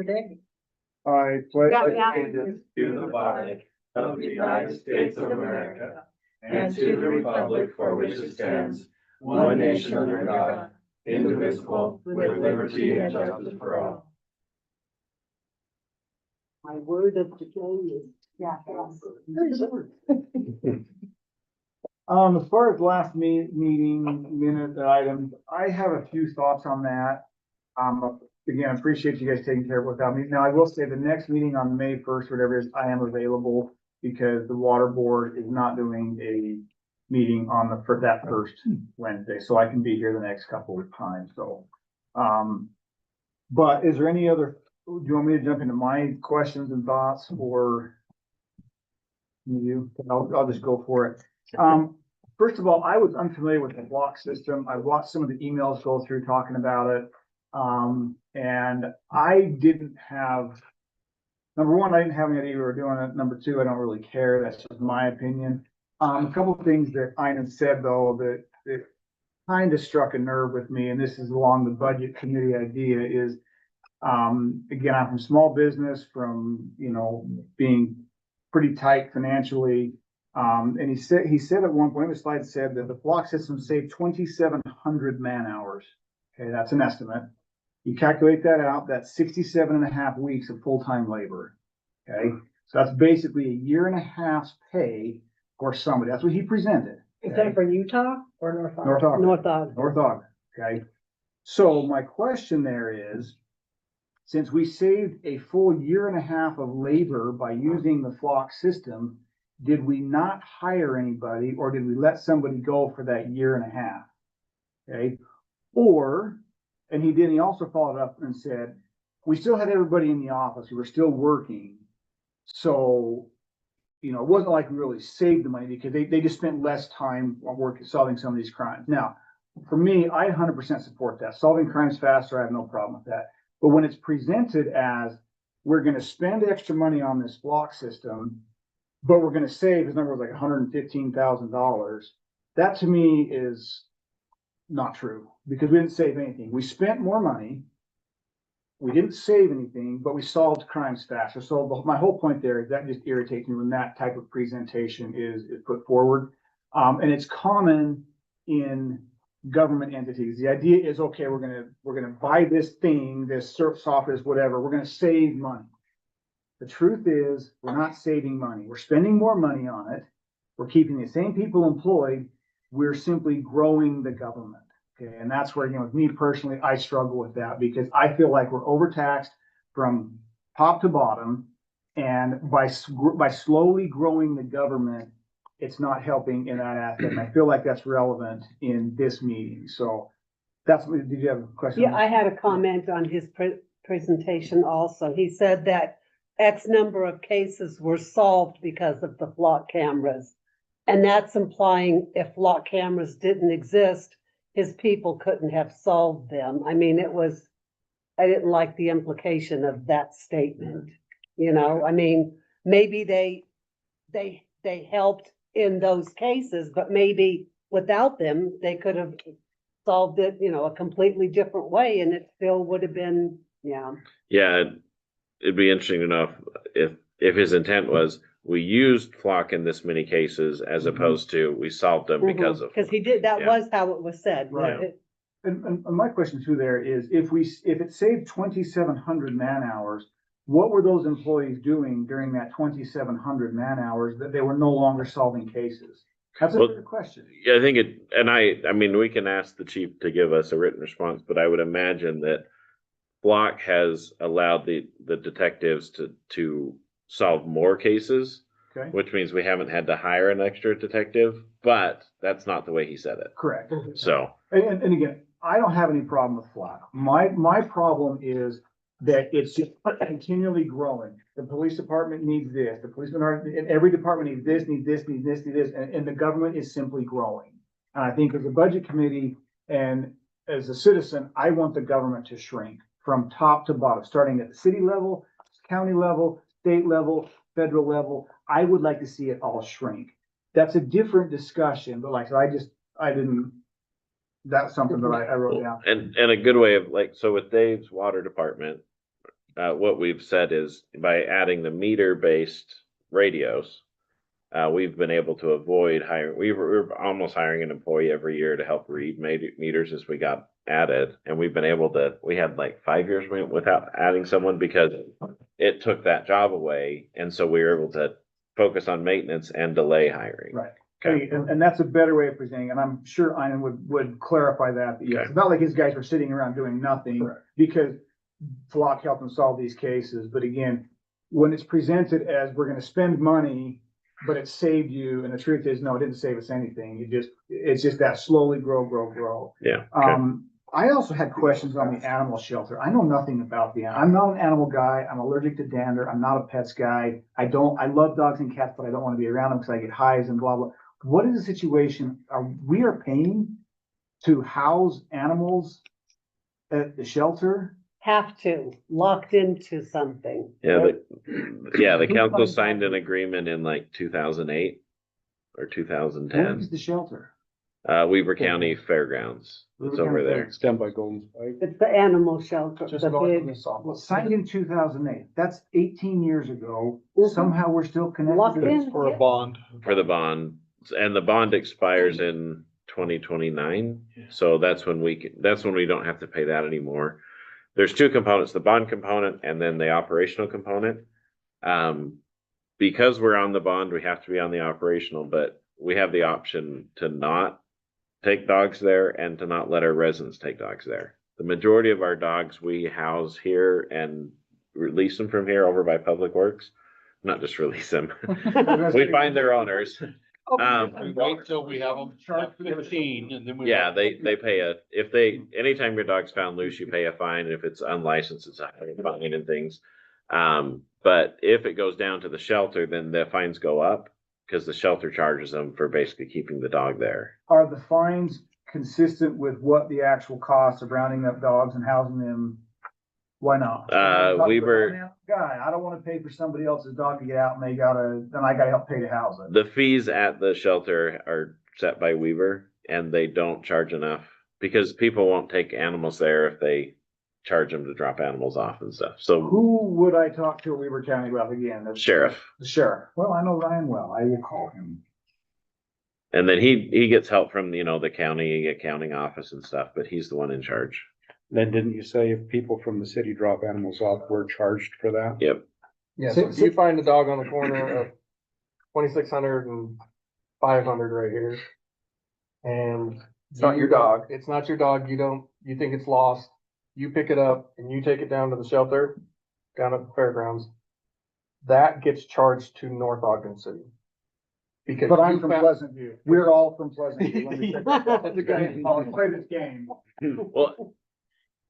the day. I pledge allegiance to the flag of the United States of America and to the republic for which it stands, one nation under God, indivisible, with liberty and justice for all. My word of the day is, yeah. As far as last meeting minute items, I have a few thoughts on that. Again, appreciate you guys taking care of it without me. Now, I will say the next meeting on May 1st, whatever it is, I am available because the water board is not doing a meeting on for that first Wednesday, so I can be here the next couple of times, so. But is there any other, do you want me to jump into my questions and thoughts, or you? I'll just go for it. First of all, I was unfamiliar with the block system. I watched some of the emails go through talking about it. And I didn't have, number one, I didn't have any idea we were doing it. Number two, I don't really care. That's just my opinion. A couple of things that Ina said though, that kind of struck a nerve with me, and this is along the budget committee idea is, again, I'm from small business, from, being pretty tight financially. And he said at one point, the slide said that the block system saved 2,700 man hours. Okay, that's an estimate. You calculate that out, that's 67.5 weeks of full-time labor. Okay, so that's basically a year and a half's pay for somebody. That's what he presented. Is that for Utah or North Ogden? North Ogden. North Ogden. North Ogden. Okay, so my question there is, since we saved a full year and a half of labor by using the flock system, did we not hire anybody, or did we let somebody go for that year and a half? Okay, or, and he also followed up and said, we still had everybody in the office, we were still working. So, it wasn't like we really saved the money because they just spent less time on solving some of these crimes. Now, for me, I 100% support that. Solving crimes faster, I have no problem with that. But when it's presented as, we're gonna spend extra money on this block system, but we're gonna save, his number was like $115,000, that to me is not true, because we didn't save anything. We spent more money, we didn't save anything, but we solved crimes faster. So my whole point there is that just irritates me when that type of presentation is put forward. And it's common in government entities. The idea is, okay, we're gonna buy this thing, this software, whatever, we're gonna save money. The truth is, we're not saving money. We're spending more money on it. We're keeping the same people employed. We're simply growing the government. Okay, and that's where, with me personally, I struggle with that because I feel like we're overtaxed from top to bottom. And by slowly growing the government, it's not helping in that aspect. And I feel like that's relevant in this meeting. So that's what, did you have a question? Yeah, I had a comment on his presentation also. He said that X number of cases were solved because of the flock cameras. And that's implying if flock cameras didn't exist, his people couldn't have solved them. I mean, I didn't like the implication of that statement. I mean, maybe they helped in those cases, but maybe without them, they could have solved it, a completely different way, and it still would have been, yeah. Yeah, it'd be interesting to know if his intent was, we used flock in this many cases as opposed to we solved them because of. Because he did, that was how it was said. Right. And my question too there is, if it saved 2,700 man hours, what were those employees doing during that 2,700 man hours that they were no longer solving cases? That's a good question. Yeah, I think I mean, we can ask the chief to give us a written response, but I would imagine that Block has allowed the detectives to solve more cases, Okay. which means we haven't had to hire an extra detective, but that's not the way he said it. Correct. So, and again, I don't have any problem with Flock. My problem is that it's just continually growing. The police department needs this, the police department, and every department needs this, and the government is simply growing. And I think as a budget committee and as a citizen, I want the government to shrink from top to bottom, starting at the city level, county level, state level, federal level. I would like to see it all shrink. That's a different discussion, but like that's something that I wrote down. and a good way of so with Dave's water department, what we've said is by adding the meter-based radios, we've been able to avoid hiring. We're almost hiring an employee every year to help read meters as we got added, and we've been able to. We had like 5 years without adding someone because it took that job away, and so we were able to focus on maintenance and delay hiring. Right. Okay. Hey, and that's a better way of presenting, and I'm sure Ian would clarify that. Yes, Okay. it's not like his guys were sitting around doing nothing. Correct. Because Flock helped them solve these cases. But again, when it's presented as we're gonna spend money, but it saved you, and the truth is, no, it didn't save us anything. It's just that slowly grow. Yeah. Okay. I also had questions on the animal shelter. I know nothing about I'm not an animal guy. I'm allergic to dander. I'm not a pets guy. I love dogs and cats, but I don't want to be around them because I get hives and blah, blah. What is the situation? We are paying to house animals at the shelter? Have to, locked into something. Yeah. The council signed an agreement in like 2008 or Where 2010. is the shelter? Weaver County Fairgrounds. It's Weaver over County there. It's down by Golden Spike. It's the animal shelter, Just the north of big, the softball. Signed in 2008. That's 18 years ago. Mhm. Somehow we're still connected. Locked to in. this. For a bond. For the bond, and the bond expires in 2029. So that's when we don't have to pay that anymore. There's two components, the bond component and then the operational component. Because we're on the bond, we have to be on the operational, but we have the option to not take dogs there and to not let our residents take dogs there. The majority of our dogs we house here and release them from here over by Public Works. Not just release them. We find their owners. We wait till we have them at 15 and then we. Yeah, they pay anytime your dog's found loose, you pay a fine. If it's unlicensed, it's a fine and things. But if it goes down to the shelter, then the fines go up because the shelter charges them for basically keeping the dog there. Are the fines consistent with what the actual cost of rounding up dogs and housing them? Why not? Guy, I don't want to pay for somebody else's dog to get out and then I gotta help pay to house it. The fees at the shelter are set by Weaver and they don't charge enough because people won't take animals there if they charge them to drop animals off and stuff. So Who would I talk to at Weaver County about again? the sheriff. The sheriff. Well, I know Ryan well. I will call him. And then he gets help from, the county accounting office and stuff, but he's the one in charge. Then didn't you say if people from the city drop animals off, we're charged for that? Yep. Yeah, so if you find a dog on the corner of 2600 and 500 right here, and it's not your dog, you think it's lost, you pick it up and you take it down to the shelter, down at the fairgrounds, that gets charged to North Ogden City. Because But I'm you from found- Pleasant View. We're all from Pleasant View. Let me That's a good idea. I'll play this game. Well,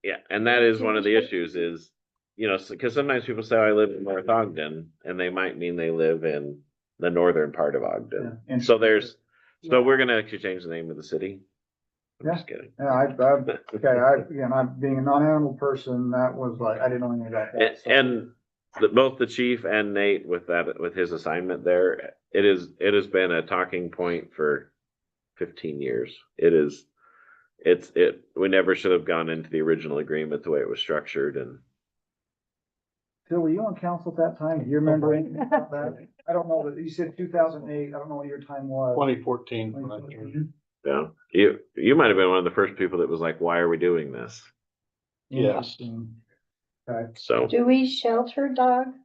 yeah, and that is one of the issues is, because sometimes people say, I live in North Ogden, and they might mean they live in the northern part of Ogden. Yeah, and- So we're gonna actually change the name of the city. I'm just kidding. Yeah, I'm being a non-animal person, that was like, I didn't know anything about that. so. And both the chief and Nate with his assignment there, it has been a talking point for 15 years. We never should have gone into the original agreement the way it was structured and. Phil, were you on council at that time? Do you remember anything about that? I don't know, that you said 2008, I don't know what your time was. 2014. when I joined. Yeah, you might have been one of the first people that was like, why are we doing this? Yes. Okay. So, Do we shelter dogs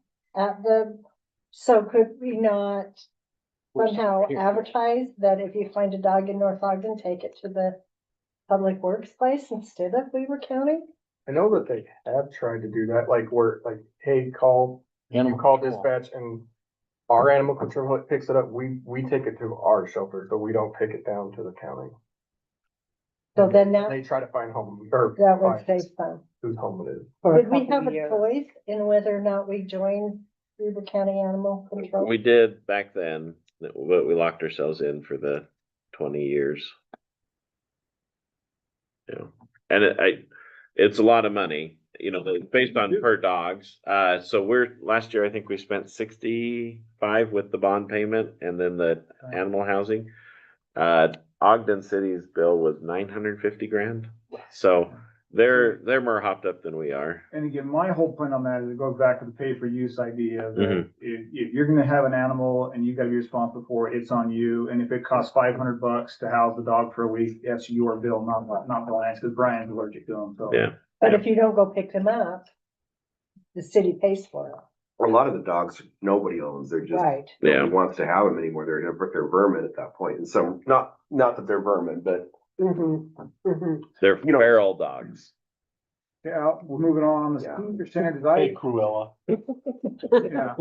so could we not somehow advertise that if you find a dog in North Ogden, take it to the Public Works place instead of Weaver County? I know that they have tried to do that, hey, call dispatch and our animal control picks it up, we take it to our shelter, so we don't take it down to the county. So then They try to find home, or that would find save some. whose home it is. for a Did we couple have of a years. choice in whether or not we joined Weaver County Animal Control? we did back then, but we locked ourselves in for the 20 years. And it's a lot of money, based on per dogs. So last year, I think we spent 65 with the bond payment and then the animal housing. Ogden City's bill was 950 grand. So They're more hopped up than we are. And again, my whole point on that is it goes back to the pay for use idea that Mhm. if you're gonna have an animal and you gotta be responsible for it, it's on you. And if it costs $500 to house the dog for a week, that's your bill, not Brian's, because Brian's allergic to them, so. Yeah. But if you don't go pick them up, the city pays for it. A lot of the dogs, nobody owns, they're just, Right. Yeah. nobody wants to have them anymore, they're gonna put their vermin at that point, and so, not that they're vermin, but. They're You know- feral dogs. Yeah, we're moving on the Yeah. senior center, did I? Cruella. Yeah,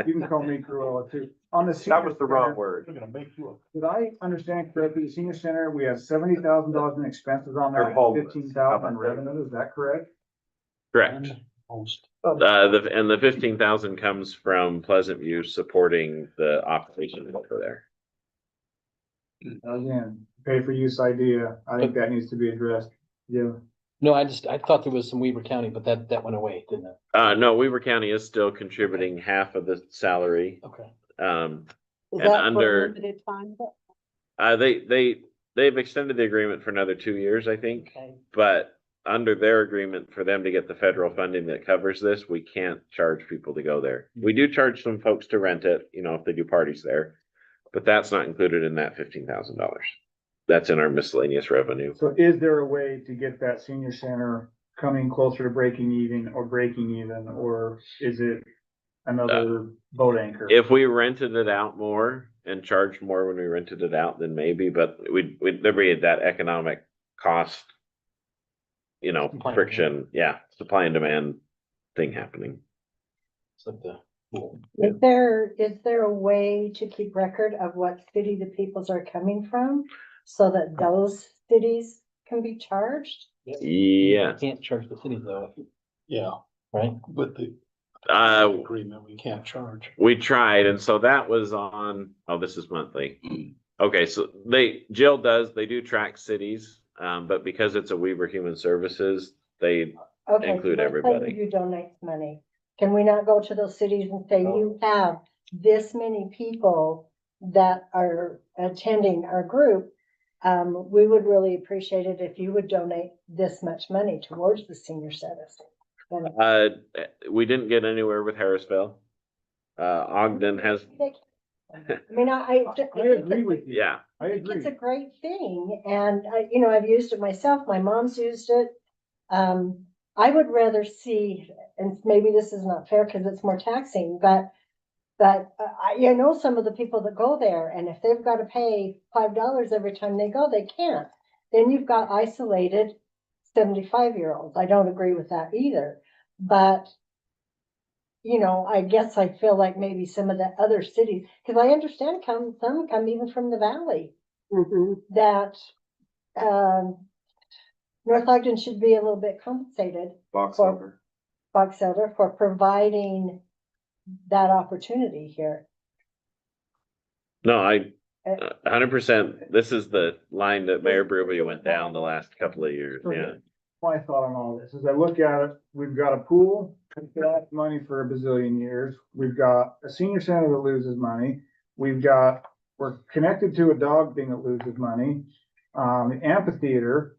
you can call me Cruella too. On the. That was the wrong senior word. They're gonna make you center, Did I understand correctly, the senior center, we have $70,000 in expenses on They're there, homeless. 15,000 in How about that? revenue, is that correct? Correct. And the 15,000 comes from Pleasant View supporting the operation over there. Again, pay for use idea, I think that needs to be addressed, yeah. No, I thought there was some Weaver County, but that went away, didn't it? No, Weaver County is still contributing half of the salary. Okay. Is And that for under- a limited time? They've extended the agreement for another 2 years, I think. Okay. But under their agreement, for them to get the federal funding that covers this, we can't charge people to go there. We do charge some folks to rent it, if they do parties there. But that's not included in that $15,000. That's in our miscellaneous revenue. So is there a way to get that senior center coming closer to breaking even, or is it another boat anchor? If we rented it out more and charged more when we rented it out, then maybe, but there'd be that economic cost, Supply and friction, supply and demand thing happening. It's like the. Is there a way to keep record of what city the peoples are coming from? So that those cities can be charged? Yeah. Can't charge the city though. Yeah, Right? with the agreement, we can't charge. We tried, and so that was on, this is monthly. Okay, so Jill they do track cities, but because it's a Weaver Human Services, they, Okay, Include so let's say everybody. you donate money. Can we not go to those cities and say, you have this many people that are attending our group? We would really appreciate it if you would donate this much money towards the senior center. we didn't get anywhere with Harrisville. Ogden has, I mean, I agree with you. yeah, I think agree. it's a great thing, and I've used it myself, my mom's used it. I would rather see, and maybe this is not fair because it's more taxing, but I know some of the people that go there, and if they've got to pay $5 every time they go, they can't. Then you've got isolated 75-year-olds. I don't agree with that either, but I guess I feel like maybe some of the other cities, because I understand some come even from the valley, that North Ogden should be a little bit compensated, Box For- over. Box Elder, for providing that opportunity here. no, 100%, this is the line that Mayor Brewer went down the last couple of years, yeah. My thought on all this is I look at it, we've got a pool, we've got money for a bazillion years. We've got a senior center that loses money. We're connected to a dog thing that loses money. The amphitheater,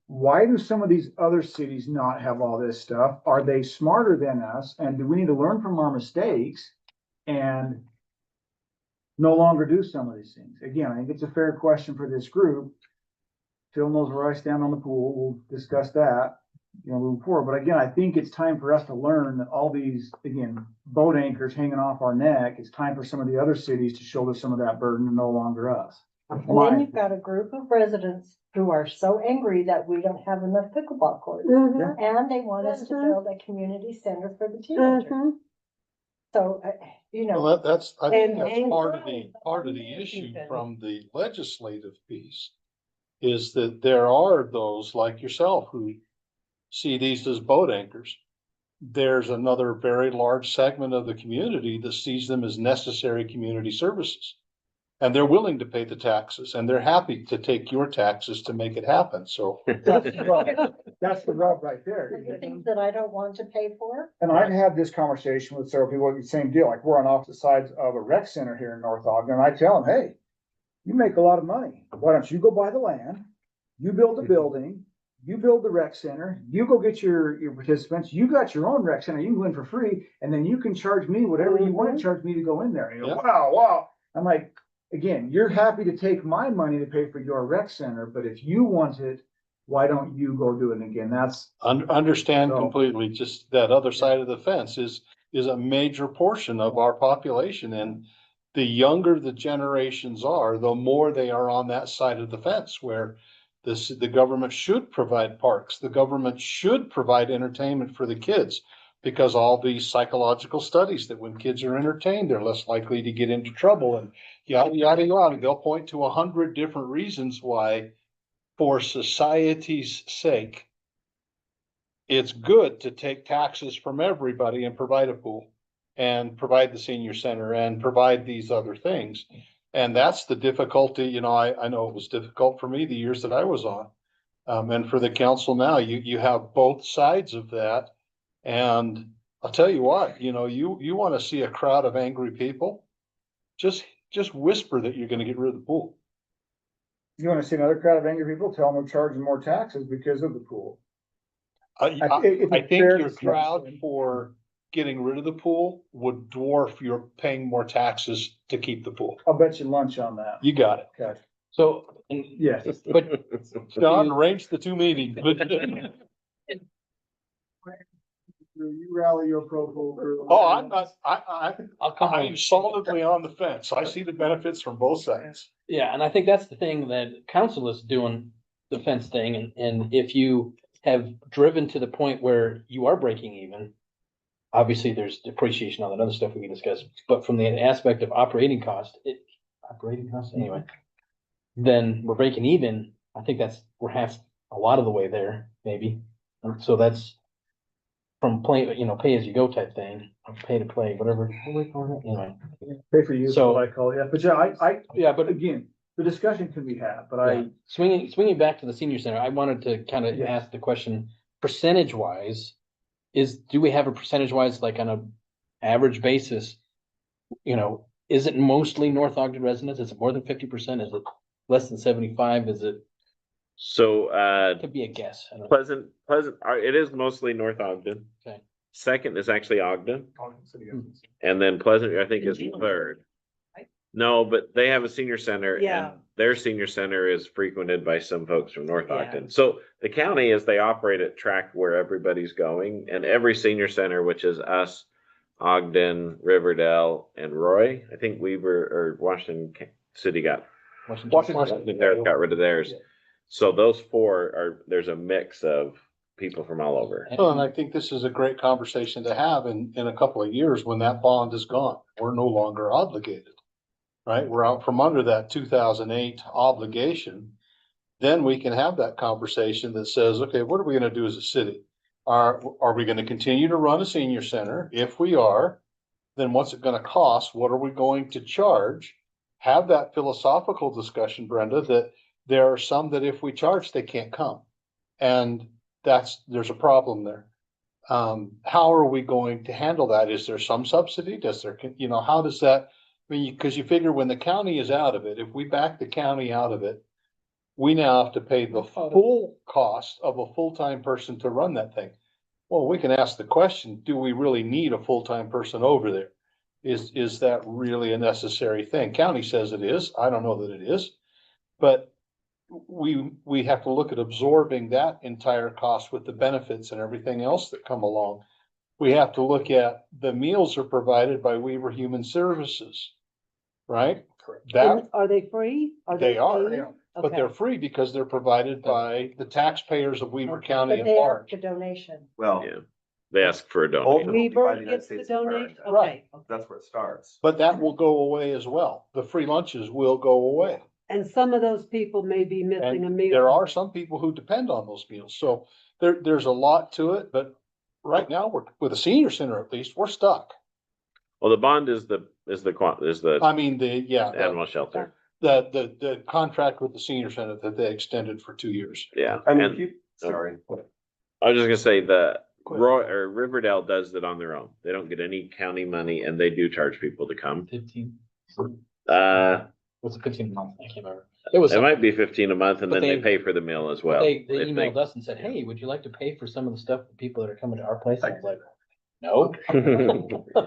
why do some of these other cities not have all this stuff? Are they smarter than us? And do we need to learn from our mistakes and no longer do some of these things? Again, I think it's a fair question for this group. Phil knows where I stand on the pool. We'll discuss that, moving forward. But again, I think it's time for us to learn that all these, boat anchors hanging off our neck, it's time for some of the other cities to shoulder some of that burden and no longer us. And then you've got a group of residents who are so angry that we don't have enough pickleball courts. And they want us to build a community center for the teenagers. So, Well, that's, I think And- that's and- part of the issue from the legislative piece. Is that there are those like yourself who see these as boat anchors. There's another very large segment of the community that sees them as necessary community services. And they're willing to pay the taxes, and they're happy to take your taxes to make it happen, so. That's the rub right there. the things that I don't want to pay for. And I've had this conversation with several people, the same deal, we're on opposite sides of a rec center here in North Ogden, and I tell them, hey, you make a lot of money. Why don't you go buy the land? You build a building, you build the rec center, you go get your participants, you got your own rec center, you can go in for free, and then you can charge me whatever you want to charge me to go in there. And you go, Yeah. wow. I'm like, again, you're happy to take my money to pay for your rec center, but if you want it, why don't you go do it? And again, that's, Understand So- completely, just that other side of the fence is a major portion of our population, and the younger the generations are, the more they are on that side of the fence, where the government should provide parks, the government should provide entertainment for the kids, because all these psychological studies that when kids are entertained, they're less likely to get into trouble, and yada, yada, yada. They'll point to 100 different reasons why, for society's sake, it's good to take taxes from everybody and provide a pool and provide the senior center and provide these other things. And that's the difficulty, you know, I know it was difficult for me the years that I was on. And for the council now, you have both sides of that. And I'll tell you what, you know, you want to see a crowd of angry people, just whisper that you're gonna get rid of the pool. you want to see another crowd of angry people, tell them we're charging more taxes because of the pool. I think your crowd for getting rid of the pool would dwarf your paying more taxes to keep the pool. I'll bet you lunch on that. You got it. Okay, So, yes. but John, arrange the two meetings. You rally your pro pool crew. Oh, I'm not, I'll come I'm on. solidly on the fence. I see the benefits from both sides. Yeah, and I think that's the thing that council is doing, the fence thing, and if you have driven to the point where you are breaking even, obviously there's depreciation on that other stuff we can discuss, but from the aspect of operating cost, anyway, then we're breaking even. I think we're a lot of the way there, maybe. And so that's from pay as you go type thing, or pay to play, whatever we call it, anyway. Pay for you, So- so I call it, yeah, but yeah, Yeah, but again, the discussion can be had, but yeah, swinging back to the senior center, I wanted to kind of Yes. ask the question, percentage wise, do we have a percentage wise, like on a average basis? You know, is it mostly North Ogden residents? Is it more than 50%? Is it less than 75? Is it, So, could be a guess. I don't know. Pleasant, it is mostly North Ogden. Okay. Second is actually Ogden, and then Pleasant, I think, is third. No, but they have a senior center, Yeah. and their senior center is frequented by some folks from North Yeah. Ogden. So the county, as they operate it, track where everybody's going, and every senior center, which is us, Ogden, Riverdale, and Roy. I think Weaver or Washington City got got rid of theirs. Yeah. So those four there's a mix of people from all over. Well, and I think this is a great conversation to have in a couple of years when that bond is gone. We're no longer obligated. Right? We're out from under that 2008 obligation. Then we can have that conversation that says, okay, what are we gonna do as a city? Are we gonna continue to run a senior center? If we are, then what's it gonna cost? What are we going to charge? Have that philosophical discussion, Brenda, that there are some that if we charge, they can't come. And there's a problem there. How are we going to handle that? Is there some subsidy? How does that? I mean, because you figure when the county is out of it, if we back the county out of it, we now have to pay the full cost of a full-time person to run that thing. Well, we can ask the question, do we really need a full-time person over there? Is that really a necessary thing? County says it is. I don't know that it is. But we have to look at absorbing that entire cost with the benefits and everything else that come along. We have to look at the meals are provided by Weaver Human Services, right? That, And are they free? they are, paid? but Okay. they're free because they're provided by the taxpayers of Weaver County But at they ask large. for donation. Well, Yeah. They ask for a donation. Ultimately, by Weaver the United gets the States of donation? America. Right. Okay. That's where it starts. But that will go away as well. The free lunches will go away. And some of those people may be missing a And meal. there are some people who depend on those meals. So there's a lot to it, but right now with a senior center, at least, we're stuck. Well, the bond is the I mean, the animal shelter. the contract with the senior center that they extended for 2 years. Yeah. I mean, And sorry. I was just gonna say Roy or Riverdale does it on their own. They don't get any county money, and they do charge people to come. 15. Uh, What's it, 15 a month? I can't remember. It was, It might be 15 a month and But then they they- pay for the meal as well. they If emailed us and said, hey, would you like to pay for some of the stuff for people that are coming to our place? I was like, no.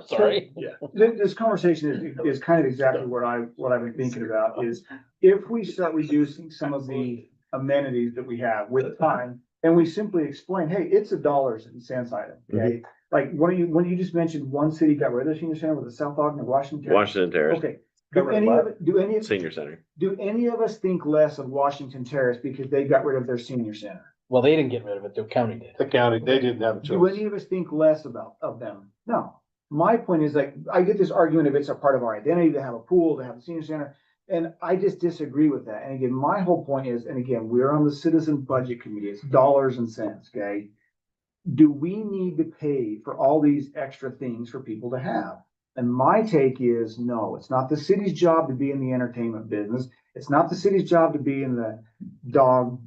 Sorry. This conversation is kind of exactly what I've been thinking about is if we start reducing some of the amenities that we have with time, and we simply explain, hey, it's a dollars and cents item, okay? Like, when you just mentioned one city got rid of the senior center with the South Ogden and Washington. Washington Terrace, Okay, do any senior center. of us think less of Washington Terrace because they got rid of their senior center? Well, they didn't get rid of it, the county did. The county, they didn't have a Do choice. any of us think less of them? No. My point is, like, I get this argument if it's a part of our identity to have a pool, to have a senior center, and I just disagree with that. And again, my whole point is, and again, we're on the citizen budget committee, it's dollars and cents, okay? Do we need to pay for all these extra things for people to have? And my take is, no, it's not the city's job to be in the entertainment business. It's not the city's job to be in the dog,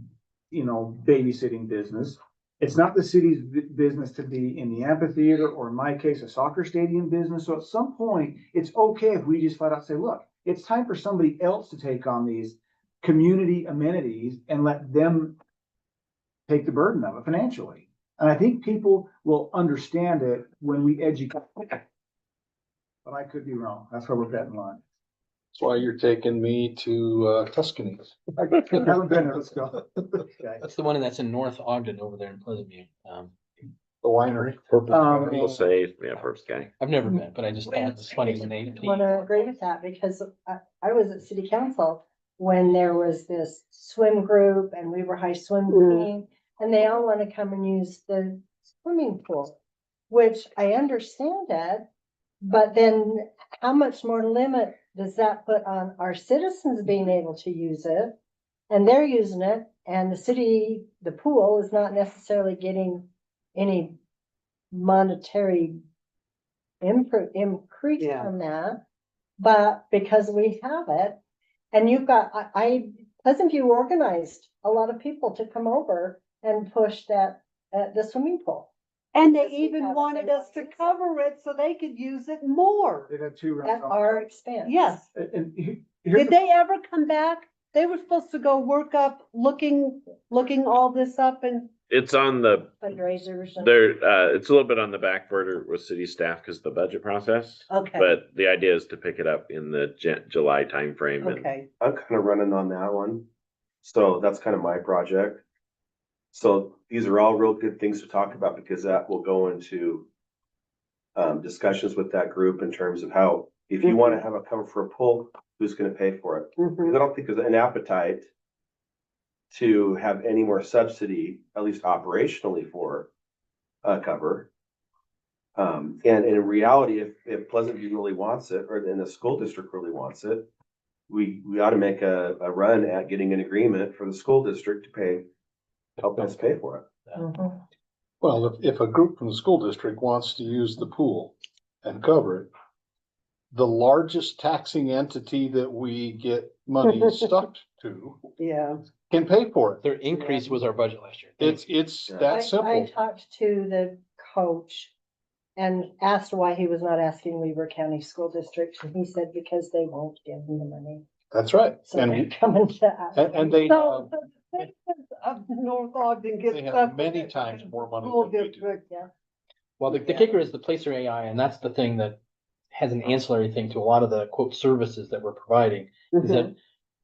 babysitting business. It's not the city's business to be in the amphitheater, or in my case, a soccer stadium business. So at some point, it's okay if we just flat out say, look, it's time for somebody else to take on these community amenities and let them take the burden of it financially. And I think people will understand it when we educate. But I could be wrong. That's where we're betting on. That's why you're taking me to Tuscany. I haven't been there. Let's go. Okay. That's the one that's in North Ogden over there in Pleasant View. The winery. We'll say, yeah, first guy. I've never been, but I just thought it was funny when they. Wanna agree with that, because I was at city council when there was this swim group and we were high swim team. And they all wanna come and use the swimming pool, which I understand that. But then how much more limit does that put on our citizens being able to use it? And they're using it, and the city, the pool is not necessarily getting any monetary increase Yeah. from that. But because we have it, and you've got, Pleasant View organized a lot of people to come over and push that, the swimming pool. And they Because we even have wanted a us to cover it so they could use it more. They've had two At rounds. our expense. Yes. And here's Did they ever come back? They were supposed to go work up, looking all this up and, It's on the, Fundraisers and. it's a little bit on the back burner with city staff because the budget process. okay, But the idea is to pick it up in the July timeframe. And okay. I'm kind of running on that one. So that's kind of my project. So these are all real good things to talk about because that will go into discussions with that group in terms of how, if you want to have a cover for a pool, who's going to pay for it? Mhm. Because I don't think there's an appetite to have any more subsidy, at least operationally, for a cover. And in reality, if Pleasant View really wants it, or then the school district really wants it, we ought to make a run at getting an agreement for the school district to help us pay for it. Mhm. Well, if a group from the school district wants to use the pool and cover it, the largest taxing entity that we get money stuck to Yeah. can pay for it. Their increase was our budget last year. It's I that simple. talked to the coach and asked why he was not asking Weaver County School District, and he said because they won't give him the money. That's right. So they're And, coming to us. and they So have, the citizens of North Ogden get they stuff. have many times more money School than we do. district. Well, the kicker is the Placer AI, and that's the thing that has an ancillary thing to a lot of the quote services that we're providing. Is that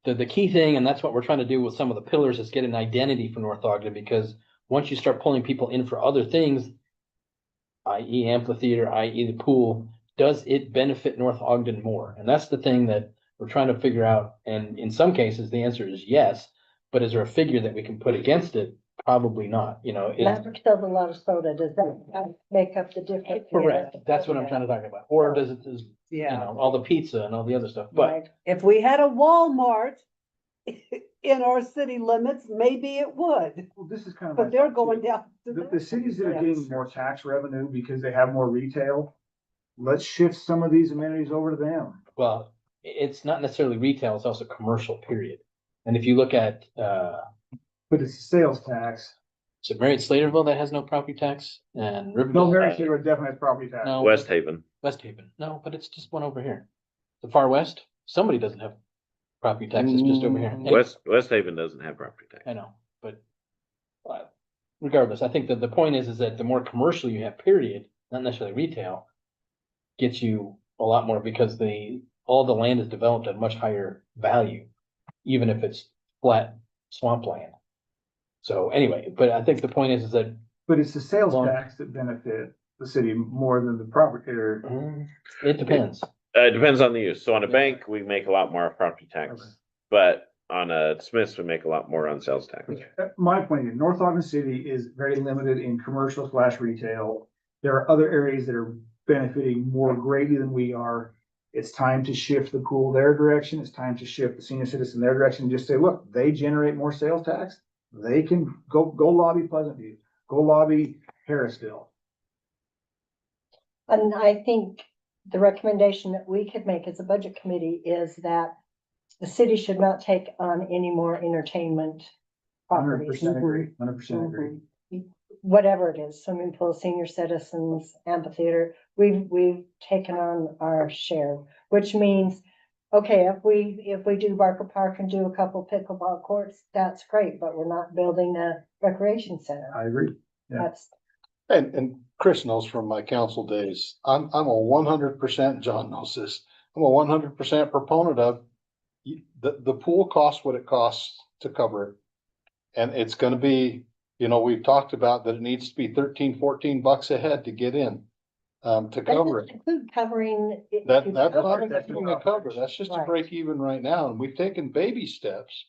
the key thing, and that's what we're trying to do with some of the pillars, is get an identity for North Ogden, because once you start pulling people in for other things, i.e. amphitheater, i.e. the pool, does it benefit North Ogden more? And that's the thing that we're trying to figure out. And in some cases, the answer is yes, but is there a figure that we can put against it? Probably not, Maverick sells a lot of soda, does that make up the difference? Correct, that's what I'm trying to talk about. Or does it, Yeah. all the pizza and all the other stuff, but Right. If we had a Walmart in our city limits, maybe it would, Well, this is kind of. but they're going down. to The cities that are Yeah. getting more tax revenue because they have more retail, let's shift some of these amenities over to them. well, it's not necessarily retail, it's also commercial, period. And if you look at, But it's sales tax. is it Marriott Slaterville that has no property tax and No, Riverdale? Mary Taylor definitely has property tax. No. West Haven. West Haven, no, but it's just one over here. The far west, somebody doesn't have property taxes just over here. And- West Haven doesn't have property tax. I know, but regardless, I think that the point is that the more commercial you have, period, not necessarily retail, gets you a lot more because all the land is developed at much higher value, even if it's flat swampland. So anyway, but I think the point is that But it's the sales Long- tax that benefit the city more than the property or. it depends. It depends on the use. So on a bank, we make a lot more off property Okay. tax, but on a Smith's, we make a lot more on sales tax. My point of view, North Ogden City is very limited in commercial / retail. There are other areas that are benefiting more greatly than we are. It's time to shift the pool their direction. It's time to shift the senior citizen their direction. Just say, look, they generate more sales tax. They can go lobby Pleasant View, go lobby Harrisville. And I think the recommendation that we could make as a budget committee is that the city should not take on any more entertainment properties. 100% agree, 100% agree. Whatever it is, swimming pool, senior citizens, amphitheater, we've taken on our share, which means, okay, if we do Barker Park and do a couple pickleball courts, that's great, but we're not building a recreation center. I agree. Yeah. That's, And Chris knows from my council days, I'm a 100%, John knows this, I'm a 100% proponent of the pool costs what it costs to cover it. And it's gonna be, we've talked about that it needs to be $13-14 a head to get in, to cover it. include covering. That's not That's including a cover, that's just a Right. break even right now, and we've taken baby steps.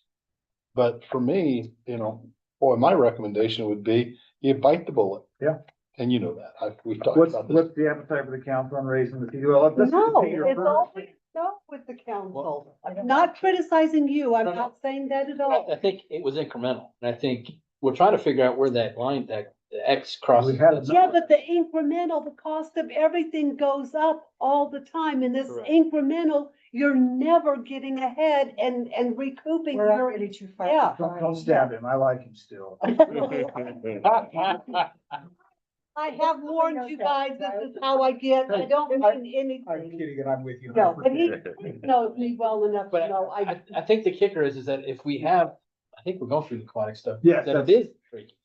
But for me, boy, my recommendation would be you bite the bullet. Yeah. And you know that, we've talked What's, about this. what's the appetite for the council on raising the fee? Well, let's No, take your it's first- always no with the council. I'm not criticizing you. I'm No, no. not saying that at all. I think it was incremental, and I think we're trying to figure out where that line, that the X crosses. We had that- Yeah, but the incremental, the cost of everything goes up all the time. And this Correct. incremental, you're never getting ahead and recouping We're your. already too far. Yeah. Don't stab him. I like him still. I have warned you guys, this is how I get. I don't mean anything. kidding and I'm with you. No, but he knows me well enough But to know I think the kicker is that if we have, I think we're going through the aquatic stuff. Yes, That it is tricky.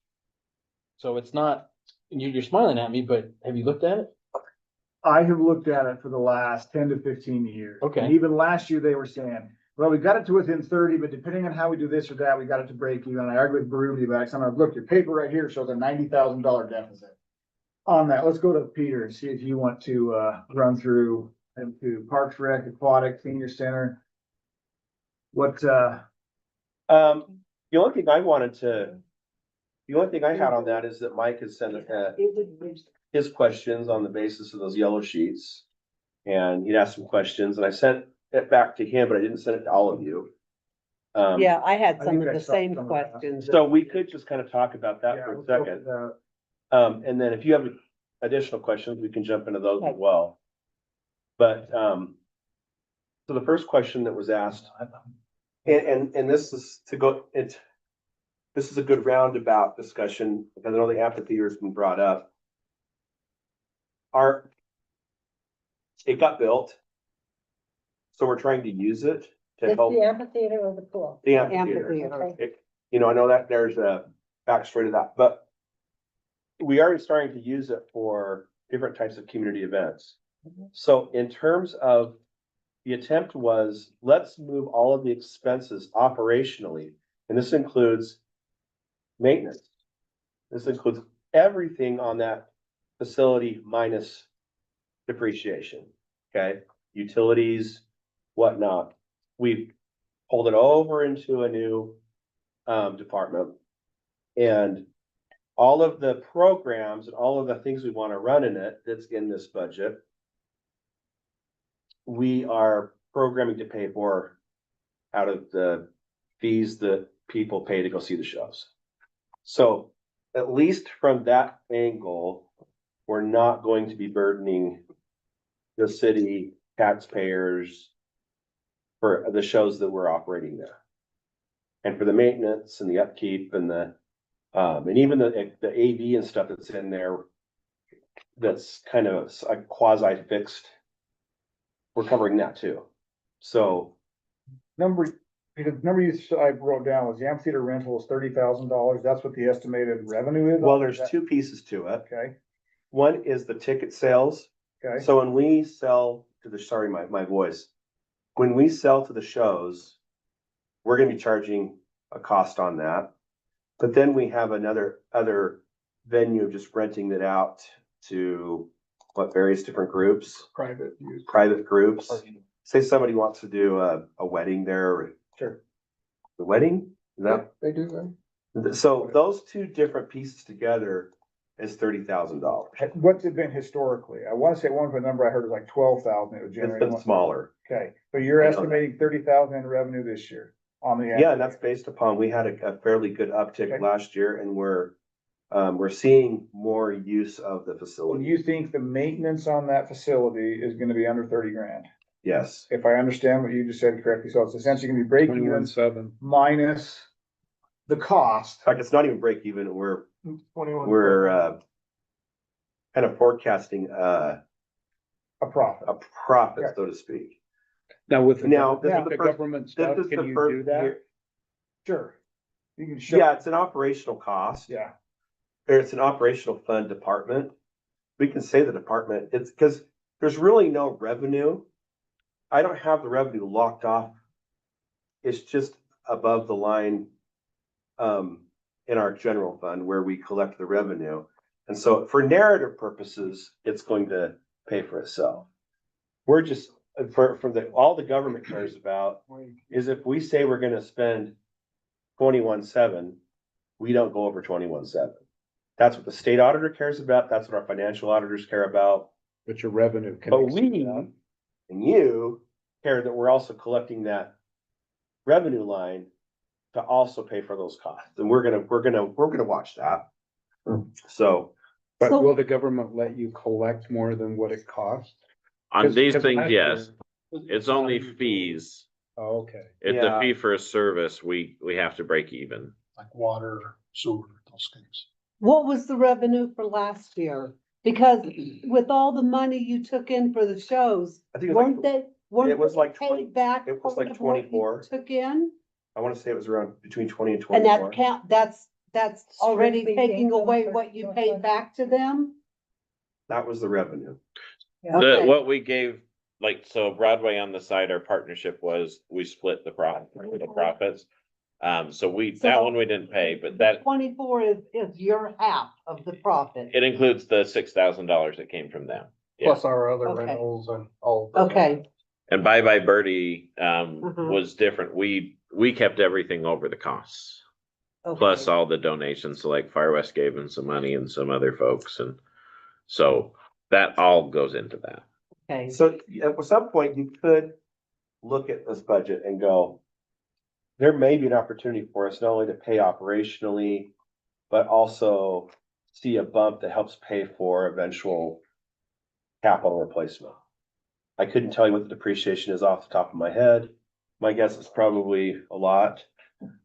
So it's not, you're smiling at me, but have you looked at it? I have looked at it for the last 10 to 15 years. Okay. And even last year, they were saying, well, we got it to within 30, but depending on how we do this or that, we got it to break even. I argued with Berube about it. So I'm like, look, your paper right here shows a $90,000 deficit. On that, let's go to Peter and see if you want to run through into Parks Rec, Aquatic, Senior Center. What The only thing I had on that is that Mike had sent his questions on the basis of those yellow sheets. And he'd asked some questions and I sent it back to him, but I didn't send it to all of you. Yeah, I had I some think of I the saw same some of that. questions. So we could just kind of talk about that Yeah, for a let's go second. with that. And then if you have additional questions, we can jump into those as well. But, so the first question that was asked, and this is this is a good roundabout discussion, because I know the amphitheater has been brought up. It got built, so we're trying to use it to It's help the amphitheater or the pool. the amphitheater. Amphitheater. I know that there's a backstory to that, but we are starting to use it for different types of community events. So in terms of, the attempt was, let's move all of the expenses operationally, and this includes maintenance. This includes everything on that facility minus depreciation, okay? Utilities, whatnot. We've pulled it over into a new department. And all of the programs and all of the things we want to run in it, that's in this budget, we are programming to pay for out of the fees that people pay to go see the shows. So at least from that angle, we're not going to be burdening the city taxpayers for the shows that we're operating there. And for the maintenance and the upkeep and and even the AV and stuff that's in there, that's kind of a quasi fixed, we're covering that too. So because number I wrote down was the amphitheater rental is $30,000. That's what the estimated revenue is. Well, there's two pieces to it. Okay, One is the ticket sales. okay, So when we sell to the, sorry, my voice. When we sell to the shows, we're gonna be charging a cost on that. But then we have other venue just renting it out to various different groups, Private use. private groups. Say somebody wants to do a wedding there, sure. the wedding, is that? They do that. So those two different pieces together is $30,000. What's it been historically? I want to say one of the number I heard was like 12,000 it was It's generating. been smaller. Okay, so you're estimating 30,000 in revenue this year on the. Yeah, and that's based upon, we had a fairly good uptick Okay. last year and we're seeing more use of the And facility. you think the maintenance on that facility is gonna be under 30 grand? Yes. If I understand what you just said correctly, so it's essentially gonna be breaking even 21.7. minus the cost. In fact, it's not even break even. We're 21. kind of forecasting A profit. a profit, so to speak. Now with Now, this is the the first- government This stuff, is can the you do first that? year. Sure. You can show. Yeah, it's an operational cost. Yeah, Or it's an operational fund department. We can say the department, it's because there's really no revenue. I don't have the revenue locked off. It's just above the line in our general fund where we collect the revenue. And so for narrative purposes, it's going to pay for itself. We're just, all the government cares about is if we say we're gonna spend 21.7, we don't go over 21.7. That's what the state auditor cares about. That's what our financial auditors care about. But your revenue can. But exceed we that. and you care that we're also collecting that revenue line to also pay for those costs. And we're gonna watch that. So, But So- will the government let you collect more than what it costs? On these 'Cause things, last yes, year- it's only fees. Oh, okay. It's Yeah. a fee for a service, we have to break even. Like water, sewer, those things. What was the revenue for last year? Because with all the money you took in for the shows, I think it was weren't like, they, it was like 20 paid back? it was like part of what you 24. Took in, I wanna say it was around between 20 and and 24. that's already Strictly taking income away for what you North paid London. back to them? That was the revenue. Okay. What we gave, like, so Broadway on the side, our partnership was, we split the profits. So that So- one we didn't pay, but that, 24 is your half of the profit. it includes the $6,000 that came from them. Yeah. Plus our other Okay. rentals and all. of that. Okay, And Bye Bye Birdie, Mhm. was different. We kept everything over the costs. Plus okay. all the donations, so like Fire West gave them some money and some other folks, and so that all goes into that. Okay. So at some point, you could look at this budget and go, there may be an opportunity for us not only to pay operationally, but also see a bump that helps pay for eventual capital replacement. I couldn't tell you what the depreciation is off the top of my head. My guess is probably a lot,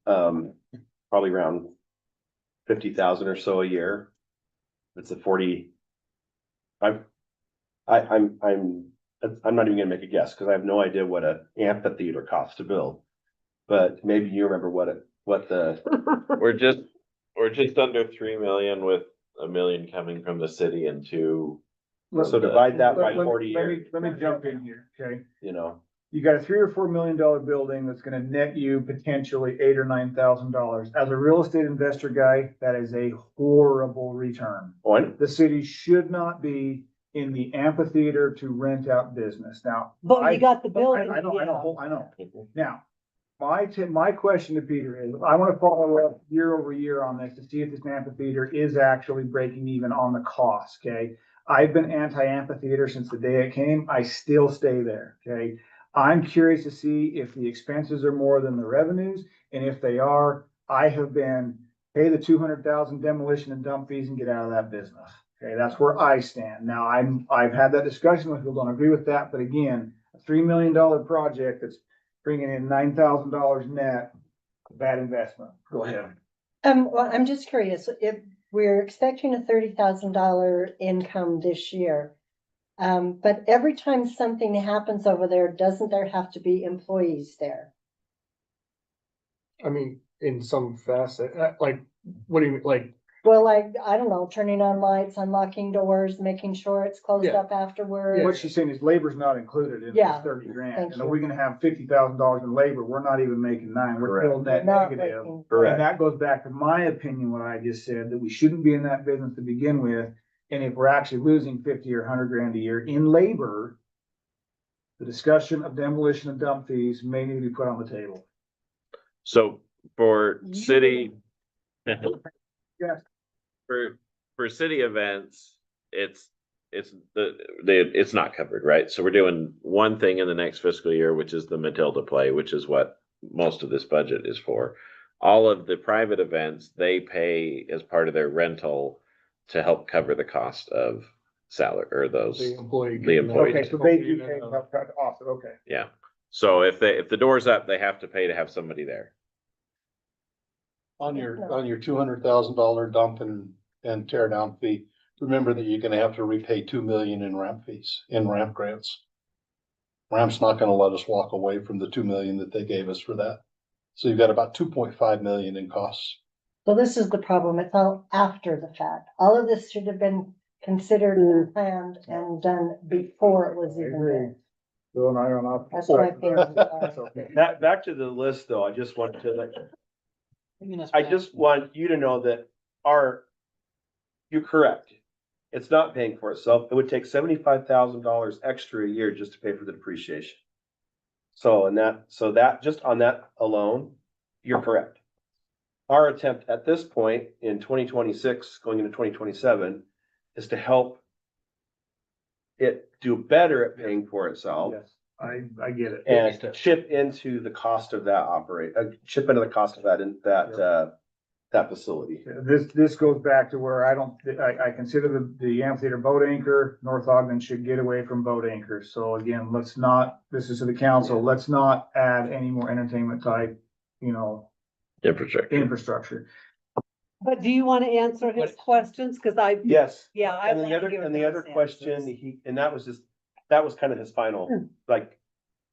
probably around 50,000 or so a year. It's a 40. I'm not even gonna make a guess, because I have no idea what an amphitheater costs to build. But maybe you remember what the, We're just under 3 million with $1 million coming from the city and so divide that by Let me- 40 let me- years, Let me jump in here, okay? you know? You got a $3 or $4 million building that's gonna net you potentially $8,000 or $9,000. As a real estate investor guy, that is a horrible return. Point. The city should not be in the amphitheater to rent out business. Now. But you got the building. I know. yeah. I know. Now, my question to Peter is, I wanna follow up year over year on this to see if this amphitheater is actually breaking even on the cost, okay? I've been anti-amphitheater since the day it came. I still stay there, okay? I'm curious to see if the expenses are more than the revenues, and if they are, I have been pay the 200,000 demolition and dump fees and get out of that business. Okay, that's where I stand. Now, I've had that discussion with people, don't agree with that, but again, a $3 million project that's bringing in $9,000 net, bad investment. Go ahead. Well, I'm just curious, if we're expecting a $30,000 income this year. But every time something happens over there, doesn't there have to be employees there? I mean, in some facet, like, what do you, like, Well, like, I don't know, turning on lights, unlocking doors, making sure it's closed Yeah. up afterwards. What she's saying is labor's not included in Yeah, this 30 grand. thank And if you. we're gonna have $50,000 in labor, we're not even making 9, we're still net Not negative. making- And that goes back to my opinion, what I just said, that we shouldn't be in that business to begin with. And if we're actually losing 50 or 100 grand a year in labor, the discussion of demolition and dump fees may need to be put on the table. So for city. Yes. For city events, it's it's not covered, right? So we're doing one thing in the next fiscal year, which is the Matilda play, which is what most of this budget is for. All of the private events, they pay as part of their rental to help cover the cost of salary or those. the employee? The employee. Okay, so they do pay off, okay. Yeah. So if the door's up, they have to pay to have somebody there. On your $200,000 dump and tear down fee, remember that you're gonna have to repay 2 million in ramp fees, in ramp grants. Ramp's not gonna let us walk away from the 2 million that they gave us for that. So you've got about 2.5 million in costs. So this is the problem, it's all after the fact. All of this should have been considered and planned and done before it was even there. Bill and I are on opposite. That's my opinion. That's sorry. okay. Back to the list though, I just want to, I just want you to know that you're correct. It's not paying for itself. It would take $75,000 extra a year just to pay for the depreciation. So just on that alone, you're correct. Our attempt at this point in 2026, going into 2027, is to help it do better at paying for itself. Yes, I get it. And chip into the cost of that chip into the cost of that facility. This goes back to where I consider the amphitheater boat anchor, North Ogden should get away from boat anchors. So again, this is to the council, let's not add any more entertainment type, infrastructure. But do you want to answer his questions? Cause Yes. yeah. I And the other question, that was kind of his final, like,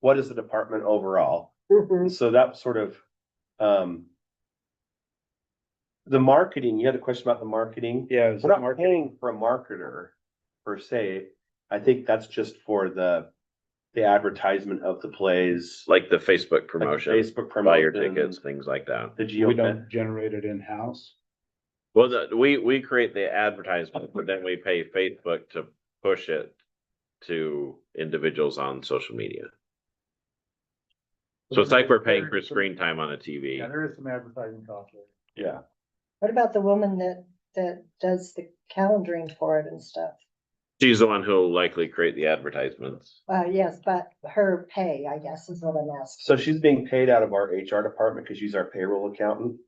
what is the department overall? Mhm. So that sort of, the marketing, you had a question about the marketing. Yeah. We're not paying for a marketer per se. I think that's just for the advertisement of the plays. Like the Facebook promotion, Facebook buy your promotion, tickets, things like that. The We geo. don't generate it in-house. Well, we create the advertisement, but then we pay Facebook to push it to individuals on social media. So it's like we're paying for screen time on a TV. Yeah, there is some advertising cost there. Yeah. What about the woman that does the calendaring for it and stuff? She's the one who'll likely create the advertisements. Yes, but her pay, I guess, is what I'm asking. So she's being paid out of our HR department because she's our payroll accountant.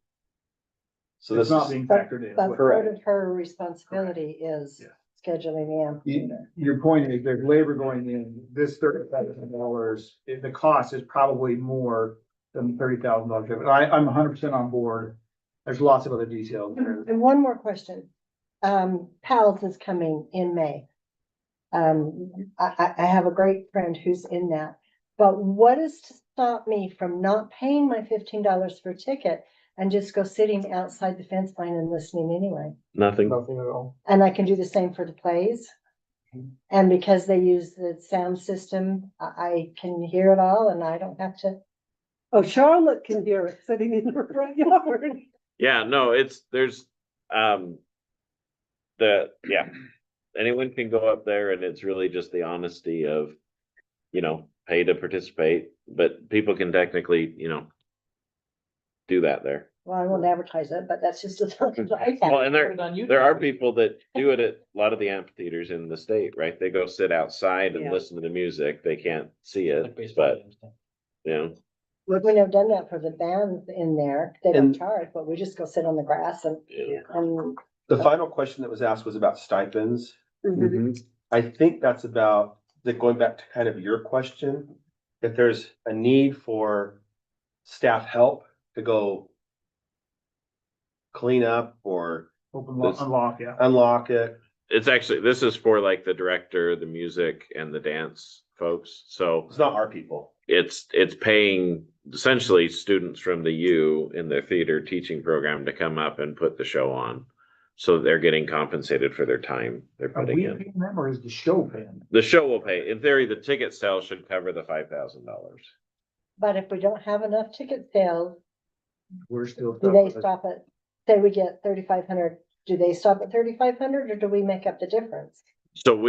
So It's this not is, being factored in. But part Correct. of her responsibility is Yeah. scheduling the amphitheater. Your point is there's labor going in, this $30,000, the cost is probably more than $30,000. I'm 100% on board. There's lots of other details there. And one more question. PALS is coming in May. I have a great friend who's in that, but what is to stop me from not paying my $15 for a ticket and just go sitting outside the fence line and listening anyway? Nothing. Nothing at all. And I can do the same for the plays. And because they use the sound system, I can hear it all and I don't have to. Oh, Charlotte can hear it sitting in her front yard. Yeah, no, anyone can go up there and it's really just the honesty of, pay to participate, but people can technically, do that there. Well, I won't advertise it, but that's just a thought I Well, have. and there are people that do it at a lot of the amphitheaters in the state, right? They go sit outside and Yeah. listen to the music. They can't see Like it, baseball but, games. We have done that for the band in there. They don't And- charge, but we just go sit on the grass and the final question that was asked was about stipends. Mhm. I think that's about, going back to kind of your question, if there's a need for staff help to go clean up or Unlock, yeah. unlock it. it's actually, this is for like the director, the music and the dance folks. So It's not our people. it's paying essentially students from the U in the theater teaching program to come up and put the show on. So they're getting compensated for their time they're Are putting we in. paying them or is the show paying them? The show will pay. In theory, the ticket sales should cover the $5,000. But if we don't have enough ticket sales, We're still. do they stop at, say we get 3,500, do they stop at 3,500 or do we make up the difference? So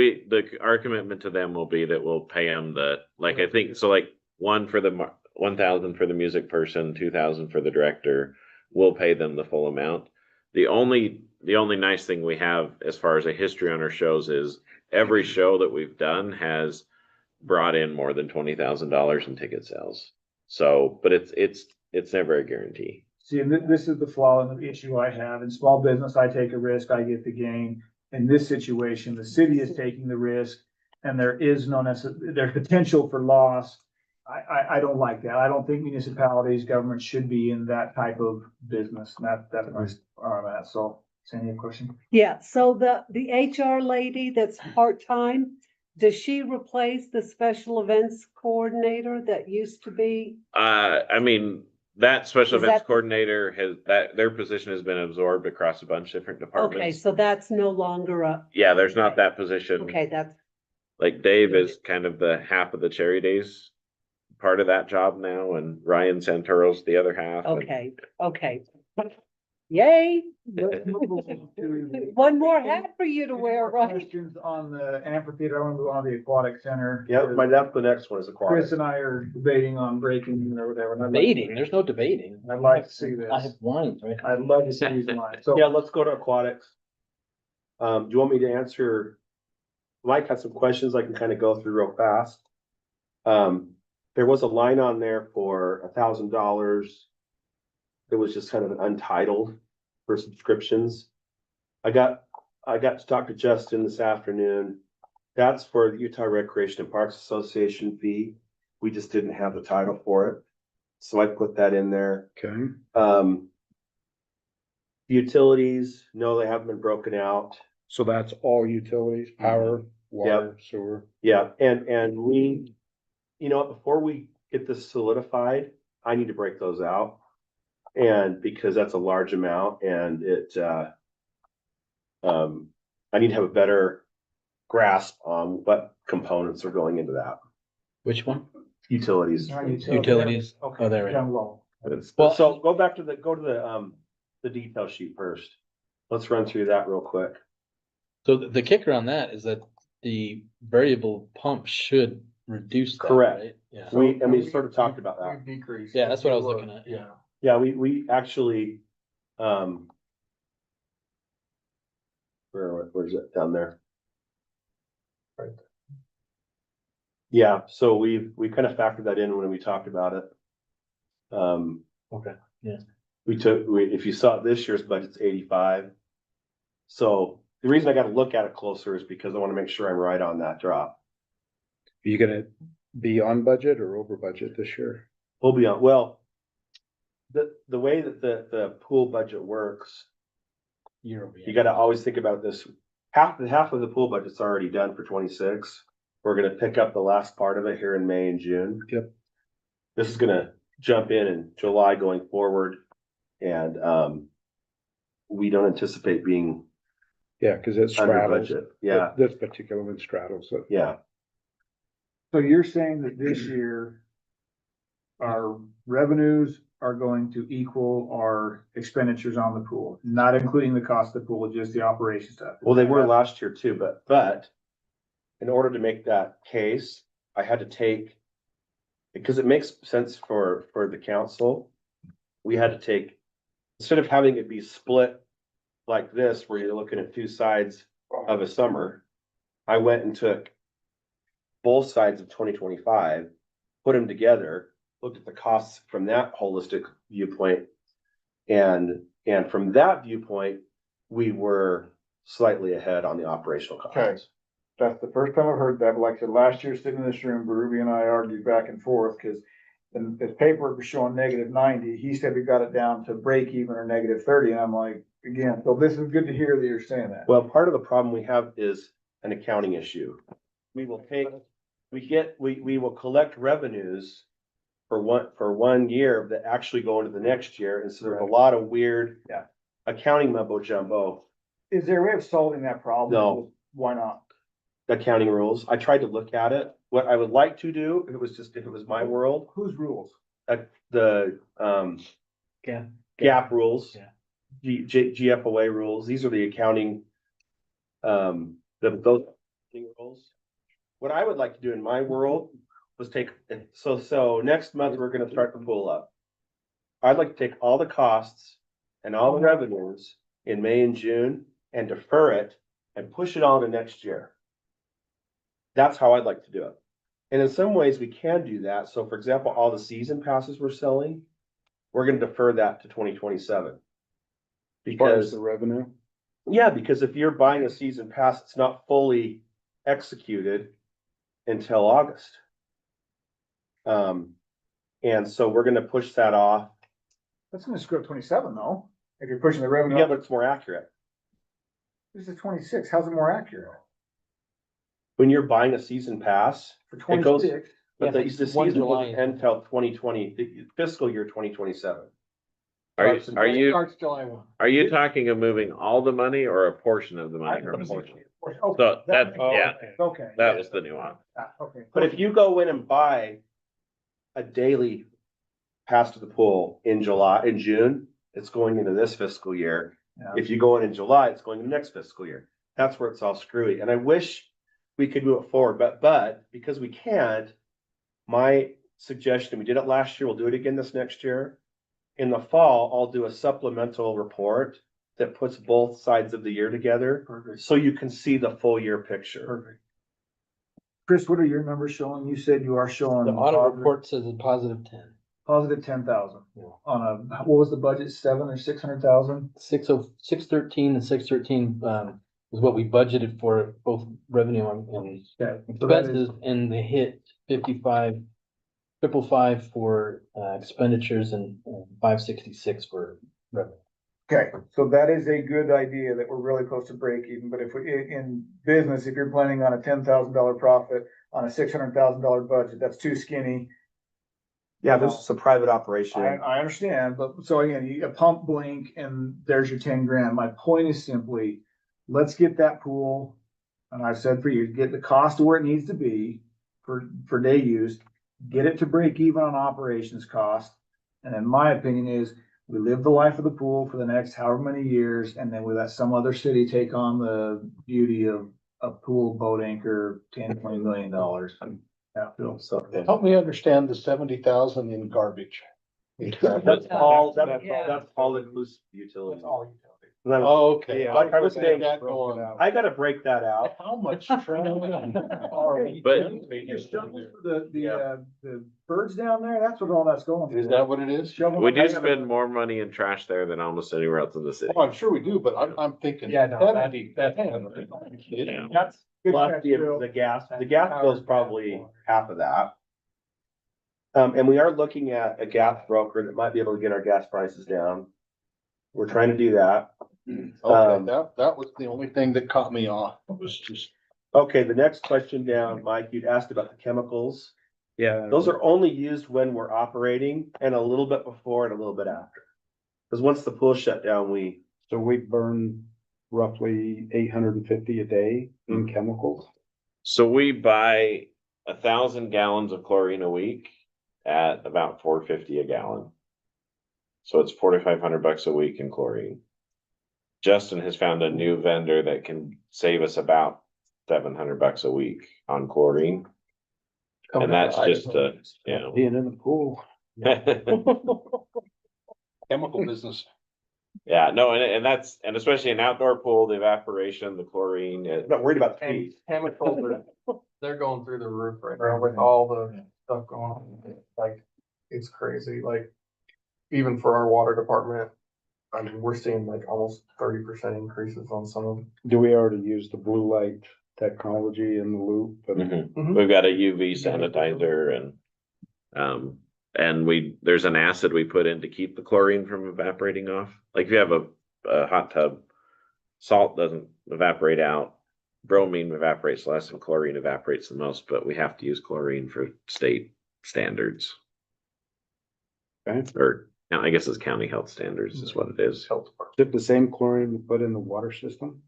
our commitment to them will be that we'll pay them like, I think, so like 1,000 for the music person, 2,000 for the director. We'll pay them the full amount. The only nice thing we have as far as a history on our shows is every show that we've done has brought in more than $20,000 in ticket sales. So, but it's never a guarantee. See, and this is the flaw and the issue I have. In small business, I take a risk, I get the gain. In this situation, the city is taking the risk and there is there's potential for loss. I don't like that. I don't think municipalities, government should be in that type of business. And that's where I'm at. So, Sandy, a question? Yeah, so the HR lady that's part-time, does she replace the special events coordinator that used to be? I mean, that special Is events that- coordinator their position has been absorbed across a bunch of different Okay, departments. so that's no longer Yeah, there's not that position. okay, that's, Like Dave is kind of the half of the Cherry Days part of that job now, and Ryan Santoro's the other half. and- okay. Yay! One more hat for you to wear, right? Questions on the amphitheater, I want to move on to the aquatic center. Yeah, the next one is aquatic. Chris and I are debating on breaking or whatever. and I'd like- Debating, there's no debating. I'd like to see this. I have wines, right? I'd love to see these lines. So, Yeah, let's go to aquatics. Do you want me to answer? Mike had some questions I can kind of go through real fast. There was a line on there for $1,000. It was just kind of an untitled for subscriptions. I got to talk to Justin this afternoon. That's for the Utah Recreation and Parks Association fee. We just didn't have the title for it. So I put that in there. Okay. Utilities, no, they haven't been broken out. So that's all utilities, power, water, sewer. Yeah, and we, before we get this solidified, I need to break those out. And because that's a large amount and I need to have a better grasp on what components are going into that. Which one? Utilities. Utilities. Okay, Oh, there we go. down low. Well- So go back to the detail sheet first. Let's run through that real quick. So the kicker on that is that the variable pump should reduce that, Correct. right? Yeah. We sort of talked about that. We've decreased. Yeah, that's what I was looking at. Yeah. Yeah, we actually, where's it down there? Right. Yeah, so we kind of factored that in when we talked about it. Okay, yeah. If you saw this year's budget's 85. So the reason I got to look at it closer is because I want to make sure I'm right on that drop. Are you gonna be on budget or over budget this year? We'll be on, well, the way that the pool budget works, Year over year. you gotta always think about this. Half of the pool budget's already done for 26. We're gonna pick up the last part of it here in May and June. Yep. This is gonna jump in July going forward. And, we don't anticipate being Yeah, cause it under straddles. budget. Yeah, This particular one straddles it. yeah. So you're saying that this year our revenues are going to equal our expenditures on the pool, not including the cost of the pool, just the operation stuff? Well, they were last year too, but in order to make that case, I had to take, because it makes sense for the council, we had to take, instead of having it be split like this, where you're looking at two sides of a summer, I went and took both sides of 2025, put them together, looked at the costs from that holistic viewpoint. And from that viewpoint, we were slightly ahead on the operational Okay. costs. That's the first time I've heard that, but like I said, last year sitting in this room, Ruby and I argued back and forth, because his paperwork was showing -90, he said we got it down to break even or -30, and I'm like, again, so this is good to hear that you're saying that. Well, part of the problem we have is an accounting issue. We will take, we will collect revenues for one year that actually go into the next year, and so there's a lot of weird. Yeah. Accounting mumbo jumbo, Is there a way of solving that problem? No. Why not? accounting rules. I tried to look at it. What I would like to do, if it was my world, Whose rules? the, Yeah. gap rules. Yeah. GFOA rules, these are the accounting. Those accounting rules. What I would like to do in my world was so next month, we're gonna start the pool up. I'd like to take all the costs and all the revenues in May and June and defer it and push it on to next year. That's how I'd like to do it. And in some ways, we can do that. So for example, all the season passes we're selling, we're gonna defer that to 2027. Because the revenue. yeah, because if you're buying a season pass, it's not fully executed until August. And so we're gonna push that off. That's gonna screw up 27 though, if you're pushing the revenue. Yeah, up. but it's more accurate. This is 26, how's it more accurate? When you're buying a season pass, For it goes, 26, but the Yeah, season 1 doesn't July. end until 2020, the fiscal year 2027. Are you, Starts July 1. are you talking of moving all the money or a portion of the money? I- So that, yeah, Okay. that was the nuance. Okay. But if you go in and buy a daily pass to the pool in June, it's going into this fiscal year. Yeah. If you go in July, it's going to next fiscal year. That's where it's all screwy. And I wish we could move it forward, but because we can't, my suggestion, we did it last year, we'll do it again this next year. In the fall, I'll do a supplemental report that puts both sides of the year together. Perfect. So you can see the full year picture. Perfect. Chris, what are your numbers showing? You said you are showing. The audit report says a positive 10. Positive 10,000 Yeah. on what was the budget, 7 or 600,000? 613 and 613, is what we budgeted for both revenue and Yeah. So that is, expenses, and they hit 555 for expenditures and 566 for revenue. okay, so that is a good idea that we're really close to break even, but if we, in business, if you're planning on a $10,000 profit on a $600,000 budget, that's too skinny. Yeah, this is a private operation. I understand, but so again, you pump blink and there's your 10 grand. My point is simply, let's get that pool. And I've said for you, get the cost to where it needs to be for day use, get it to break even on operations cost. And in my opinion is, we live the life of the pool for the next however many years, and then we let some other city take on the beauty of a pool boat anchor, $10-20 million. Yeah, Phil. So Help me understand the 70,000 in garbage. that's all Yeah. inclusive utilities. That's all you tell me. Oh, okay. Like I was saying, That going. I gotta break that out. How much trash are we But- generating Your down shovels there? for the birds down there, that's what all that's going to. Is that what it is? Shovel- We I do gotta- spend more money in trash there than almost anywhere else in the city. Oh, I'm sure we do, but I'm thinking. Yeah, no, that- 70. Yeah. That's good Plus catch, the Bill. gas bill's probably half of that. And we are looking at a gas broker that might be able to get our gas prices down. We're trying to do that. Okay, that was the only thing that caught me off, was just. Okay, the next question down, Mike, you'd asked about the chemicals. Yeah. Those are only used when we're operating and a little bit before and a little bit after. Because once the pool shut down, So we burn roughly 850 a day in chemicals. So we buy 1,000 gallons of chlorine a week at about $4.50 a gallon. So it's $4,500 a week in chlorine. Justin has found a new vendor that can save us about $700 a week on chlorine. And that's just Being in the pool. Chemical business. Yeah, no, and especially an outdoor pool, the evaporation, the chlorine, I'm not worried about the And fees. chemicals they're going through the roof right now with all the stuff going on. Like, it's crazy, like, even for our water department, I mean, we're seeing like almost 30% increases on some of them. Do we already use the blue light technology in the loop? And We've got a UV sanitizer and there's an acid we put in to keep the chlorine from evaporating off. Like if you have a hot tub, salt doesn't evaporate out. Bromine evaporates less and chlorine evaporates the most, but we have to use chlorine for state standards. Okay. or I guess it's county health standards is what it is. Health Is department. it the same chlorine you put in the water system,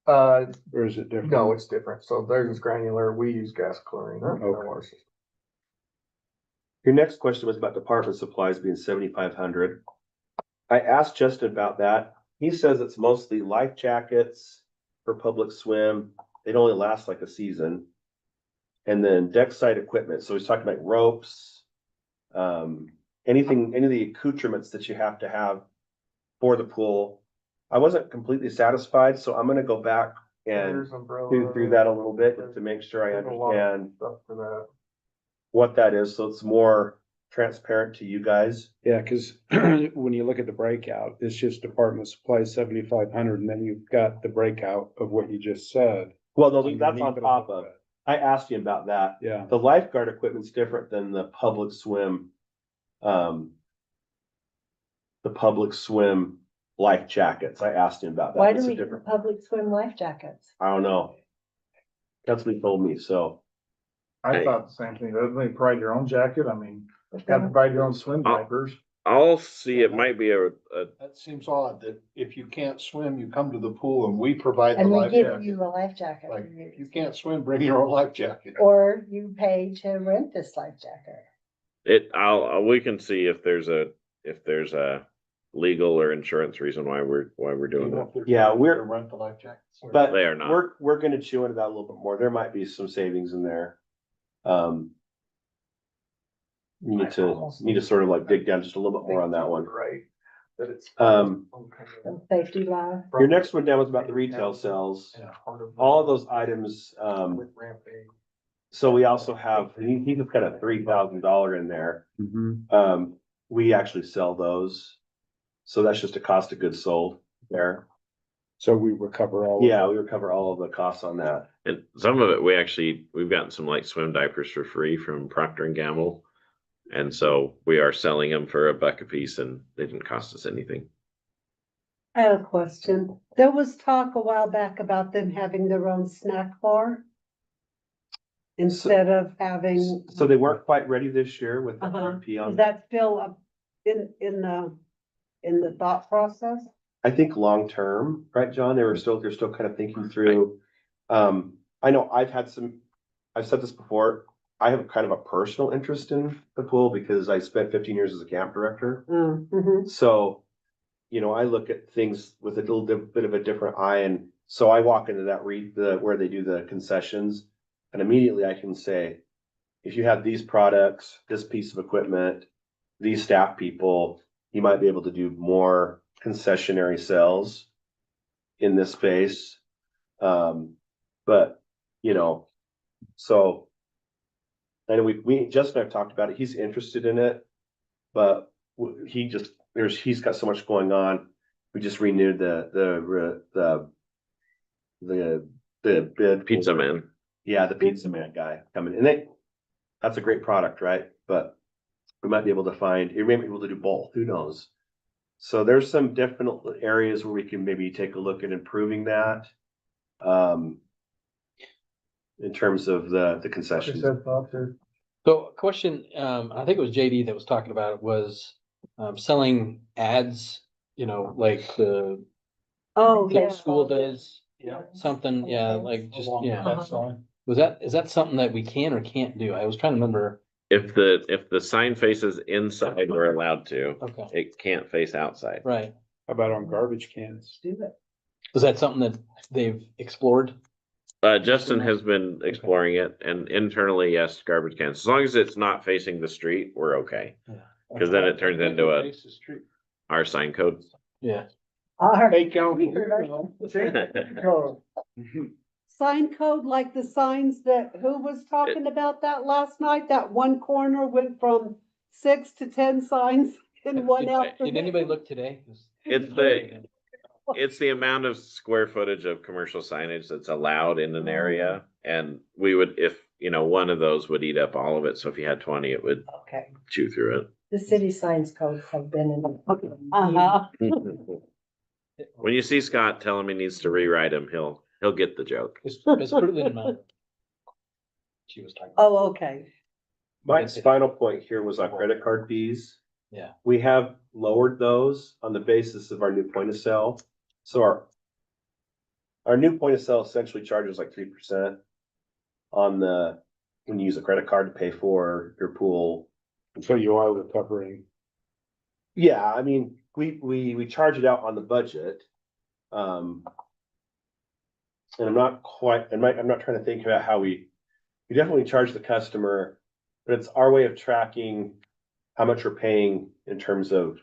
Uh, or is it different? no, it's different. So theirs is granular. We use gas chlorine. in our Okay. water system. Your next question was about department supplies being 7,500. I asked Justin about that. He says it's mostly life jackets for public swim. They'd only last like a season. And then deck side equipment. So he's talking about ropes, anything, any of the accoutrements that you have to have for the pool. I wasn't completely satisfied, so I'm gonna go back and There's umbrella. do through that a little bit just to make sure I There's a lot of understand Stuff for that. what that is, so it's more transparent to you guys. Yeah, cause when you look at the breakout, it's just department supplies 7,500, and then you've got the breakout of what you just said. Well, no, that's underneath on it. top of, I asked you about that. Yeah, The lifeguard equipment's different than the public swim. The public swim life jackets. I asked him about that. Why It's do a we have different, public swim life jackets? I don't know. That's what he told me, so. I thought the same thing. Doesn't they provide your own jacket? I mean, you have to provide your own swim diapers. I'll see, it might be a That seems odd that if you can't swim, you come to the pool and we provide the And we life give jacket. you a life jacket. Like, if you can't swim, bring your own life jacket. Or you pay to rent this life jacket. we can see if there's a legal or insurance reason why we're doing that. Yeah, we're- To rent the life jackets. But They are not. we're gonna chew into that a little bit more. There might be some savings in there. You need to sort of like dig down just a little bit more on that one. Right. That it's. Um, Some safety law. Your next one down was about the retail sales. All of those items, With ramping. so we also have, he's got a $3,000 in there. mhm. We actually sell those. So that's just a cost of goods sold there. So we recover all. of Yeah, it. we recover all of the costs on that. And some of it, we've gotten some like swim diapers for free from Procter and Gamble. And so we are selling them for $1 a piece and they didn't cost us anything. I have a question. There was talk a while back about them having their own snack bar. Instead of having, So they weren't quite ready this year with the Uh-huh. RFP is on. that still up in the thought process? I think long-term, right, John? They're still kind of thinking through. I know I've said this before. I have kind of a personal interest in the pool because I spent 15 years as a camp director. Mhm. So, I look at things with a little bit of a different eye. And so I walk into that where they do the concessions and immediately I can say, if you have these products, this piece of equipment, these staff people, you might be able to do more concessionary sales in this space. But, so. And Justin and I've talked about it. He's interested in it, but he's got so much going on. We just renewed the bid. Pizza Man. Yeah, the Pizza Man guy coming, and that's a great product, right? But we might be able to we may be able to do both, who knows? So there's some definite areas where we can maybe take a look at improving that. In terms of the concessions. So a question, I think it was JD that was talking about it was, selling ads, like the Oh, yeah. school does. Yeah. Something, yeah, like just, yeah. That's fine. Is that something that we can or can't do? I was trying to remember. If the sign faces inside, we're allowed to. Okay, It can't face outside. right. How about on garbage cans? Do it. Is that something that they've explored? Justin has been exploring it and internally, yes, garbage cans. As long as it's not facing the street, we're okay. Because then it turns into our sign code. Yeah. Hey, county. Sign code like the signs who was talking about that last night? That one corner went from 6 to 10 signs in one Did afternoon. anybody look today? It's the amount of square footage of commercial signage that's allowed in an area. And we would, if, one of those would eat up all of it. So if you had 20, it would Okay, chew through the city signs codes have been in. Uh-huh. it. When you see Scott, tell him he needs to rewrite them. He'll get the joke. It's pretty in mind. She was talking. Oh, okay. My final point here was on credit card fees. Yeah. We have lowered those on the basis of our new point of sale. So our new point of sale essentially charges like 3% on when you use a credit card to pay for your pool. So you are recovering. Yeah, I mean, we charge it out on the budget. And I'm not trying to think about how we definitely charge the customer, but it's our way of tracking how much we're paying in terms of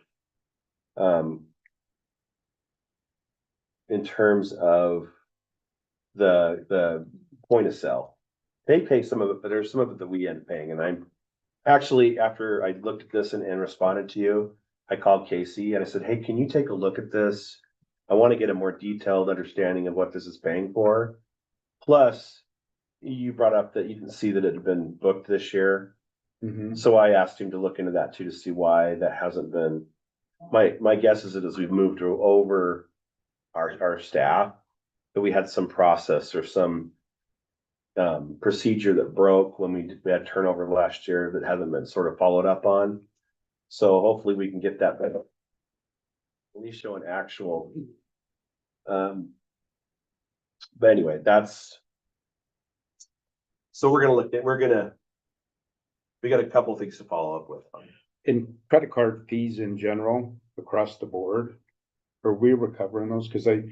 the point of sale. They pay some of it, but there's some of it that we end up paying. And I'm actually, after I looked at this and responded to you, I called Casey and I said, hey, can you take a look at this? I want to get a more detailed understanding of what this is paying for. Plus, you brought up that you didn't see that it had been booked this year. Mhm. So I asked him to look into that too, to see why that hasn't been. My guess is that as we've moved over our staff, that we had some process or some procedure that broke when we had turnover last year that hasn't been sort of followed up on. So hopefully we can get that better. At least show an actual. But anyway, so we got a couple of things to follow up with. In credit card fees in general, across the board, are we recovering those? Cause I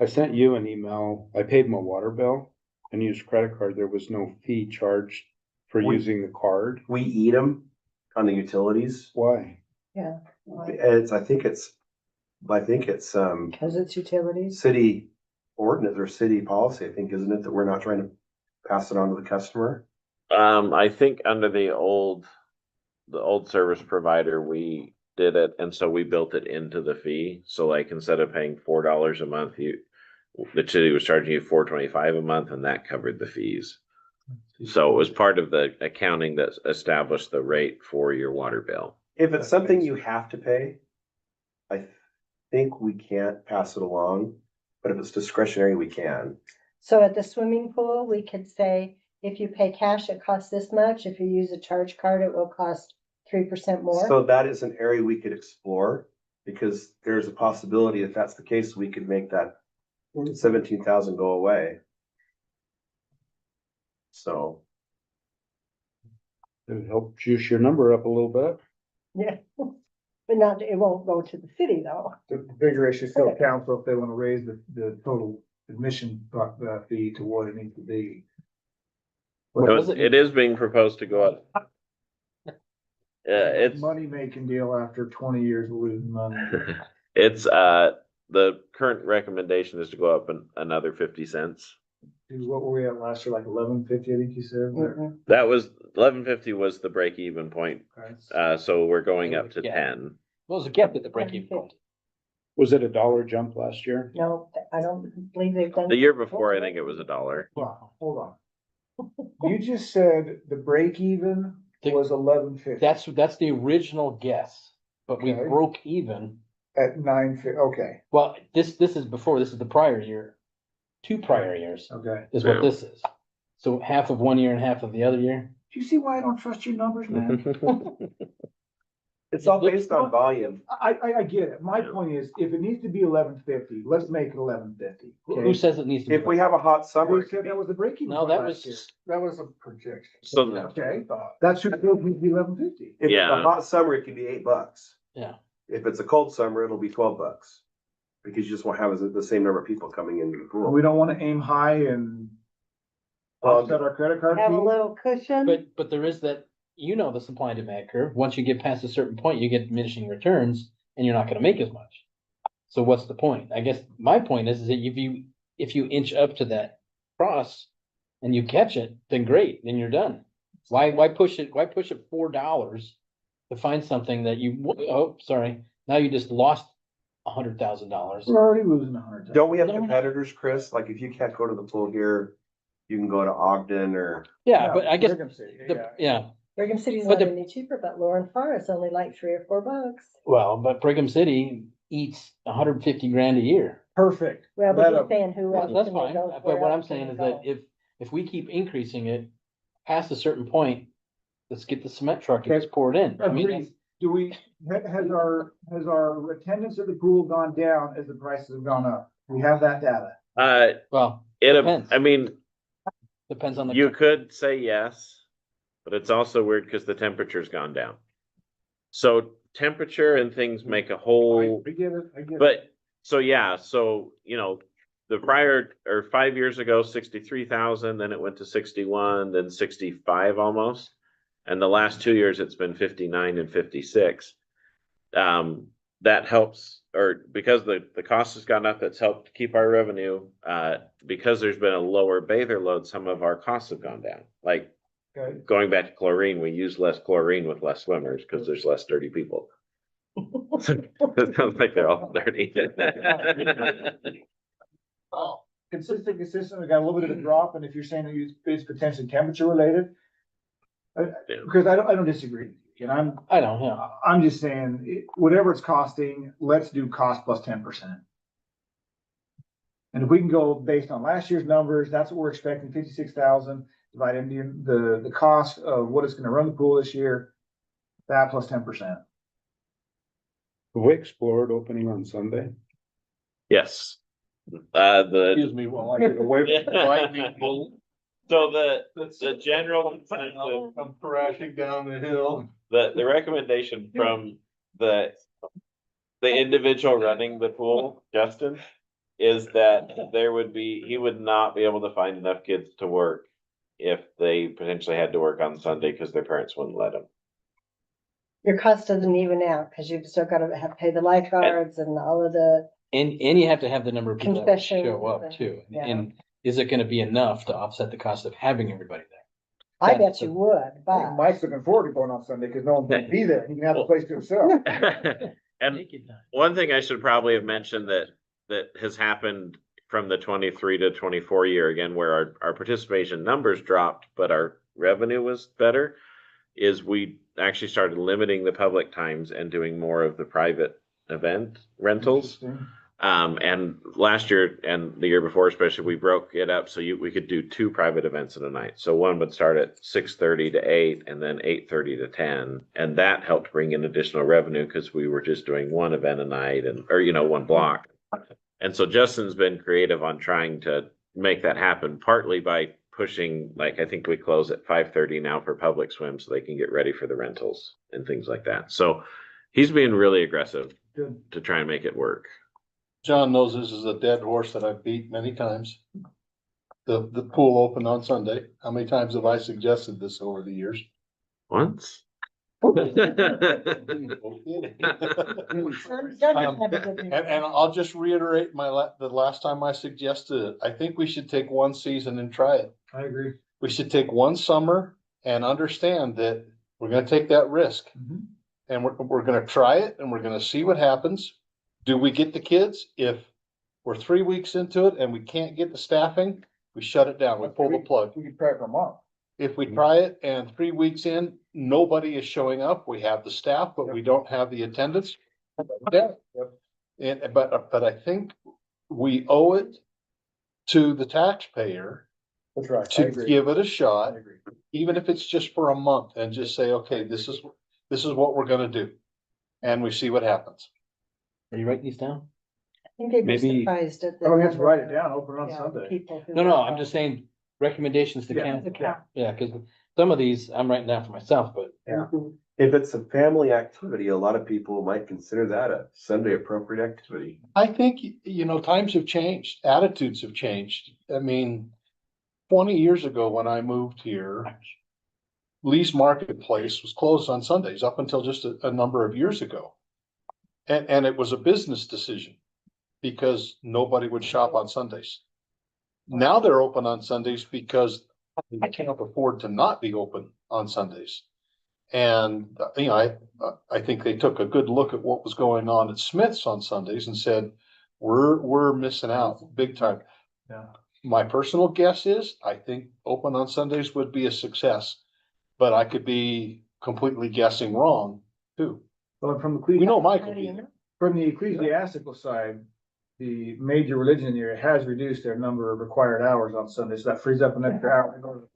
sent you an email, I paid my water bill and used credit card, there was no fee charged for using the card. We eat them on the utilities. Why? Yeah. I think it's Because it's utilities. city ordinance or city policy, I think, isn't it, that we're not trying to pass it on to the customer? I think under the old service provider, we did it, and so we built it into the fee. So like, instead of paying $4 a month, the city was charging you $4.25 a month, and that covered the fees. So it was part of the accounting that established the rate for your water bill. If it's something you have to pay, I think we can't pass it along, but if it's discretionary, we can. So at the swimming pool, we could say, if you pay cash, it costs this much. If you use a charge card, it will cost 3% more. So that is an area we could explore, because there's a possibility, if that's the case, we could make that 17,000 go away. So. It helped juice your number up a little bit. Yeah, but not, it won't go to the city though. The bigger issue is still council if they want to raise the total admission fee to what it needs to be. It is being proposed to go up. It's Money making deal after 20 years of losing money. it's the current recommendation is to go up another 50 cents. Dude, what were we at last year? Like 11.50, I think you said. Mhm. That was 11.50 was the break even point. Okay. So we're going up to Yeah. 10. What was the gap at the break-even point? Was it $1 jump last year? No, I don't believe they've done. The year before, I think it was $1. Wow, hold on. You just said the break even was 11.50 That's the original guess, but we Okay. broke even. at 9.50. Okay, Well, this is before, this is the prior year. 2 prior years okay. is what Yeah. this is. So half of one year and half of the other year. Do you see why I don't trust your numbers, man? It's all based on volume. I get it. My point is, if it needs to be 11.50, let's make it 11.50. Who says it needs to be? If we have a hot summer, We said that was the break-even. No, point that last year. was, That was a projection. So Okay, that should be 11.50. if it's Yeah. a hot summer, it can be $8. yeah. If it's a cold summer, it'll be $12. Because you just won't have the same number of people coming into the pool. We don't want to aim high and offset our credit card Have a fee. little cushion. But there is that, the supply and demand curve. Once you get past a certain point, you get diminishing returns and you're not gonna make as much. So what's the point? I guess my point is that if you inch up to that cross and you catch it, then great, then you're done. Why push it $4 to find something that now you just lost $100,000. We're already losing 100. Don't we have No, we're not. competitors, Chris? Like if you can't go to the pool here, you can go to Ogden or. Yeah, but I guess, Brigham City, yeah, Brigham City's But not the- any cheaper, but Lauren Farr is only like $3 or $4. well, but Brigham City eats 150 grand a year. Perfect. Well, Let but 'em. you're saying who else? That's can they fine, go? but Where what I'm else can saying they is that go? if we keep increasing it past a certain point, let's get the cement truck and just pour it in. I mean, Agreed. has our attendance at the pool gone down as the prices have gone up? We have that data. Well, It, depends. I mean, Depends on the. you could say yes, but it's also weird because the temperature's gone down. So temperature and things make a whole, I get it, I get it. but, so yeah, so, you know, the prior, or 5 years ago, 63,000, then it went to 61, then 65 almost. And the last 2 years, it's been 59 and 56. That helps, or because the cost has gone up, that's helped keep our revenue. Because there's been a lower bather load, some of our costs have gone down. Like, Okay. going back to chlorine, we use less chlorine with less swimmers because there's less dirty people. It sounds like they're all dirty. Oh, consistent, we got a little bit of a drop, and if you're saying that it's potentially temperature related. Because I don't disagree, and I don't know. I'm just saying, whatever it's costing, let's do cost plus 10%. And if we can go based on last year's numbers, that's what we're expecting, 56,000, divide into the cost of what it's gonna run the pool this year, that plus 10%. Have we explored opening on Sunday? Yes. Excuse me while I get away from the lightning bolt. So the general, I'm crashing down the hill. the recommendation from the individual running the pool, Justin, is that he would not be able to find enough kids to work if they potentially had to work on Sunday because their parents wouldn't let them. Your cost doesn't even out, because you've still got to pay the lifeguards and all of the, And you have to have the number of people that Concessions show up and- too. yeah. And is it gonna be enough to offset the cost of having everybody there? I bet you would, but. Mike's looking forward to going on Sunday, because no one's gonna be there, he can have the place to himself. And one thing I should probably have mentioned that has happened from the 23 to 24 year, again, where our participation numbers dropped, but our revenue was better, is we actually started limiting the public times and doing more of the private event rentals. And last year and the year before, especially, we broke it up so we could do 2 private events in a night. So one would start at 6:30 to 8 and then 8:30 to 10. And that helped bring in additional revenue because we were just doing one event a night or one block. And so Justin's been creative on trying to make that happen, partly by pushing, like, I think we close at 5:30 now for public swim so they can get ready for the rentals and things like that. So he's being really aggressive to try and make it work. John knows this is a dead horse that I've beat many times. The pool open on Sunday. How many times have I suggested this over the years? Once? And I'll just reiterate the last time I suggested it. I think we should take one season and try it. I agree. We should take one summer and understand that we're gonna take that risk. And we're gonna try it and we're gonna see what happens. Do we get the kids? If we're 3 weeks into it and we can't get the staffing, we shut it down. We pull the plug. We could try it for a month. If we try it and 3 weeks in, nobody is showing up, we have the staff, but we don't have the attendance. But I think we owe it to the taxpayer That's right. I to agree. give it a I shot, agree. even if it's just for a month, and just say, okay, this is what we're gonna do. And we see what happens. Are you writing these down? I think they'd be Maybe- surprised at the. I don't have to number write it of, down, open it on yeah, Sunday. people who No, would I'm go. just saying recommendations to Yeah. council. Yeah. Yeah, because some of these I'm writing down for myself, but Mhm. If it's a family activity, a lot of people might consider that a Sunday appropriate activity. I think, times have changed, attitudes have changed. I mean, 20 years ago when I moved here, Lee's Marketplace was closed on Sundays up until just a number of years ago. And it was a business decision because nobody would shop on Sundays. Now they're open on Sundays because I can't afford to not be open on Sundays. And, I think they took a good look at what was going on at Smith's on Sundays and said, we're missing out big time. Yeah. My personal guess is, I think open on Sundays would be a success, but I could be completely guessing wrong too. Well, from We know Mike How will do be you there. know? From the ecclesiastical side, the major religion in the area has reduced their number of required hours on Sunday, so that frees up an extra hour.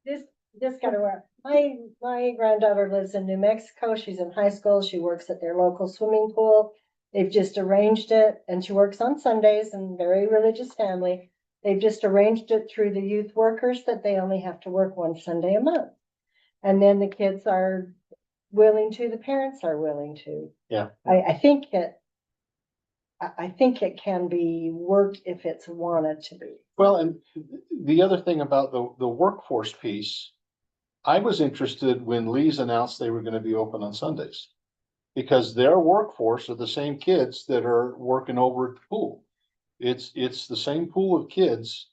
This gotta work. my granddaughter lives in New Mexico. She's in high school. She works at their local swimming pool. They've just arranged it, and she works on Sundays and very religious family. They've just arranged it through the youth workers that they only have to work one Sunday a month. And then the kids are willing to, the parents are willing to. Yeah. I think it can be worked if it's wanted to be. Well, and the other thing about the workforce piece, I was interested when Lee's announced they were gonna be open on Sundays. Because their workforce are the same kids that are working over at the pool. It's the same pool of kids.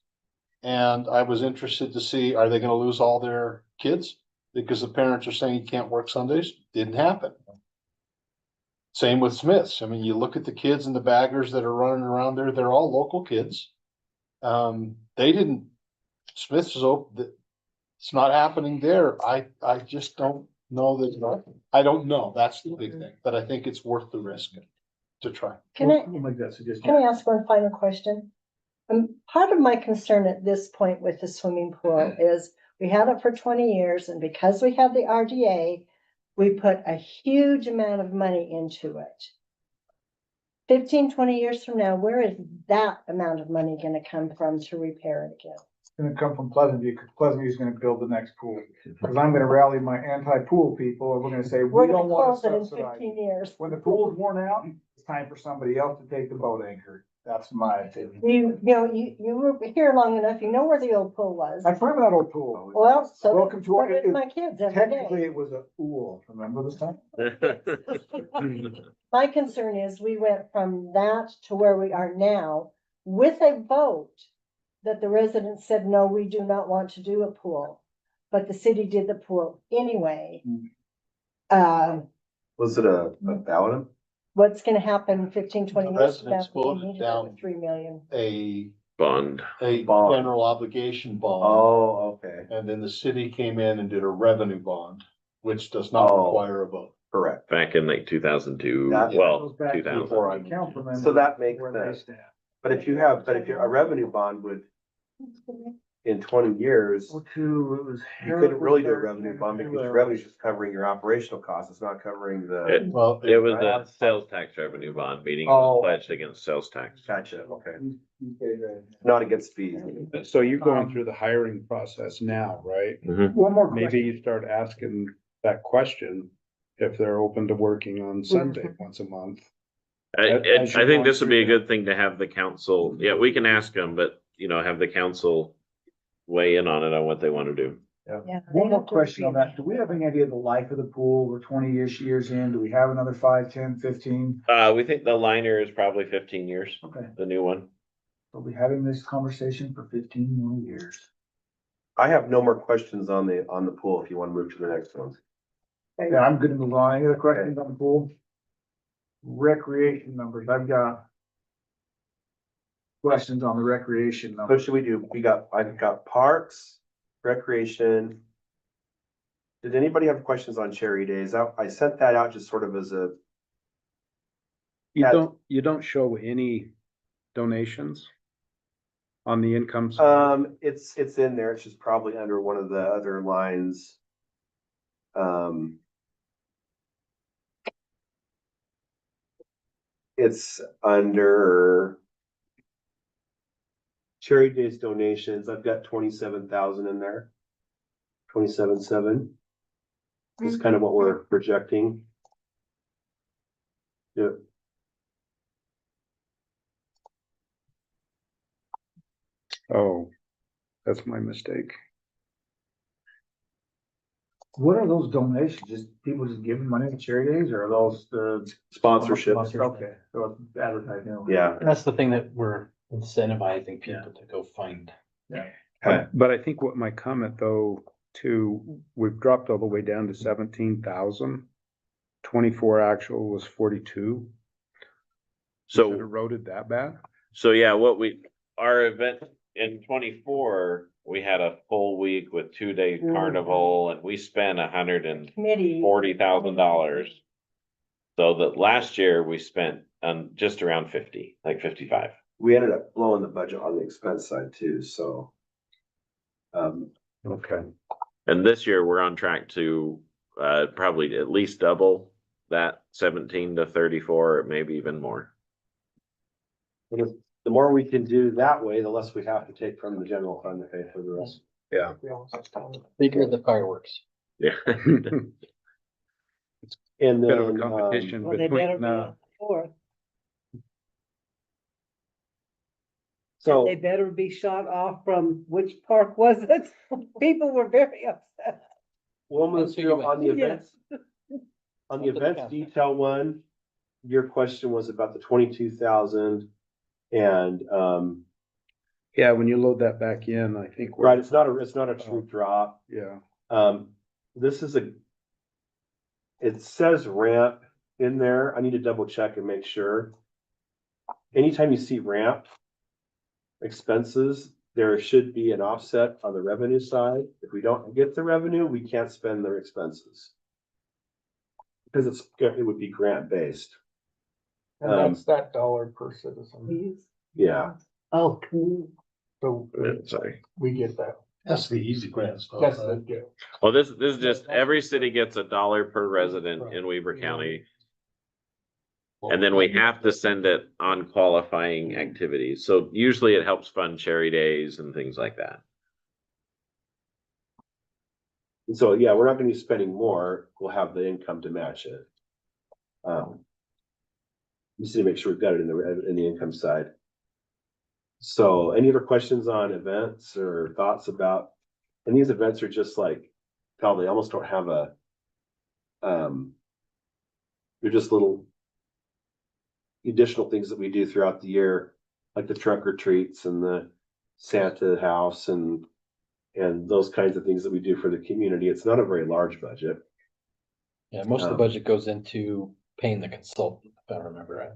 And I was interested to see, are they gonna lose all their kids? Because the parents are saying you can't work Sundays. Didn't happen. Same with Smiths. I mean, you look at the kids and the baggers that are running around there, they're all local kids. They didn't, Smiths is open, it's not happening there. I just don't know that, I don't know. That's the big thing, but I think it's worth the risk to try. Can I, We'll make that suggestion. can I ask one final question? Part of my concern at this point with the swimming pool is we had it for 20 years, and because we have the RDA, we put a huge amount of money into it. 15, 20 years from now, where is that amount of money gonna come from to repair it again? It's gonna come from Pleasant View, because Pleasant View is gonna build the next pool. Because I'm gonna rally my anti-pool people, and we're gonna say, We're we don't gonna want close to it in subsidize. 15 years. When the pool's worn out, it's time for somebody else to take the boat anchor. That's my opinion. You were here long enough, you know where the old pool was. I remember that old pool. Well, so Welcome to our, did my kids every technically, day. it was a pool, remember this time? My concern is we went from that to where we are now with a vote that the residents said, no, we do not want to do a pool. But the city did the pool anyway. Was it a ballot? What's gonna happen 15, 20 The years from now? residents We voted need down. another 3 million. A Bond. Bond. general obligation bond, Oh, okay, and then the city came in and did a revenue bond, which does not Oh. require a vote. correct. Back in like 2002, That well, Goes back to 2000. Before I- Councilman. So that makes where they sense. stand. But if you're, a revenue bond would, in 20 years, Well, too, it was. you couldn't really do a revenue bond because your revenue's just covering your operational costs. It's not covering the. It, Well, it was a sales tax revenue bond, meaning it was Oh. pledged against sales tax. Gotcha, okay. Okay, Not against fees. So you're going through the hiring process now, right? one more Maybe question. you start asking that question if they're open to working on Sunday once a month. As you I think go this would be a through good thing to have the council, yeah, we can ask them, but, you know, have the council weigh in on it, on what they want to do. Yeah. One more question on that. Do we have any idea of the life of the pool? We're 20-ish years in. Do we have another 5, 10, 15? We think the liner is probably 15 years, Okay, the new one. we'll be having this conversation for 15 more years. I have no more questions on the pool if you want to move to the next one. Yeah, I'm good to move on. Any other questions on the pool? Recreation numbers. I've got questions on the recreation What numbers. should we do? I've got parks, recreation. Did anybody have questions on Cherry Days? I sent that out just sort of as a, You don't show any donations on the income side? it's in there. It's just probably under one of the other lines. It's under Cherry Days donations. I've got 27,000 in there. 27.7. Is kind of what we're projecting. Yeah. Oh, that's my mistake. What are those donations? Just people just giving money to Cherry Days, or are those the Sponsorships. Okay, so it's advertising. Yeah. That's the thing that we're incentivizing people to go find. Okay. But I think what my comment though, too, we've dropped all the way down to 17,000. 24 actual was 42. Is it So, eroded that bad? so yeah, our event in 24, we had a full week with 2-day carnival, and we spent Committee. $140,000. So that last year we spent just around 50, like 55. We ended up blowing the budget on the expense side too, so. Okay. And this year, we're on track to, probably at least double that 17 to 34, or maybe even more. And the more we can do that way, the less we have to take from the general fund to pay for the rest. Yeah. Bigger the fireworks. Yeah. And Bit of a then, competition Well, they better between, be on the fourth. so. They better be shot off from, which park was it? People were very upset. We'll move through on the Yes. events. On the Up to the events council. detail one, your question was about the 22,000. And, yeah, when you load that back in, I think. right, it's not a true drop. Yeah, This is it says ramp in there. I need to double check and make sure. Anytime you see ramp expenses, there should be an offset on the revenue side. If we don't get the revenue, we can't spend their expenses. Because it would be grant based. And that's that dollar per citizen. Please. Yeah. Oh, cool. So Sorry. we get that. That's the easy grant stuff. That's the deal. Well, this is just, every city gets $1 per resident in Weaver County. And then we have to send it on qualifying activities. So usually it helps fund cherry days and things like that. And so, yeah, we're not gonna be spending more. We'll have the income to match it. Just need to make sure we've got it in the income side. So any other questions on events or thoughts about, and these events are just like, hell, they almost don't have a, they're just little additional things that we do throughout the year, like the trunk or treats and the Santa house and those kinds of things that we do for the community. It's not a very large budget. Yeah, most of the budget goes into paying the consultant, if I remember right.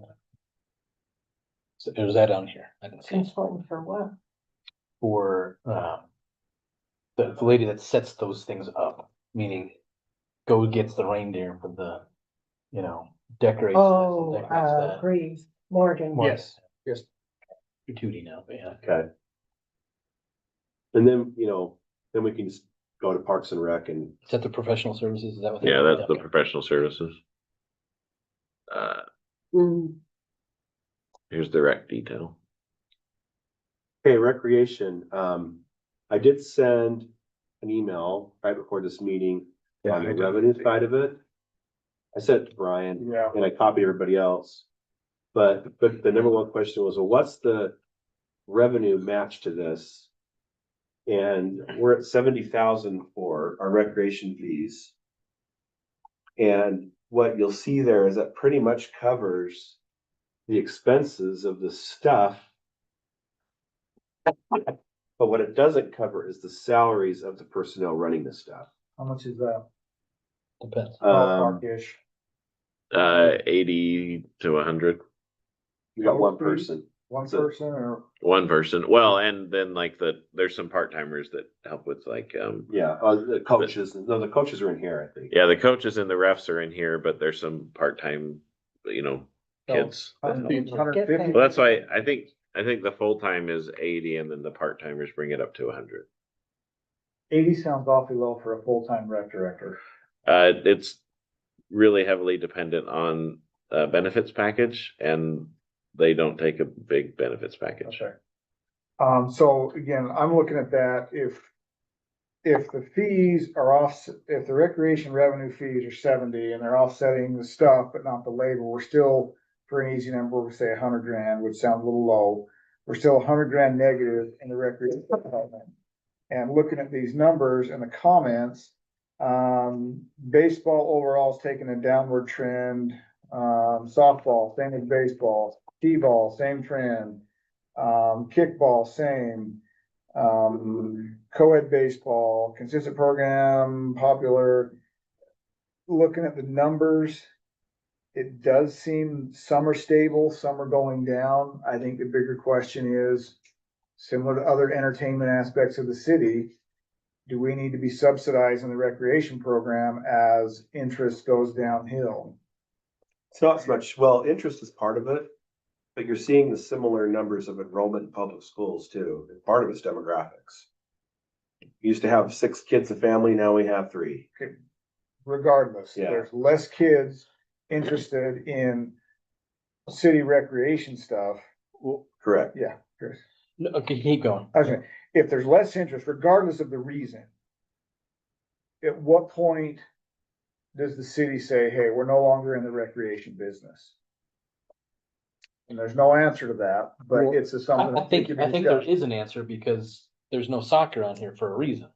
So is that on here? I didn't see it. Consultant for what? For, the lady that sets those things up, meaning gets the reindeer for the, decorates. this and Oh, decorates that. Greaves, Morgan. Yes, yes. You're Tootie now, but yeah. Okay. And then, then we can just go to Parks and Rec and, Is that the professional services? Is that what? Yeah, that's the Okay. professional services. Mm. Here's the rec detail. okay, recreation. I did send an email right before this meeting Yeah, on I the did. revenue side of it. I sent it to Brian. Yeah. And I copied everybody else. But the number one question was, well, what's the revenue match to this? And we're at 70,000 for our recreation fees. And what you'll see there is that pretty much covers the expenses of the stuff. But what it doesn't cover is the salaries of the personnel running the stuff. How much is that? Depends. Ballpark-ish. 80 to 100. You got one person. One So- person or? One person. Well, and then like there's some part-timers that help with like, Yeah, the coaches, no, the coaches are in here, I think. yeah, the coaches and the refs are in here, but there's some part-time, kids. that help. 150. Well, that's why I think the full-time is 80 and then the part-timers bring it up to 100. 80 sounds awfully low for a full-time rec director. It's really heavily dependent on benefits package, and they don't take a big benefits package. Okay. So again, I'm looking at that, if the fees are off, if the recreation revenue fees are 70 and they're offsetting the stuff, but not the labor, we're still, for an easy number, we say 100 grand, which sounds a little low. We're still 100 grand negative in the recreation department. And looking at these numbers and the comments, baseball overall is taking a downward trend. Softball, same as baseball. T-ball, same trend. Kickball, same. Co-ed baseball, consistent program, popular. Looking at the numbers, it does seem some are stable, some are going down. I think the bigger question is, similar to other entertainment aspects of the city, do we need to be subsidizing the recreation program as interest goes downhill? It's not so much, well, interest is part of it, but you're seeing the similar numbers of enrollment in public schools too. And part of it's demographics. Used to have 6 kids a family, now we have 3. Regardless, Yeah. there's less kids interested in city recreation stuff. Correct. Yeah, Chris. No, okay, keep going. I was saying, if there's less interest, regardless of the reason, at what point does the city say, hey, we're no longer in the recreation business? And there's no answer to that, but Well, it's something I that think, can be I think there discussed. is an answer because there's no soccer on here for a reason.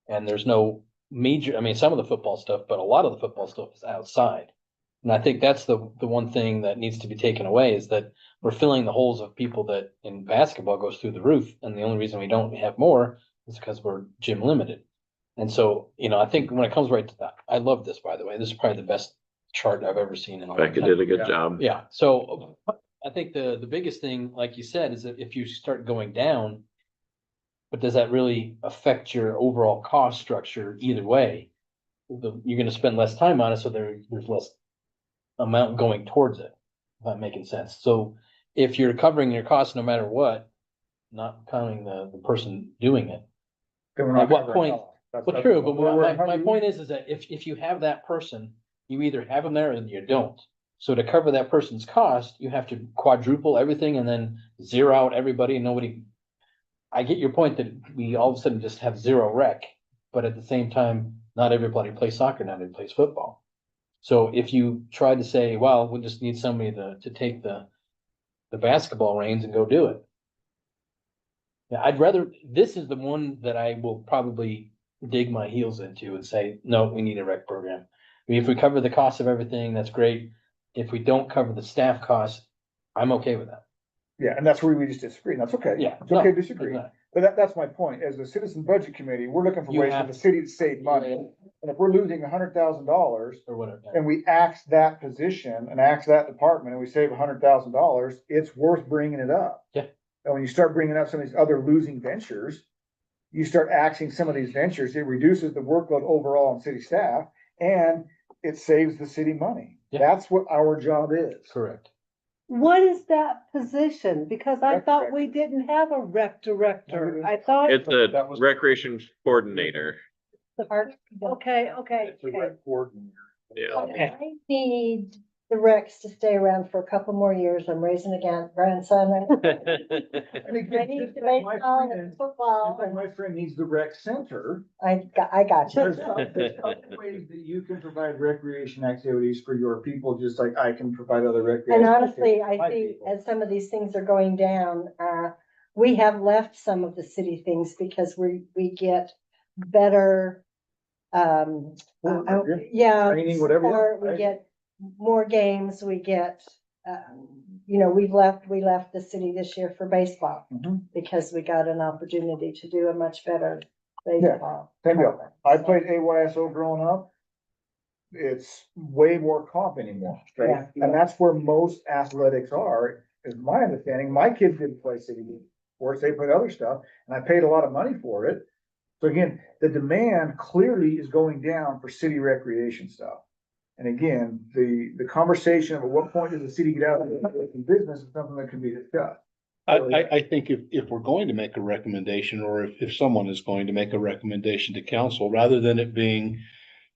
And there's no major, I mean, some of the football stuff, but a lot of the football stuff is outside. And I think that's the one thing that needs to be taken away is that we're filling the holes of people that in basketball goes through the roof. And the only reason we don't have more is because we're gym limited. And so, I think when it comes right to that, I love this, by the way. This is probably the best chart I've ever seen in a long Becca time. did a good job. Yeah, so I think the biggest thing, like you said, is that if you start going down, but does that really affect your overall cost structure either way? You're gonna spend less time on it, so there's less amount going towards it, if I'm making sense. So if you're covering your costs no matter what, not counting the person doing it. Then we're not At what covering point- all. That's- Well, that's- true, but we're- my point is that if you have that person, you either have them there or you don't. So to cover that person's cost, you have to quadruple everything and then zero out everybody and nobody. I get your point that we all of a sudden just have zero rec, but at the same time, not everybody plays soccer, not everybody plays football. So if you try to say, well, we just need somebody to take the basketball reins and go do it. Yeah, this is the one that I will probably dig my heels into and say, no, we need a rec program. I mean, if we cover the cost of everything, that's great. If we don't cover the staff costs, I'm okay with that. Yeah, and that's where we just disagree, and that's okay. Yeah. It's okay no, to disagree, it's not. but that's my point, as a citizen budget committee, we're looking for You ways for have the city to save money. And if we're losing $100,000 Or whatever. and we axe that position and axe that department and we save $100,000, it's worth bringing it up. Yeah. And when you start bringing up some of these other losing ventures, you start axing some of these ventures, it reduces the workload overall on city staff and it saves the city money. Yeah. That's what our job is. Correct. What is that position? Because I Rec thought we didn't have a rec director. I thought, It's a recreation coordinator. The park. okay. Yeah. I need the Rex to stay around for a couple more years. I'm raising a grandson. And I again, need just the like my baseball friend- and football. just like my friend needs the rec center. I got you. There's other ways that you can provide recreation activities for your people, just like I can provide other recreation. And honestly, activities for I my think people. as some of these things are going down, we have left some of the city things because we get better, yeah. Training, whatever, yeah, support, we right. get more games, we get, we left the city this year for baseball Mhm. because we got an opportunity to do a much better baseball. Same deal. I played AYSO growing up. It's way more comp anymore, right? Yeah. And that's where most athletics are, is my understanding. My kids didn't play city sports, they played other stuff, and I paid a lot of money for it. So again, the demand clearly is going down for city recreation stuff. And again, the conversation of at what point does the city get out of the business is something that can be discussed. I think if we're going to make a recommendation, or if someone is going to make a recommendation to council, rather than it being,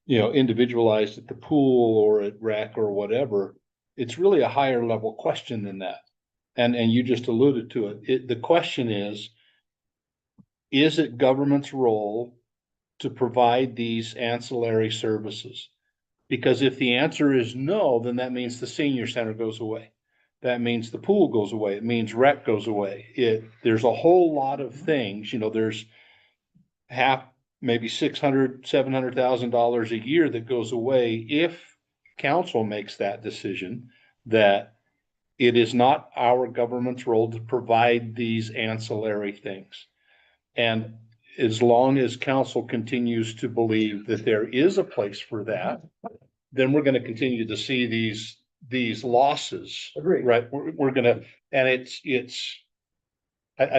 individualized at the pool or at rec or whatever, it's really a higher level question than that. And you just alluded to it. The question is it government's role to provide these ancillary services? Because if the answer is no, then that means the senior center goes away. That means the pool goes away. It means rec goes away. There's a whole lot of things, there's maybe $600,000-$700,000 a year that goes away if council makes that decision that it is not our government's role to provide these ancillary things. And as long as council continues to believe that there is a place for that, then we're gonna continue to see these losses. Agreed. Right? We're gonna, and I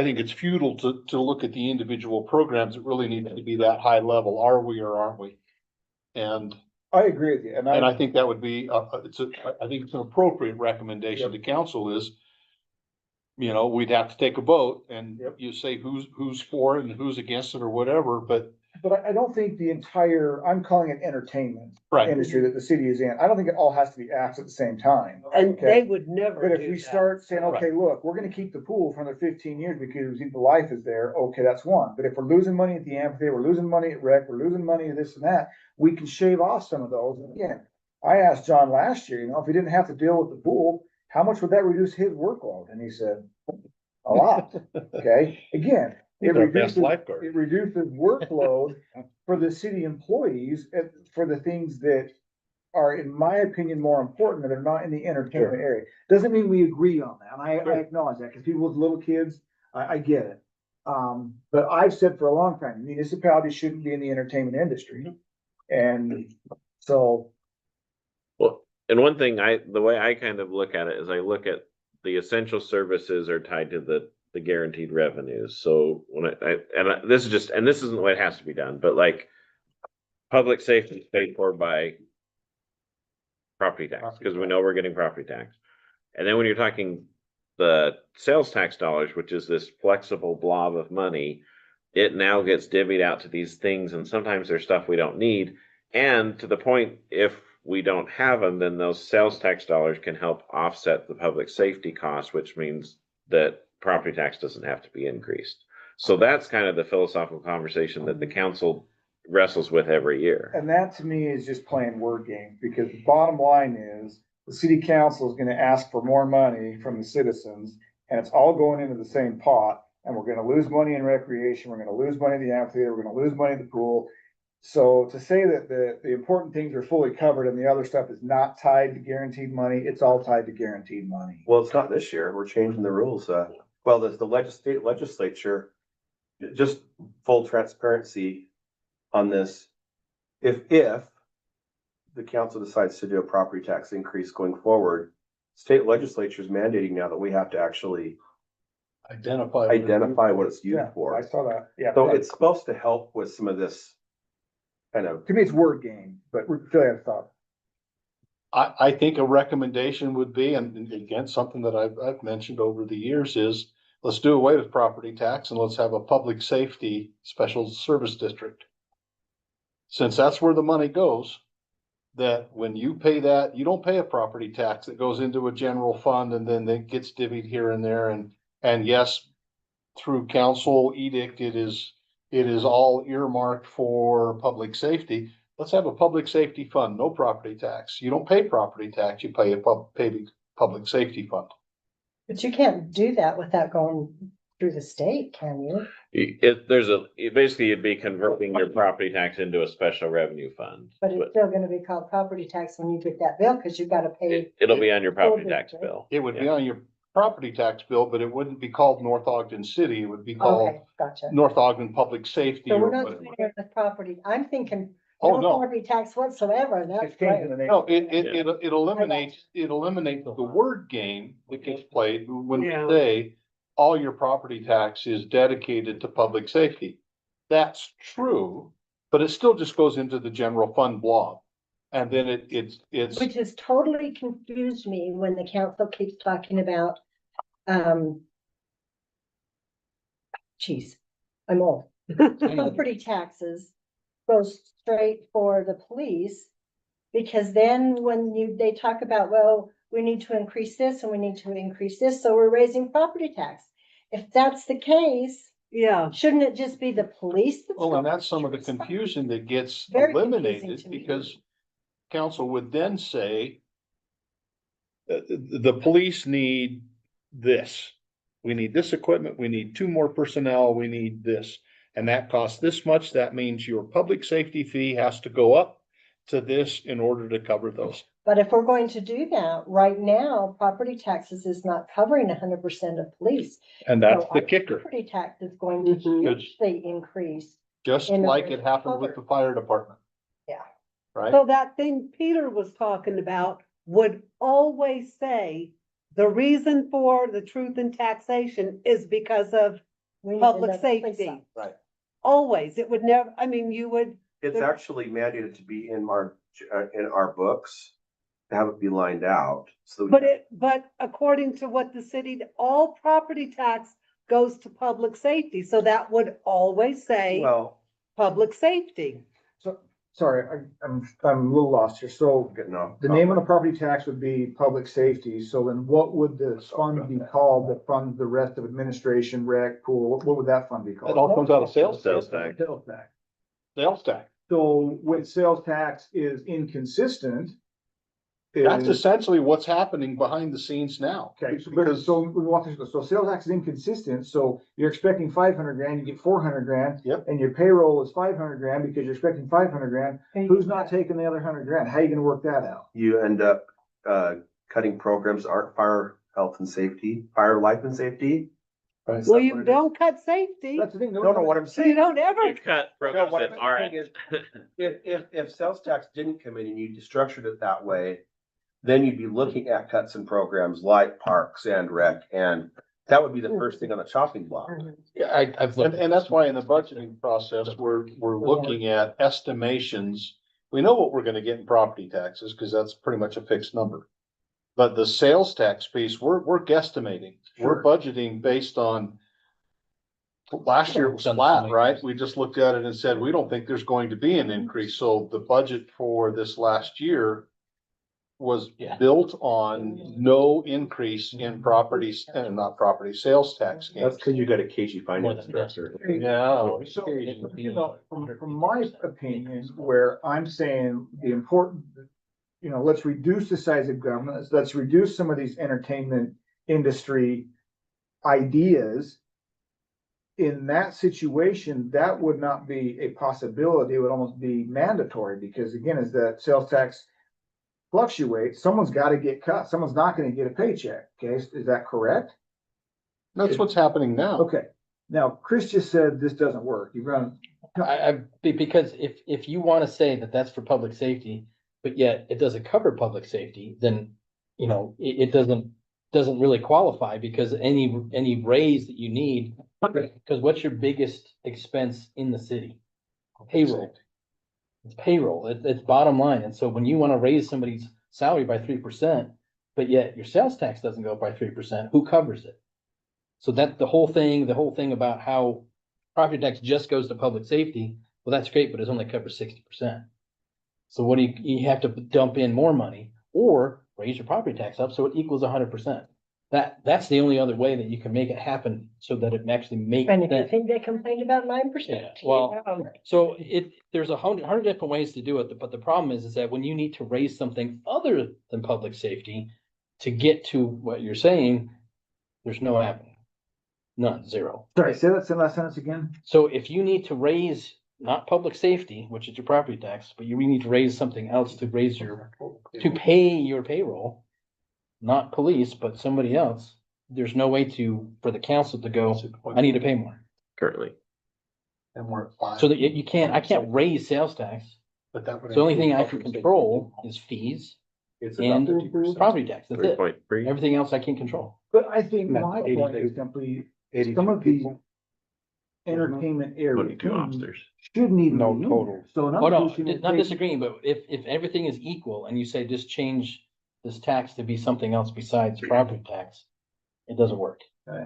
think it's futile to look at the individual programs that really need to be that high level. Are we or aren't we? And I agree with you, and I think that would be, I think it's an appropriate recommendation to council is you know, we'd have to take a vote and Yep. you say who's for it and who's against it or whatever, but But I don't think the entire, I'm calling it entertainment right. industry that the city is in. I don't think it all has to be axed at the same time. And Okay? they would never But if do we that. start saying, okay, look, we're gonna keep the pool for another 15 years because the life is there, okay, that's one. But if we're losing money at the amphitheater, we're losing money at rec, we're losing money at this and that, we can shave off some of those. And again, I asked John last year, if he didn't have to deal with the pool, how much would that reduce his workload? And he said, a lot, okay? Again, He's our best lifeguard. it reduces workload for the city employees for the things that are, in my opinion, more important, that are not in the entertainment area. Doesn't mean we agree on that, and I acknowledge that, because people with little kids, I get it. But I've said for a long time, municipalities shouldn't be in the entertainment industry. And so, Well, and one thing the way I kind of look at it is I look at the essential services are tied to the guaranteed revenues. So when this isn't the way it has to be done, but like public safety is paid for by property tax, because we know we're getting property tax. And then when you're talking the sales tax dollars, which is this flexible blob of money, it now gets divvied out to these things, and sometimes there's stuff we don't need. And to the point, if we don't have them, then those sales tax dollars can help offset the public safety costs, which means that property tax doesn't have to be increased. So that's kind of the philosophical conversation that the council wrestles with every year. and that to me is just playing word games, because the bottom line is, the city council is gonna ask for more money from the citizens, and it's all going into the same pot, and we're gonna lose money in recreation, we're gonna lose money in the amphitheater, we're gonna lose money in the pool. So to say that the important things are fully covered and the other stuff is not tied to guaranteed money, it's all tied to guaranteed money. Well, it's not this year. We're changing the rules. Well, the state legislature, just full transparency on this. If the council decides to do a property tax increase going forward, state legislature is mandating now that we have to actually identify what it's used Yeah, I for. saw that, yeah. So it's supposed to help with some of this kind of, To me, it's word game, but we're still have thought. I think a recommendation would be, and again, something that I've mentioned over the years is, let's do away with property tax and let's have a public safety special service district. Since that's where the money goes, that when you pay that, you don't pay a property tax that goes into a general fund and then it gets divvied here and there. And yes, through council edict, it is all earmarked for public safety. Let's have a public safety fund, no property tax. You don't pay property tax, you pay a public safety fund. But you can't do that without going through the state, can you? Basically you'd be converting your property tax into a special revenue fund. But it's still gonna be called property tax when you get that bill, because you've gotta pay. It'll be on your property Full tax district. bill. It would be on your property tax bill, but it wouldn't be called North Ogden City. It would be called Okay, gotcha. North Ogden Public Safety So or we're not whatever. doing it with property. I'm thinking Oh, no no. property tax whatsoever, and that's It's changing great. the name. No, it eliminates the word game that gets played when we Yeah. say all your property tax is dedicated to public safety. That's true, but it still just goes into the general fund blob. And then it's, Which has totally confused me when the council keeps talking about, geez, I'm old. Property taxes goes straight for the police. Because then when they talk about, well, we need to increase this and we need to increase this, so we're raising property tax. If that's the case, Yeah, shouldn't it just be the police? well, and that's some of the confusion that gets Very confusing eliminated to me. because council would then say the police need this. We need this equipment. We need 2 more personnel. We need this. And that costs this much. That means your public safety fee has to go up to this in order to cover those. But if we're going to do that, right now, property taxes is not covering 100% of police. And that's So the our kicker, Property tax is going to Mhm. hugely increase. just in like order it to happened with cover. the fire department. Yeah. Right? so that thing Peter was talking about would always say, the reason for the truth in taxation is because of We need public another police safety. officer. Right. Always, it would never, I mean, you would, it's actually mandated to be in our books. have it be lined out, so. But according to what the city, all property tax goes to public safety, so that would always say Well, public safety. Sorry, I'm a little lost here. So getting off. the name of the property tax would be public safety. So then what would the fund be called that funds the rest of administration, rec, pool? What would that fund be It called? all comes out of sales, Sales tax. Sales tax. sales tax. So when sales tax is inconsistent. That's is- essentially what's happening behind the scenes now. Okay, so, Because- so we want to, so sales tax is inconsistent, so you're expecting 500 grand, you get 400 grand. Yep. And your payroll is 500 grand because you're expecting 500 grand. Who's not taking the other 100 grand? How are you gonna work that out? You end up, cutting programs, art, fire, health and safety, fire, life and safety. Is Well, that you what it is? don't cut safety. That's the thing. No, no, what I'm You saying. don't ever. You cut No, programs what that I'm aren't. saying is, if sales tax didn't come in and you structured it that way, then you'd be looking at cuts in programs like parks and rec, and that would be the first thing on the chopping block. Yeah, I've looked. And that's why in the budgeting process, we're looking at estimations. We know what we're gonna get in property taxes, because that's pretty much a fixed number. But the sales tax piece, we're guesstimating. We're budgeting based on. Last year it was flat, right? We just looked at it and said, we don't think there's going to be an increase. So the budget for this last year was Yeah. built on no increase in properties, and not property, sales tax That's gains. because you got a cagey finance than director. Yeah. So, from my opinion, where I'm saying the important, let's reduce the size of government, let's reduce some of these entertainment industry ideas. In that situation, that would not be a possibility, it would almost be mandatory, because again, as that sales tax fluctuates, someone's gotta get cut, someone's not gonna get a paycheck, okay, is that correct? That's what's happening now. Okay, now, Chris just said this doesn't work, you run, Because if you wanna say that that's for public safety, but yet it doesn't cover public safety, then, it doesn't really qualify, because any raise that you need, because what's your biggest expense in the city? Payroll. It's payroll, it's bottom line, and so when you wanna raise somebody's salary by 3%, but yet your sales tax doesn't go up by 3%, who covers it? So that's the whole thing about how property tax just goes to public safety, well, that's great, but it's only covers 60%. So what do you have to dump in more money, or raise your property tax up so it equals 100%. That's the only other way that you can make it happen, so that it actually makes And if you sense. think they complained about 9%. Yeah, well, so there's a hundred different ways to do it, but the problem is that when you need to raise something other than public safety to get to what you're saying, there's no avenue. None, zero. sorry, say that last sentence again? So if you need to raise, not public safety, which is your property tax, but you really need to raise something else to to pay your payroll, not police, but somebody else, there's no way for the council to go, I need to pay more. Currently. And we're at 5. So that I can't raise sales tax. But that would So the only thing I include can public control is fees It's about and 50%. property tax. That's it. 3.3. Everything else I can't control. But I think No, my 82. point is simply, 82 some of these people. entertainment areas 22 officers. shouldn't even No be in total. there. So Oh, another no, issue is not they- disagreeing, but if everything is equal and you say just change this tax to be something else besides property tax, it doesn't work.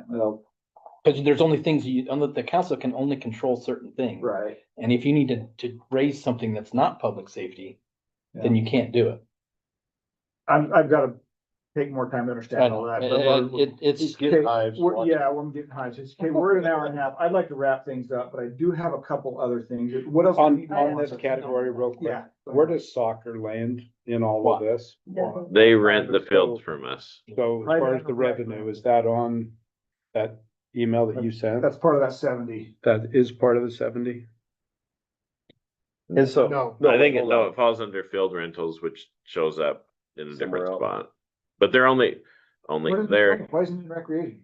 Well, Because there's only things the council can only control certain things. right, And if you need to raise something that's not public safety, then you can't do it. I've gotta take more time to understand all that. but we're- It's, Get Okay, hives. yeah, I'm getting hives. Okay, we're at an hour and a half. I'd like to wrap things up, but I do have a couple other things. What else? do we On need to know this category, real quick, Yeah. where does soccer land in all What? of this? They rent the fields from us. So as far as the revenue, is that on that email that you sent? That's part of that 70. That is part of the 70? And so. No. I think hold on. it falls under field rentals, which shows up in a Somewhere different else. spot. But they're only Where does it there go? Why isn't it recreation?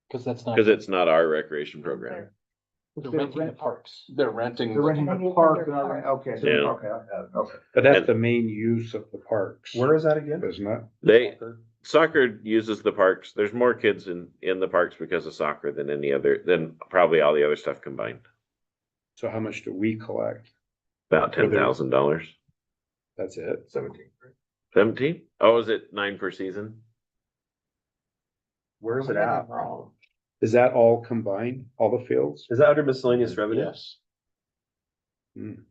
because that's not. because it's not our recreation program. They're renting the parks. They're renting. They're renting the park, and okay, so, Yeah. okay, I got it, okay. But that's the main use of the parks, Where is that again? isn't it? Soccer uses the parks. There's more kids in the parks because of soccer than probably all the other stuff combined. So how much do we collect? About $10,000. That's it? 17. 17? Oh, is it 9 per season? Where's it at? Is that all combined, all the fields? Is that under miscellaneous revenue? Yes. And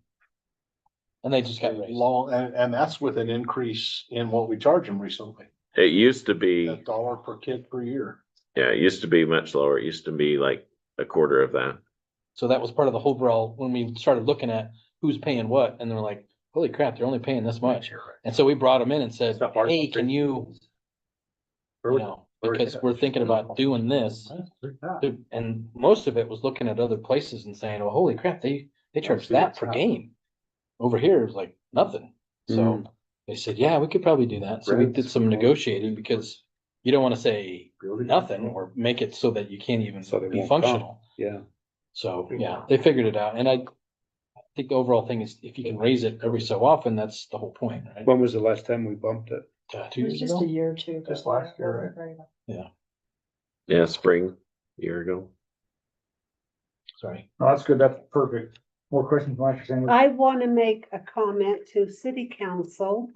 they just got raised. Long, and that's with an increase in what we charge them recently, It used to be, $1 per kid per year. yeah, it used to be much lower. It used to be like a quarter of that. So that was part of the overall, when we started looking at who's paying what, and they're like, holy crap, they're only paying this much. And so we brought them in and said, It's not ours. hey, can you, you know, because we're thinking about doing this. And most of it was looking at other places and saying, well, holy crap, they charge that per game. Over here, it's like nothing. So they said, yeah, we could probably do that. So we did some negotiating because you don't want to say nothing or make it so that you can't even So they be won't functional. Yeah. So, yeah, they figured it out. And I think the overall thing is if you can raise it every so often, that's the whole point, right? When was the last time we bumped it? 2 It was years just ago? a year or two. ago. Just last year, right? Yeah, spring, a year ago. Sorry. No, that's good. That's perfect. More questions, Mike? I want to make a comment to city council.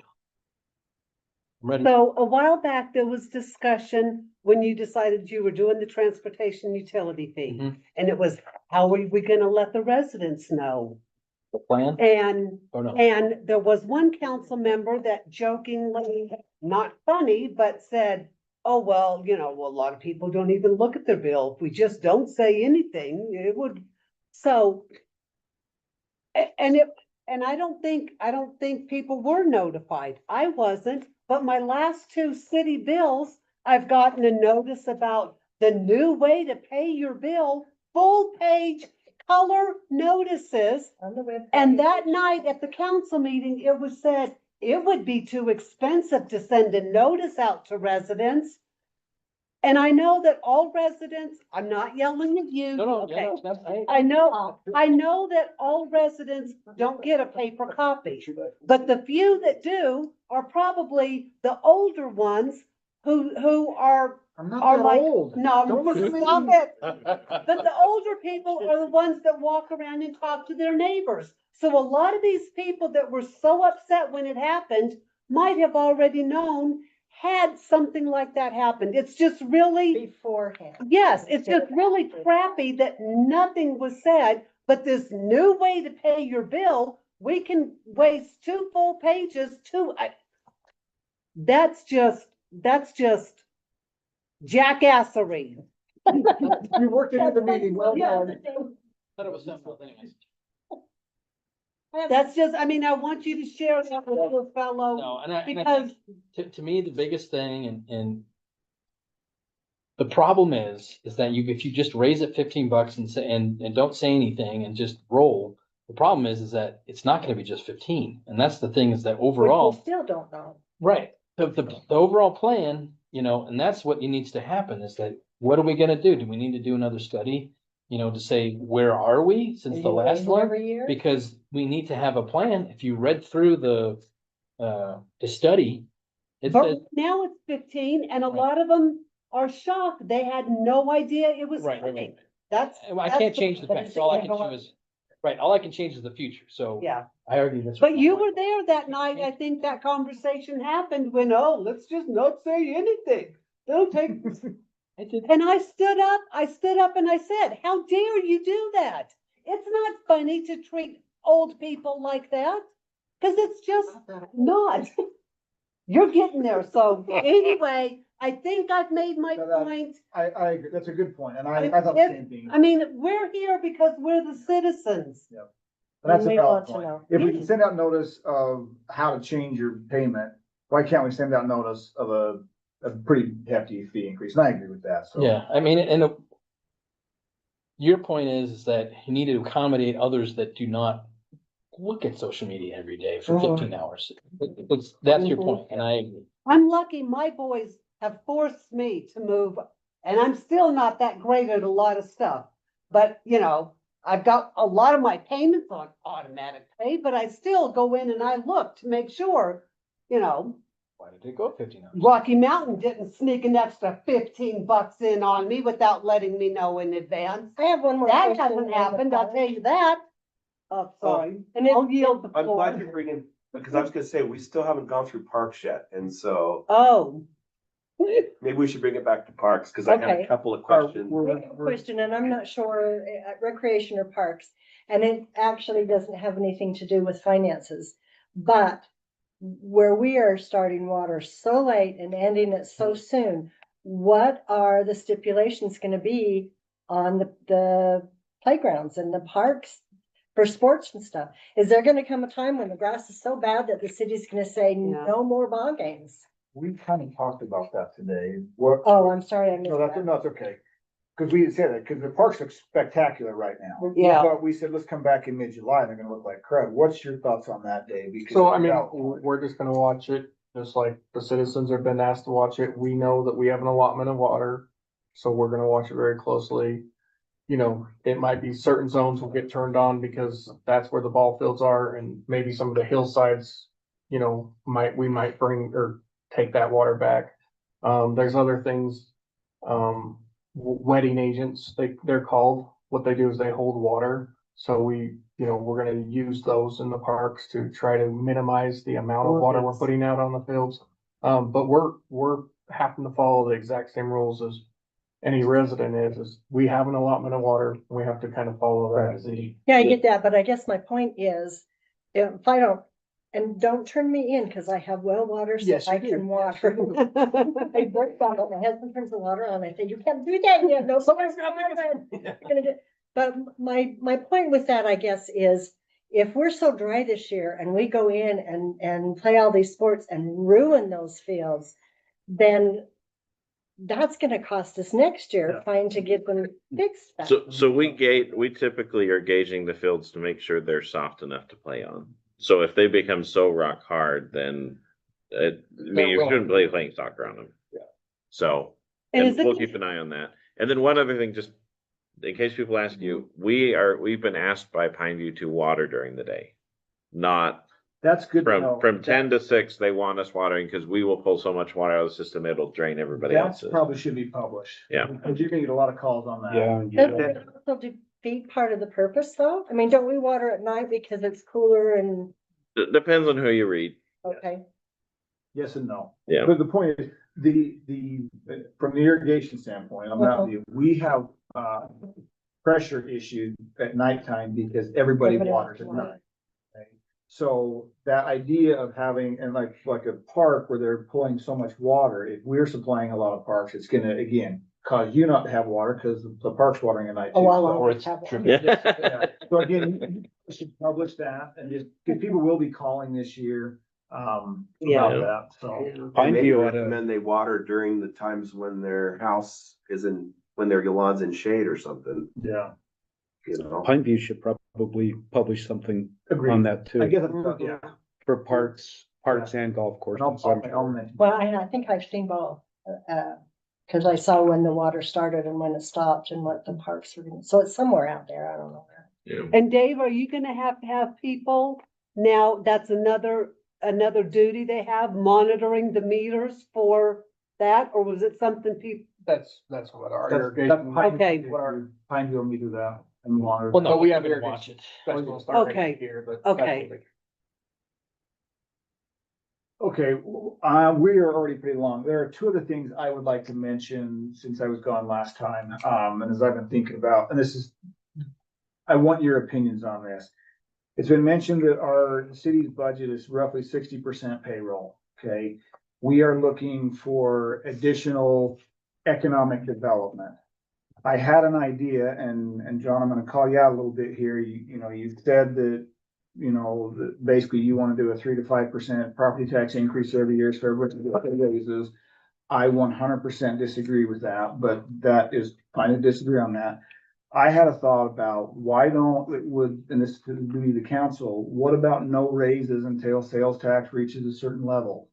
I'm ready. So a while back, there was discussion when you decided you were doing the transportation utility fee. Mhm. And it was, how are we gonna let the residents know? The plan? And Oh, no. And there was one council member that jokingly, not funny, but said, oh, well, you know, well, a lot of people don't even look at their bill. If we just don't say anything, it would, so. And I don't think people were notified. I wasn't, but my last 2 city bills, I've gotten a notice about the new way to pay your bill, full page color notices. On the web. And that night at the council meeting, it was said it would be too expensive to send a notice out to residents. And I know that all residents, I'm not yelling at you. No, Okay. no, that's, I know that all residents don't get a paper copy, but the few that do are probably the older ones who are I'm not are that like, old. no, Don't look at me. stop it. But the older people are the ones that walk around and talk to their neighbors. So a lot of these people that were so upset when it happened might have already known had something like that happened. It's just really, Beforehand. yes, it's just really crappy that nothing was said, but this new way to pay your bill, we can waste 2 full pages that's just jackassery. You worked into the meeting, well done. thought it was simple anyways. That's just, I mean, I want you to share that with your fellow, No, and I because think to me, the biggest thing and the problem is that if you just raise it $15 and say, and don't say anything and just roll, the problem is that it's not gonna be just 15. And that's the thing is that Which overall. we still don't know. Right, the overall plan, you know, and that's what needs to happen is that, what are we gonna do? Do we need to do another study? You know, to say, where are we since Are the you last raising one? every year? Because we need to have a plan. If you read through the study, it but says, now it's 15 and a Right. lot of them are shocked. They had no idea it was right. coming. That's. I can't change the facts. All I can do is, right, all I can change is the future. So Yeah, I argue that's. but you were there that night. I think that conversation happened when, oh, let's just not say anything. They'll take. I did. And I stood up and I said, how dare you do that? It's not funny to treat old people like that. Cause it's just not. You're getting there. So anyway, I think I've made my No, that- point. I agree. That's a good point. And I thought the same thing. I mean, we're here because we're the citizens. And that's a We valid want to point. know. If we can send out notice of how to change your payment, why can't we send out notice of a pretty hefty fee increase? And I agree with that, so. Yeah, I mean, and your point is that you need to accommodate others that do not look at social media every day for 15 hours. That's your point, and I agree. I'm lucky my boys have forced me to move, and I'm still not that great at a lot of stuff. But, you know, I've got a lot of my payments on automatic pay, but I still go in and I look to make sure, you know, Why did it go up 15 hours? Rocky Mountain didn't sneak an extra $15 in on me without letting me know in advance. I have one more That question. hasn't happened, I'll tell you that. Oh, sorry. And it- I'll yield the I'm floor. glad you're bringing Because I was gonna say, we still haven't gone through parks yet, and so Oh, maybe we should bring it back to parks, because I had Okay. a couple of questions. I have a question, and I'm not sure, recreation or parks, and it actually doesn't have anything to do with finances. But where we are starting water so late and ending it so soon, what are the stipulations gonna be on the playgrounds and the parks for sports and stuff? Is there gonna come a time when the grass is so bad that the city's gonna say Yeah. no more ball games? We kind of talked about that today. What, Oh, I'm sorry, I missed no, that's, that. no, it's okay. Cause we said that, cause the parks look spectacular right now. Yeah. But we said, let's come back in mid-July, and they're gonna look like crud. What's your thoughts on that, Dave? Because So I mean, that- we're just gonna watch it, just like the citizens have been asked to watch it. We know that we have an allotment of water. So we're gonna watch it very closely. You know, it might be certain zones will get turned on because that's where the ball fields are, and maybe some of the hillsides, you know, we might bring or take that water back. There's other things, wetting agents, they're called. What they do is they hold water. So we're gonna use those in the parks to try to minimize the amount of water we're putting out on the fields. But we're having to follow the exact same rules as any resident is we have an allotment of water. We have to kind of follow that as the. Yeah, I get that, but I guess my point is, if I don't, and don't turn me in, cause I have well water, so Yes, you I do. can water. I break down, my husband turns the water on, I say, you can't do that, you have no. Somebody's gonna get. But my point with that, I guess, is if we're so dry this year and we go in and play all these sports and ruin those fields, then that's gonna cost us next year trying to get them fixed. back. So we typically are gauging the fields to make sure they're soft enough to play on. So if they become so rock hard, then I mean, you shouldn't be playing soccer on them. Yeah. So, And and is it- we'll keep an eye on that. And then one other thing, just in case people ask you, we've been asked by Pineview to water during the day. Not That's good to know. from 10 to 6, they want us watering because we will pull so much water out of the system, it'll drain everybody That else's. probably should be published. Yeah. Because you're gonna get a lot of calls on that. Yeah. Doesn't it also defeat part of the purpose though? I mean, don't we water at night because it's cooler and, Depends on who you read. okay, Yes and no. Yeah. But the point is, from the irrigation standpoint, I'm not, we have, pressure issues at nighttime because everybody Everybody waters wants at water. night. Okay? So that idea of having, and like a park where they're pulling so much water, if we're supplying a lot of parks, it's gonna, again, cause you not to have water because the park's watering at night too. oh, I'll So- always have one. Yeah. So again, we should publish that and just, because people will be calling this year, Yeah. about that, so. Yeah. And maybe Pineview ought to, recommend they water during the times when their house when their lawn's in shade or something, Yeah. you know? Pineview should probably publish something on Agreed. that I too, guess, yeah. for parks and golf And I'll, courses. I'm I'll sure. mention. Well, I think I've seen both, cause I saw when the water started and when it stopped and what the parks were doing. So it's somewhere out there, I don't know where. Yeah. And Dave, are you gonna have to have people now, that's another duty they have, monitoring the meters for that, or was it something people? That's what our That's irrigation. Pineview. Okay. What our Pineview will do that and monitor. Well, no, But we we have have to watch it. Special start right Okay. here, but. Okay. that's what Okay, we are already pretty long. There are two other things I would like to mention since I was gone last time, and as I've been thinking about, and I want your opinions on this. It's been mentioned that our city's budget is roughly 60% payroll, okay? We are looking for additional economic development. I had an idea, and John, I'm gonna call you out a little bit here. You said that, that basically you wanna do a 3 to 5% property tax increase every year for everybody raises. I 100% disagree with that, but that is, I disagree on that. I had a thought about and this could be the council, what about no raises until sales tax reaches a certain level?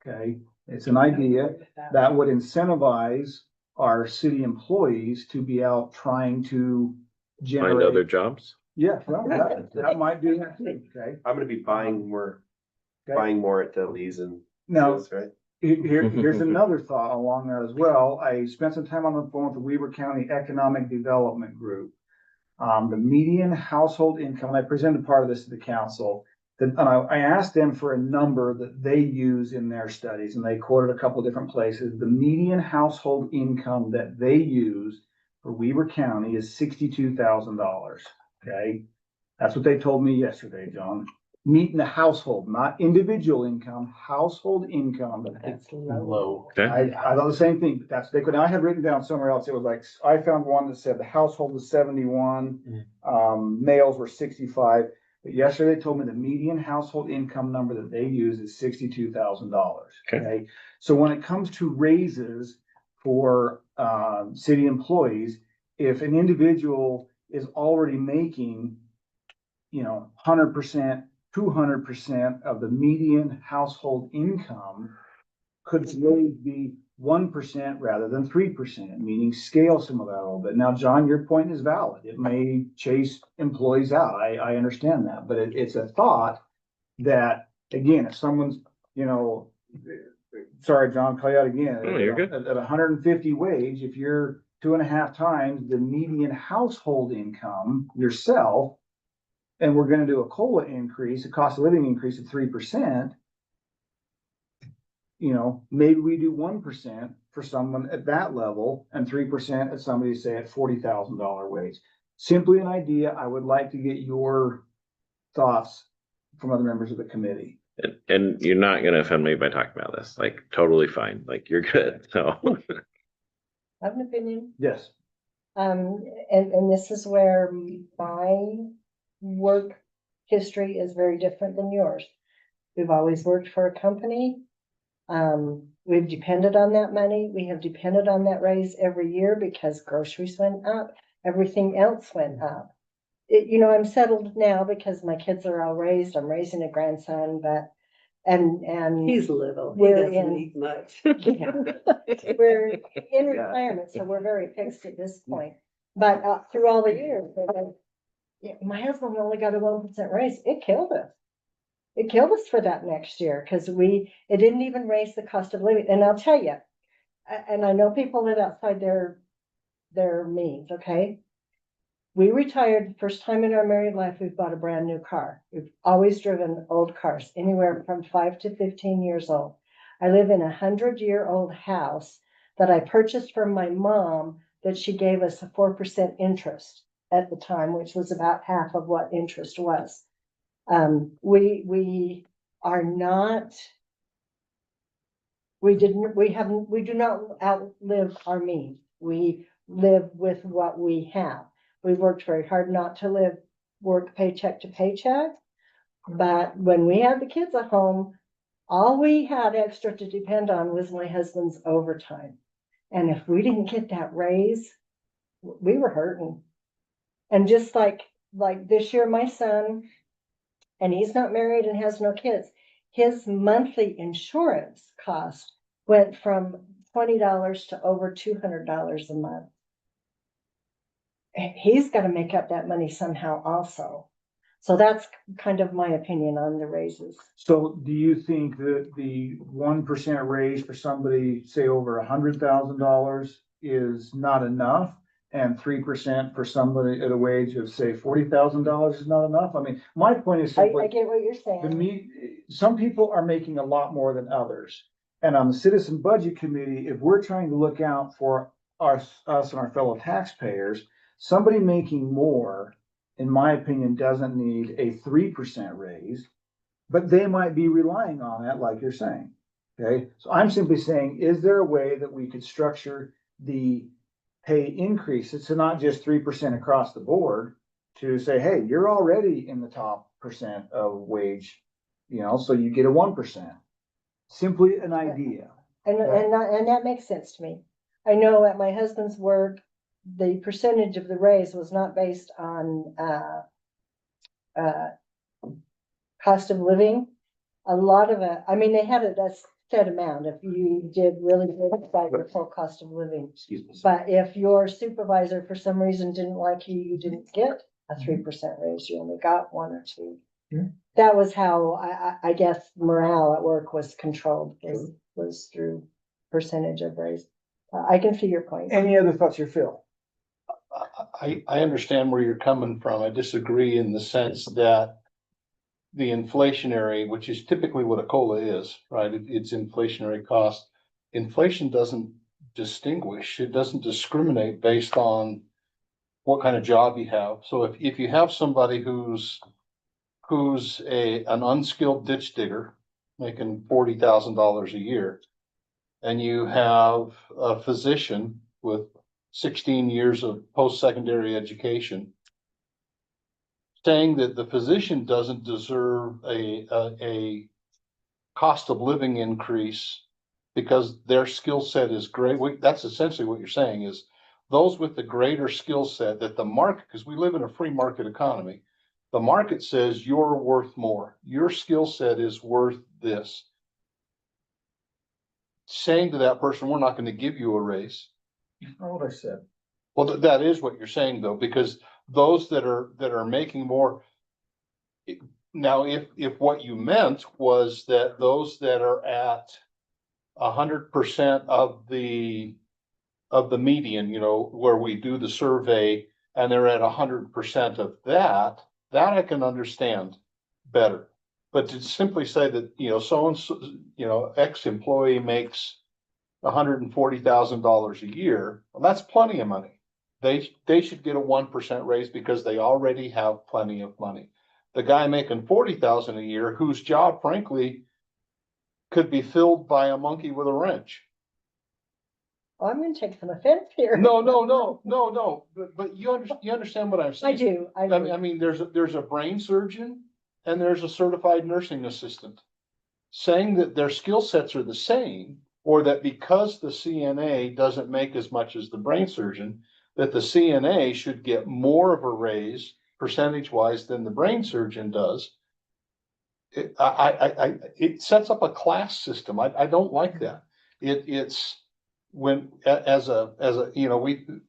Okay, it's an idea that would incentivize our city employees to be out trying to Find generate. other jobs. Yeah, well, that might do that too, okay? I'm gonna be buying more at Lee's and. Now, Seals, right? Here's another thought along that as well. I spent some time on the phone with the Weber County Economic Development Group. The median household income, and I presented part of this to the council, And I asked them for a number that they use in their studies, and they quoted a couple different places. The median household income that they use for Weaver County is $62,000, okay? That's what they told me yesterday, John. Meeting the household, not individual income, household income. That's low. Low. Okay, I thought the same thing, but that's, they could, I had written down somewhere else, it was like, I found one that said the household was 71, males were 65. But yesterday they told me the median household income number that they use is $62,000. Okay, so when it comes to raises for city employees, if an individual is already making, 100%, 200% of the median household income, could raise be 1% rather than 3%, meaning scale some of that a little bit. Now, John, your point is valid. It may chase employees out. I understand that, but it's a thought that, again, if someone's, sorry, John, call you out again. No, you're good. At 150 wage, if you're 2.5 times the median household income yourself, and we're gonna do a COLA increase, a cost of living increase of 3%, maybe we do 1% for someone at that level and 3% at somebody, say, at $40,000 wage. Simply an idea. I would like to get your thoughts from other members of the committee. and you're not gonna offend me by talking about this, like, totally fine, like, you're good, so. I have an opinion. Yes. And this is where my work history is very different than yours. We've always worked for a company. We've depended on that money. We have depended on that raise every year because groceries went up, everything else went up. I'm settled now because my kids are all raised. I'm raising a grandson, but, and He's little. He We're doesn't in- eat much. we're in retirement, so we're very fixed at this point. But through all the years, my husband only got a 1% raise. It killed us. It killed us for that next year because it didn't even raise the cost of living. And I'll tell you, and I know people live outside their means, okay? We retired the first time in our married life, we've bought a brand new car. We've always driven old cars, anywhere from 5 to 15 years old. I live in a 100-year-old house that I purchased from my mom that she gave us a 4% interest at the time, which was about half of what interest was. We are not, we do not outlive our means. We live with what we have. We've worked very hard not to work paycheck to paycheck. But when we had the kids at home, all we had extra to depend on was my husband's overtime. And if we didn't get that raise, we were hurting. And just like this year, my son, and he's not married and has no kids, his monthly insurance cost went from $20 to over $200 a month. And he's got to make up that money somehow also. So that's kind of my opinion on the raises. So do you think that the 1% raise for somebody, say, over $100,000 is not enough? And 3% for somebody at a wage of, say, $40,000 is not enough? I mean, my point is I simply, get what you're saying. some people are making a lot more than others. And on the Citizen Budget Committee, if we're trying to look out for us and our fellow taxpayers, somebody making more, in my opinion, doesn't need a 3% raise, but they might be relying on that, like you're saying. Okay, so I'm simply saying, is there a way that we could structure the pay increases to not just 3% across the board, to say, hey, you're already in the top percent of wage, so you get a 1%. Simply an idea. And that makes sense to me. I know at my husband's work, the percentage of the raise was not based on cost of living. A lot of it, I mean, they had a set amount. If you did really good by your full cost of living. Excuse me. But if your supervisor for some reason didn't like you, you didn't get a 3% raise. You only got 1 or 2. Yeah. That was how I guess morale at work was controlled, was through percentage of raise. I can see your point. Any other thoughts here, Phil? I understand where you're coming from. I disagree in the sense that the inflationary, which is typically what a COLA is, right? It's inflationary cost. Inflation doesn't distinguish, it doesn't discriminate based on what kind of job you have. So if you have somebody who's an unskilled ditch digger making $40,000 a year, and you have a physician with 16 years of post-secondary education, saying that the physician doesn't deserve a cost of living increase because their skill set is great. That's essentially what you're saying is those with the greater skill set that the market, because we live in a free market economy, the market says you're worth more. Your skill set is worth this. Saying to that person, we're not going to give you a raise. Not what I said. Well, that is what you're saying though, because those that are making more. Now, if what you meant was that those that are at 100% of the median, where we do the survey and they're at 100% of that I can understand better. But to simply say that, so-and-so, X employee makes $140,000 a year, well, that's plenty of money. They should get a 1% raise because they already have plenty of money. The guy making $40,000 a year, whose job frankly could be filled by a monkey with a wrench. I'm gonna take some offense here. No, but you understand what I'm I saying? do, I I do. mean, there's a brain surgeon and there's a certified nursing assistant. Saying that their skill sets are the same, or that because the CNA doesn't make as much as the brain surgeon, that the CNA should get more of a raise percentage wise than the brain surgeon does. It sets up a class system. I don't like that. It's when, as a,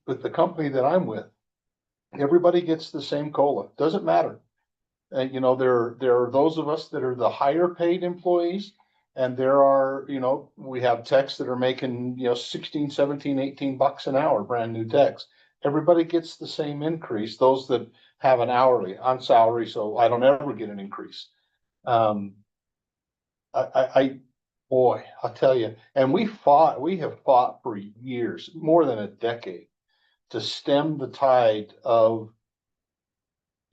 with the company that I'm with, everybody gets the same COLA. Doesn't matter. There are those of us that are the higher paid employees, and there are, we have techs that are making, 16, 17, 18 bucks an hour, brand new techs. Everybody gets the same increase. Those that have an hourly on salary, so I don't ever get an increase. Boy, I'll tell you, and we have fought for years, more than a decade, to stem the tide of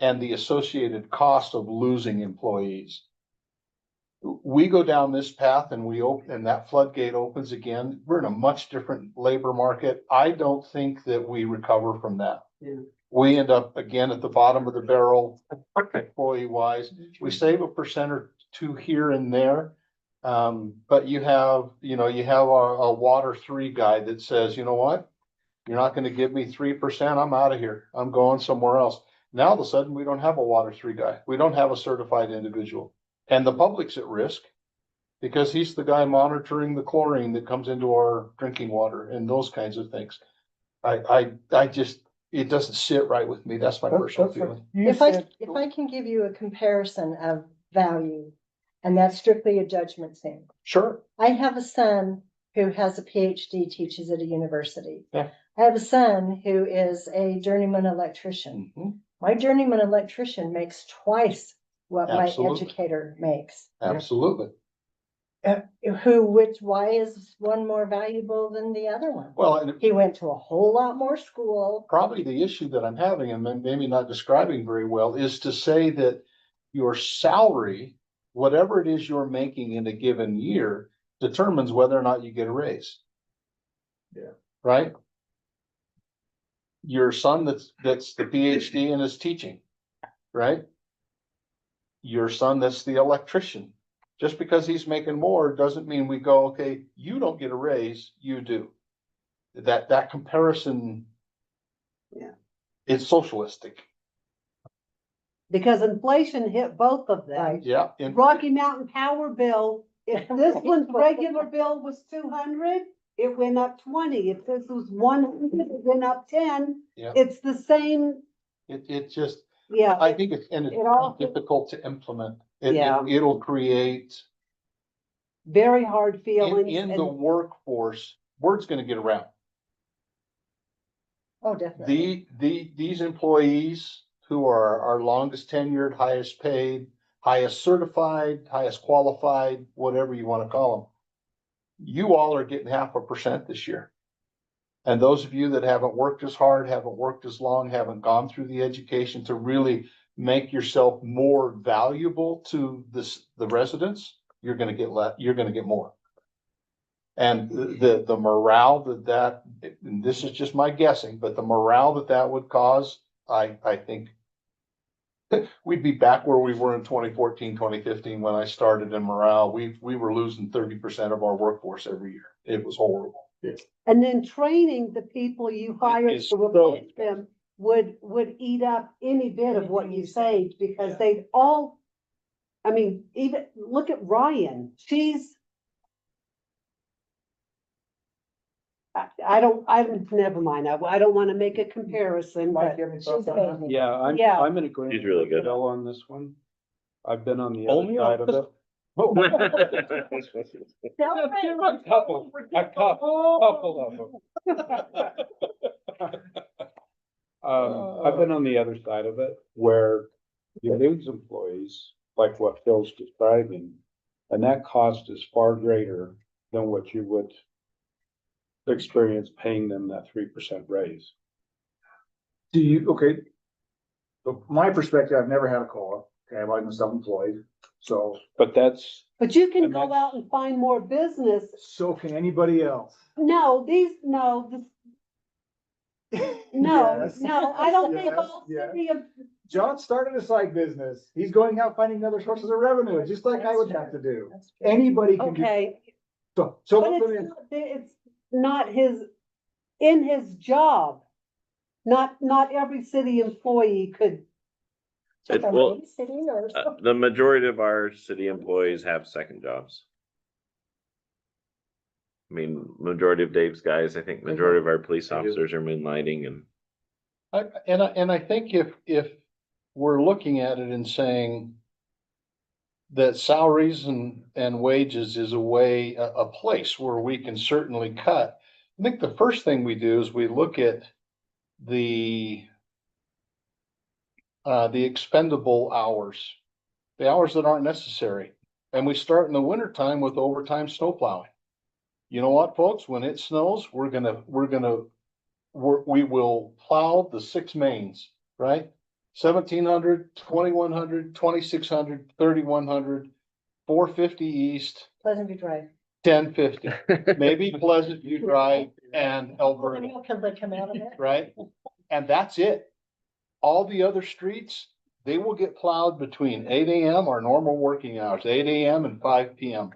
and the associated cost of losing employees. We go down this path and and that floodgate opens again. We're in a much different labor market. I don't think that we recover from that. Yeah. We end up again at the bottom of the barrel, employee wise. We save 1% or 2% here and there. But you have a water 3 guy that says, you know what? You're not going to give me 3%. I'm out of here. I'm going somewhere else. Now, all of a sudden, we don't have a water 3 guy. We don't have a certified individual. And the public's at risk because he's the guy monitoring the chlorine that comes into our drinking water and those kinds of things. It doesn't sit right with me. That's my personal feeling. If I can give you a comparison of value, and that's strictly a judgment thing. Sure. I have a son who has a PhD, teaches at a university. Yeah. I have a son who is a journeyman electrician. Mm-hmm. My journeyman electrician makes twice what Absolutely. my educator makes. Absolutely. Why is one more valuable than the other one? Well, and He went to a whole lot more school. probably the issue that I'm having, and maybe not describing very well, is to say that your salary, whatever it is you're making in a given year, determines whether or not you get a raise. Yeah. Right? Your son that's the PhD and is teaching, right? Your son that's the electrician. Just because he's making more doesn't mean we go, okay, you don't get a raise, you do. That comparison. Yeah. It's socialistic. Because inflation hit both of them. Right. Yeah. Rocky Mountain Power bill, if this one's regular bill was 200, it went up 20. If this was 100, it went up 10. Yeah. It's the same, It just, yeah. I think it's difficult to implement. It'll create Very hard feelings. in the workforce, word's gonna get around. Oh, definitely. These employees who are our longest tenured, highest paid, highest certified, highest qualified, whatever you wanna call them. You all are getting 0.5% this year. And those of you that haven't worked as hard, haven't worked as long, haven't gone through the education to really make yourself more valuable to the residents, you're gonna get more. And the morale that, and this is just my guessing, but the morale that would cause, I think we'd be back where we were in 2014, 2015 when I started in morale. We were losing 30% of our workforce every year. It was horrible. And then training the people you hired is to replace them would eat up any bit of what you saved, because they'd all, I mean, even, look at Ryan, never mind, I don't wanna make a comparison, but Yeah, Yeah. I'm in agreement. He's really with good. Bill on this one. I've been on the other Only side of it. A couple of them. I've been on the other side of it where you lose employees, like what Phil's describing, and that cost is far greater than what you would experience paying them that 3% raise. Do you, okay. So my perspective, I've never had a COLA, okay, I've always been self-employed, so But that's, but you can And go that's- out and find more business. so can anybody else. No, no, Yes. I don't think Yes, all yes. city of, John started a side business. He's going out finding other sources of revenue, just like I would have to do. Anybody can do. okay, So but it's not in his job. Not every city employee could, Just It will- babysitting or something. The majority of our city employees have second jobs. I mean, majority of Dave's guys, I think majority of our police officers are moonlighting and. I think if we're looking at it and saying that salaries and wages is a place where we can certainly cut, I think the first thing we do is we look at the expendable hours, the hours that aren't necessary. And we start in the wintertime with overtime snow plowing. You know what, folks, when it snows, we will plow the 6 mains, right? 1700, 2100, 2600, 3100, 450 east, Pleasant View Drive. 1050, maybe Pleasant View Drive and Alberta, Can they come out of it? right? And that's it. All the other streets, they will get plowed between 8 AM, our normal working hours, 8 AM and 5 PM.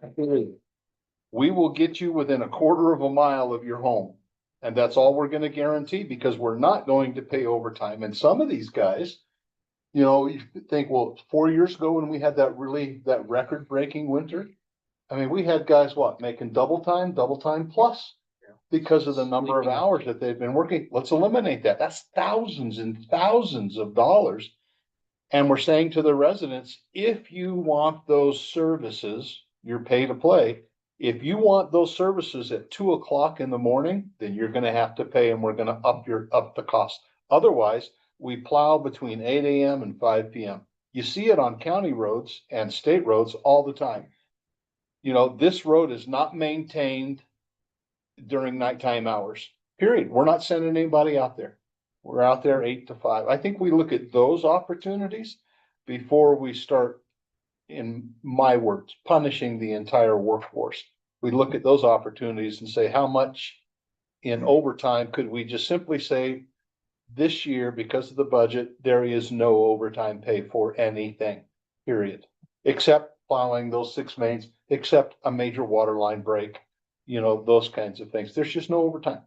We will get you within a quarter of a mile of your home. And that's all we're gonna guarantee, because we're not going to pay overtime. And some of these guys, you know, you think, well, 4 years ago when we had that record breaking winter. I mean, we had guys, making double time plus. Because of the number of hours that they've been working. Let's eliminate that. That's thousands and thousands of dollars. And we're saying to the residents, if you want those services, you're pay to play. If you want those services at 2 o'clock in the morning, then you're gonna have to pay, and we're gonna up the cost. Otherwise, we plow between 8 AM and 5 PM. You see it on county roads and state roads all the time. You know, this road is not maintained during nighttime hours, period. We're not sending anybody out there. We're out there 8 to 5. I think we look at those opportunities before we start, in my words, punishing the entire workforce. We look at those opportunities and say, how much in overtime could we just simply say, this year, because of the budget, there is no overtime pay for anything, period. Except plowing those 6 mains, except a major water line break, you know, those kinds of things. There's just no overtime.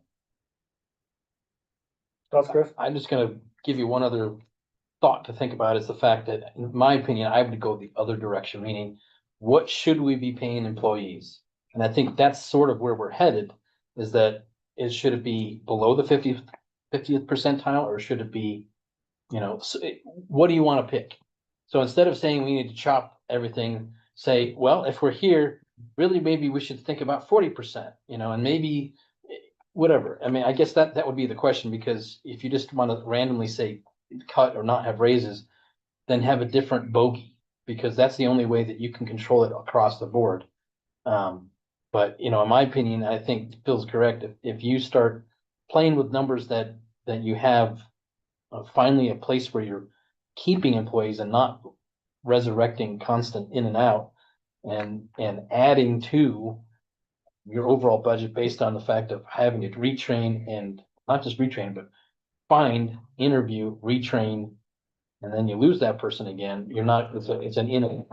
That's Chris. I'm just gonna give you one other thought to think about, is the fact that, in my opinion, I would go the other direction, meaning what should we be paying employees? And I think that's sort of where we're headed, is that should it be below the 50th percentile, or should it be, you know, what do you want to pick? So instead of saying we need to chop everything, say, well, if we're here, really, maybe we should think about 40%, you know, and maybe whatever. I mean, I guess that would be the question, because if you just want to randomly say cut or not have raises, then have a different bogey. because that's the only way that you can control it across the board. But, you know, in my opinion, I think Phil's correct. If you start playing with numbers that you have finally a place where you're keeping employees and not resurrecting constant in and out and adding to your overall budget based on the fact of having to retrain and not just retrain, but find, interview, retrain, and then you lose that person again, you're not, it's an in.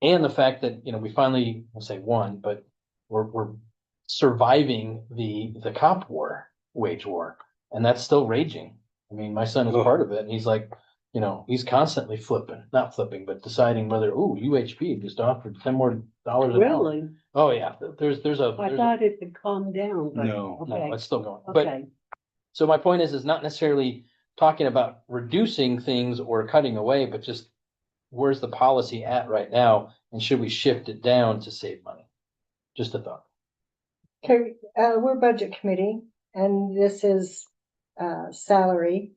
And the fact that, you know, we finally, I'll say won, but we're surviving the cop war, wage war, and that's still raging. I mean, my son is part of it, and he's like, you know, he's constantly not flipping, but deciding whether, UHP just offered $10 more an hour. Really? Oh, yeah, there's I thought it had calmed down, but. No. no, Okay, it's still going. But okay. so my point is not necessarily talking about reducing things or cutting away, but just where's the policy at right now? And should we shift it down to save money? Just a thought. Okay, we're budget committee, and this is, salary.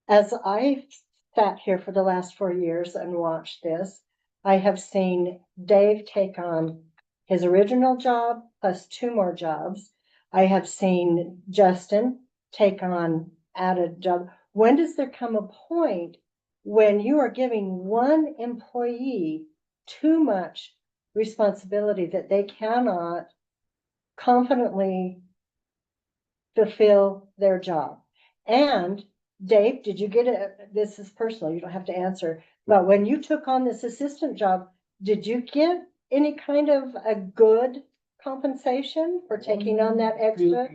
As I've sat here for the last 4 years and watched this, I have seen Dave take on his original job plus 2 more jobs. I have seen Justin take on added job. When does there come a point when you are giving one employee too much responsibility that they cannot confidently fulfill their job? And Dave, did you get this is personal, you don't have to answer, but when you took on this assistant job, did you get any kind of a good compensation for taking on that extra?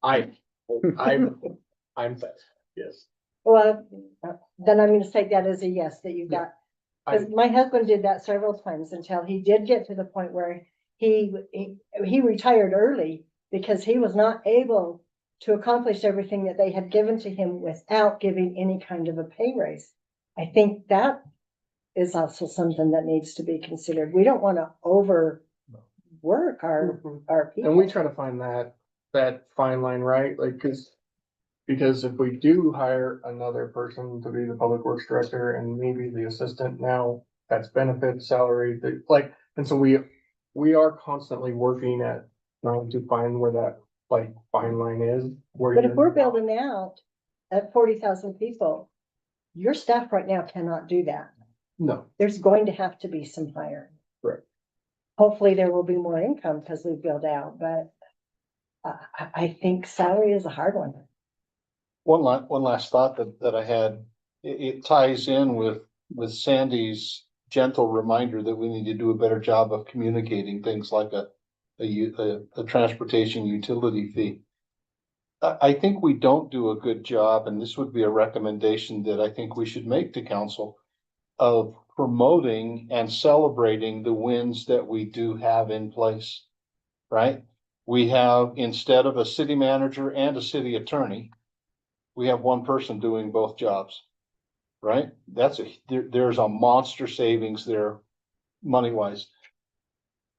I'm, yes. Well, then I'm gonna take that as a yes, that you got. Because my husband did that several times until he did get to the point where he retired early because he was not able to accomplish everything that they had given to him without giving any kind of a pay raise. I think that is also something that needs to be considered. We don't want to overwork our people. And we try to find that fine line, right? Like, because if we do hire another person to be the public works director and maybe the assistant, now that's benefit salary, and so we are constantly working at trying to find where that fine line is. But if we're building out at 40,000 people, your staff right now cannot do that. No, There's going to have to be some hiring. Right. Hopefully there will be more income because we build out, but I think salary is a hard one. One last thought that I had, it ties in with Sandy's gentle reminder that we need to do a better job of communicating things like a transportation utility fee. I think we don't do a good job, and this would be a recommendation that I think we should make to council, of promoting and celebrating the wins that we do have in place, right? We have, instead of a city manager and a city attorney, we have one person doing both jobs, right? There's a monster savings there, money-wise.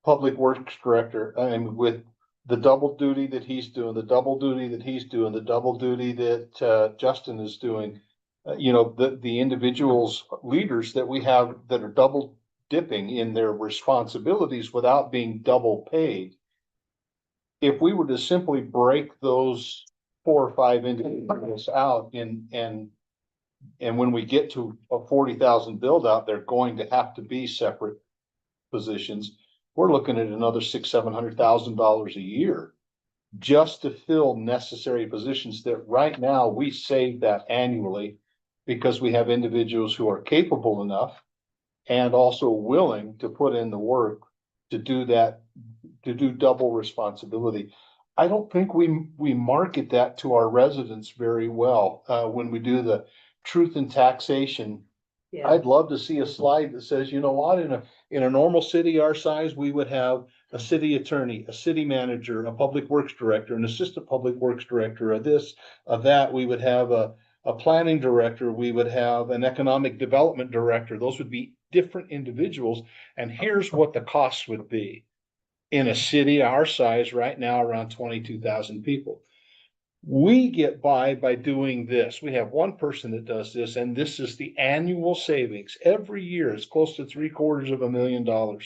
Public Works Director, and with the double duty that he's doing, the double duty that Justin is doing, the individuals, leaders that we have that are double dipping in their responsibilities without being double paid. If we were to simply break those 4 or 5 individuals out and when we get to a 40,000 build out, they're going to have to be separate positions. We're looking at another $600,000-$700,000 a year just to fill necessary positions that right now we save that annually because we have individuals who are capable enough and also willing to put in the work to do that, to do double responsibility. I don't think we market that to our residents very well when we do the truth in taxation. Yeah. I'd love to see a slide that says, you know what, in a normal city our size, we would have a city attorney, a city manager, a public works director, an assistant public works director, of this, of that. We would have a planning director. We would have an economic development director. Those would be different individuals. And here's what the costs would be in a city our size right now, around 22,000 people. We get by doing this. We have one person that does this, and this is the annual savings. Every year, it's close to $750,000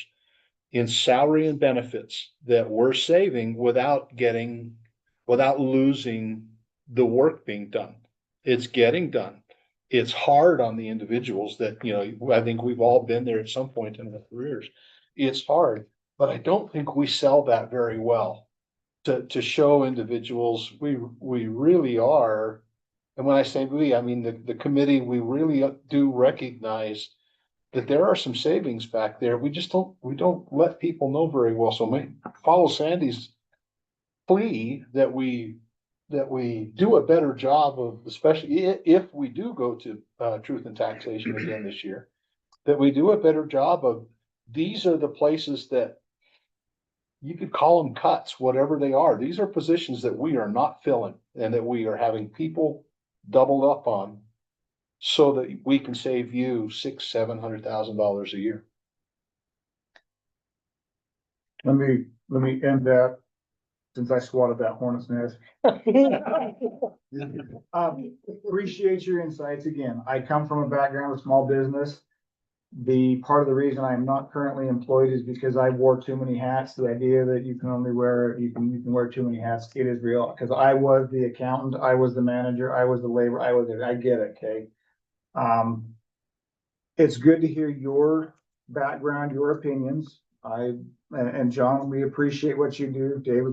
in salary and benefits that we're saving without losing the work being done. It's getting done. It's hard on the individuals that, I think we've all been there at some point in our careers. It's hard, but I don't think we sell that very well. To show individuals, we really are, and when I say we, I mean the committee, we really do recognize that there are some savings back there. We don't let people know very well. So follow Sandy's plea that we do a better job of, especially if we do go to truth and taxation again this year, that we do a better job of, these are the places that you could call them cuts, whatever they are. These are positions that we are not filling and that we are having people doubled up on so that we can save you $600,000-700,000 a year. Let me end that, since I swatted that hornet's nest. Appreciate your insights again. I come from a background of small business. The part of the reason I am not currently employed is because I wore too many hats. The idea that you can wear too many hats, it is real. Because I was the accountant, I was the manager, I was the labor, I get it, okay? It's good to hear your background, your opinions. And John, we appreciate what you do. Dave,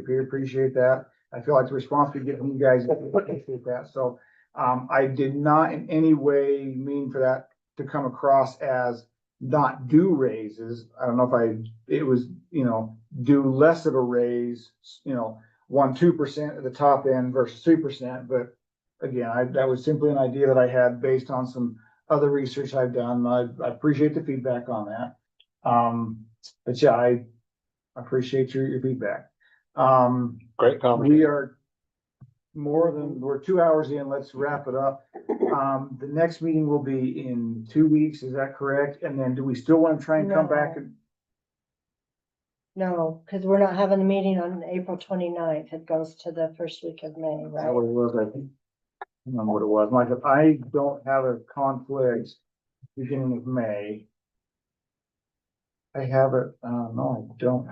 Peter, appreciate that. I feel like the responsibility from you guys, appreciate that. So, I did not in any way mean for that to come across as not do raises. I don't know if it was, do less of a raise, 2% at the top end versus 3%. But again, that was simply an idea that I had based on some other research I've done. I appreciate the feedback on that. But yeah, I appreciate your feedback. Great conversation. We're 2 hours in. Let's wrap it up. The next meeting will be in 2 weeks. Is that correct? And then do we still want to try and come back? No, because we're not having a meeting on April 29th. It goes to the first week of May, Is that right? what it was? I think. I don't know what it was. Like, if I don't have a conflict beginning of May. I have it. No, I don't.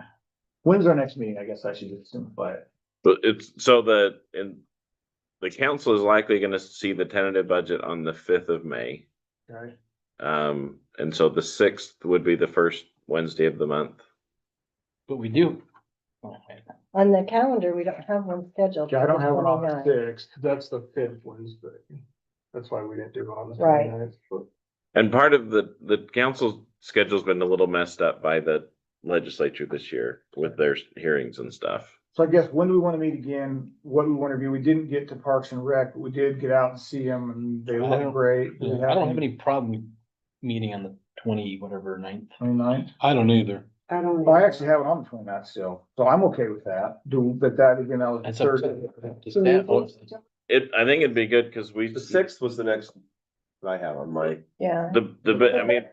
When's our next meeting? I guess I should just simplify it. But it's so that the council is likely going to see the tentative budget on the 5th of May. Okay. And so the 6th would be the first Wednesday of the month. But we do. On the calendar, we don't have one scheduled. Yeah, I don't for the have it on the 29th. 6th. That's the 5th Wednesday. That's why we didn't do it on the Right. 29th, but And part of the council schedule's been a little messed up by the legislature this year with their hearings and stuff. So I guess when do we want to meet again? What do we want to do? We didn't get to Parks and Rec, but we did get out and see them and they I look don't- great. Do we I don't have any problem meeting on the 9th. 29th? I don't either. I don't. Well, I actually have it on the 29th still, so I'm okay with that. But that again, that was the That's up third. to staff. I think it'd be good because The 6th was the next I have on my, Yeah. I mean,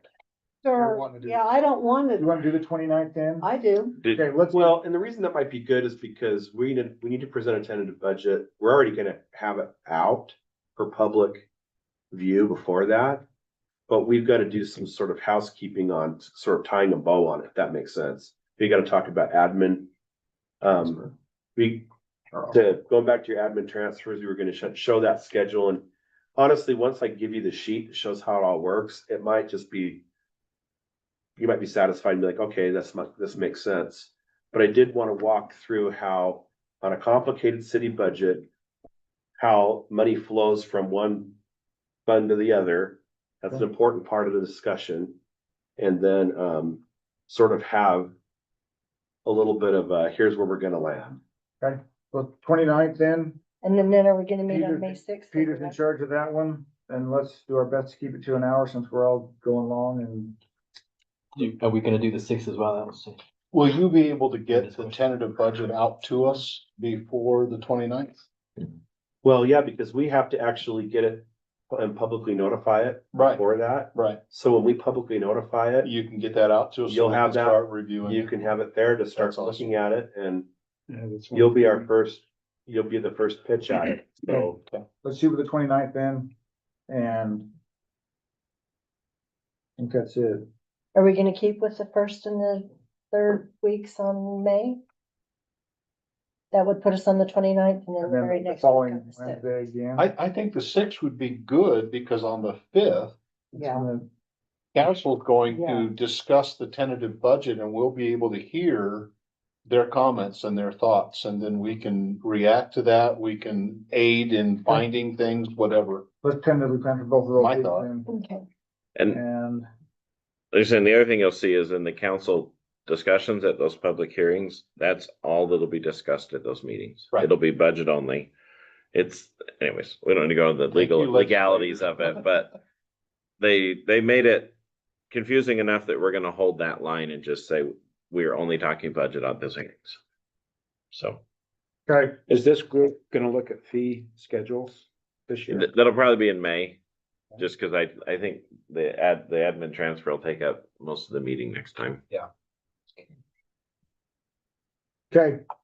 You're wanting to do- Yeah, I don't want You to. want to do the 29th then? I do. Okay, let's. well, and the reason that might be good is because we need to present a tentative budget. We're already gonna have it out for public view before that. But we've got to do some sort of housekeeping on sort of tying a bow on it, if that makes sense. We got to talk about admin. Going back to your admin transfers, we were gonna show that schedule, and honestly, once I give you the sheet that shows how it all works, it might just be, you might be satisfied and be like, okay, this makes sense. But I did want to walk through how, on a complicated city budget, how money flows from one fund to the other. That's an important part of the discussion. And then sort of have a little bit of here's where we're gonna land. Okay, well, 29th then, And then are we gonna meet on Peter's- May 6th? Peter's in charge of that one, and let's do our best to keep it to an hour since we're all going long and. Are we gonna do the 6th as well? That was it. Will you be able to get the tentative budget out to us before the 29th? Well, yeah, because we have to actually get it and publicly notify it Right, for that. right. So when we publicly notify it, You can get that out to us. so You'll we have can that. Start reviewing. you can have it there to start That's awesome. looking at it, and Yeah, that's you'll be our first you'll be the first pitch at it, so. Let's shoot for the 29th then, and I think that's it. Are we gonna keep with the first and the third weeks on May? That would put us on the 29th, and then And the very then the next. following week on the sixth. Wednesday again. I think the 6th would be good because on the 5th, Yeah. council's going Yeah. to discuss the tentative budget and we'll be able to hear their comments and their thoughts, and then we can react to that. We can aid in finding things, whatever. Let's tentatively plan for both of those My dates thought. then. Okay, And like I said, the other thing you'll see is in the council discussions at those public hearings, that's all that'll be discussed at those meetings. Right. It'll be budget only. It's, anyways, we don't need to go into the Thank you, legalities of legislators. it, but they made it confusing enough that we're gonna hold that line and just say, we're only talking budget on those hearings. So okay, Is this group gonna look at fee schedules this year? that'll probably be in May, just because I think the admin transfer will take up most of the meeting next time. okay.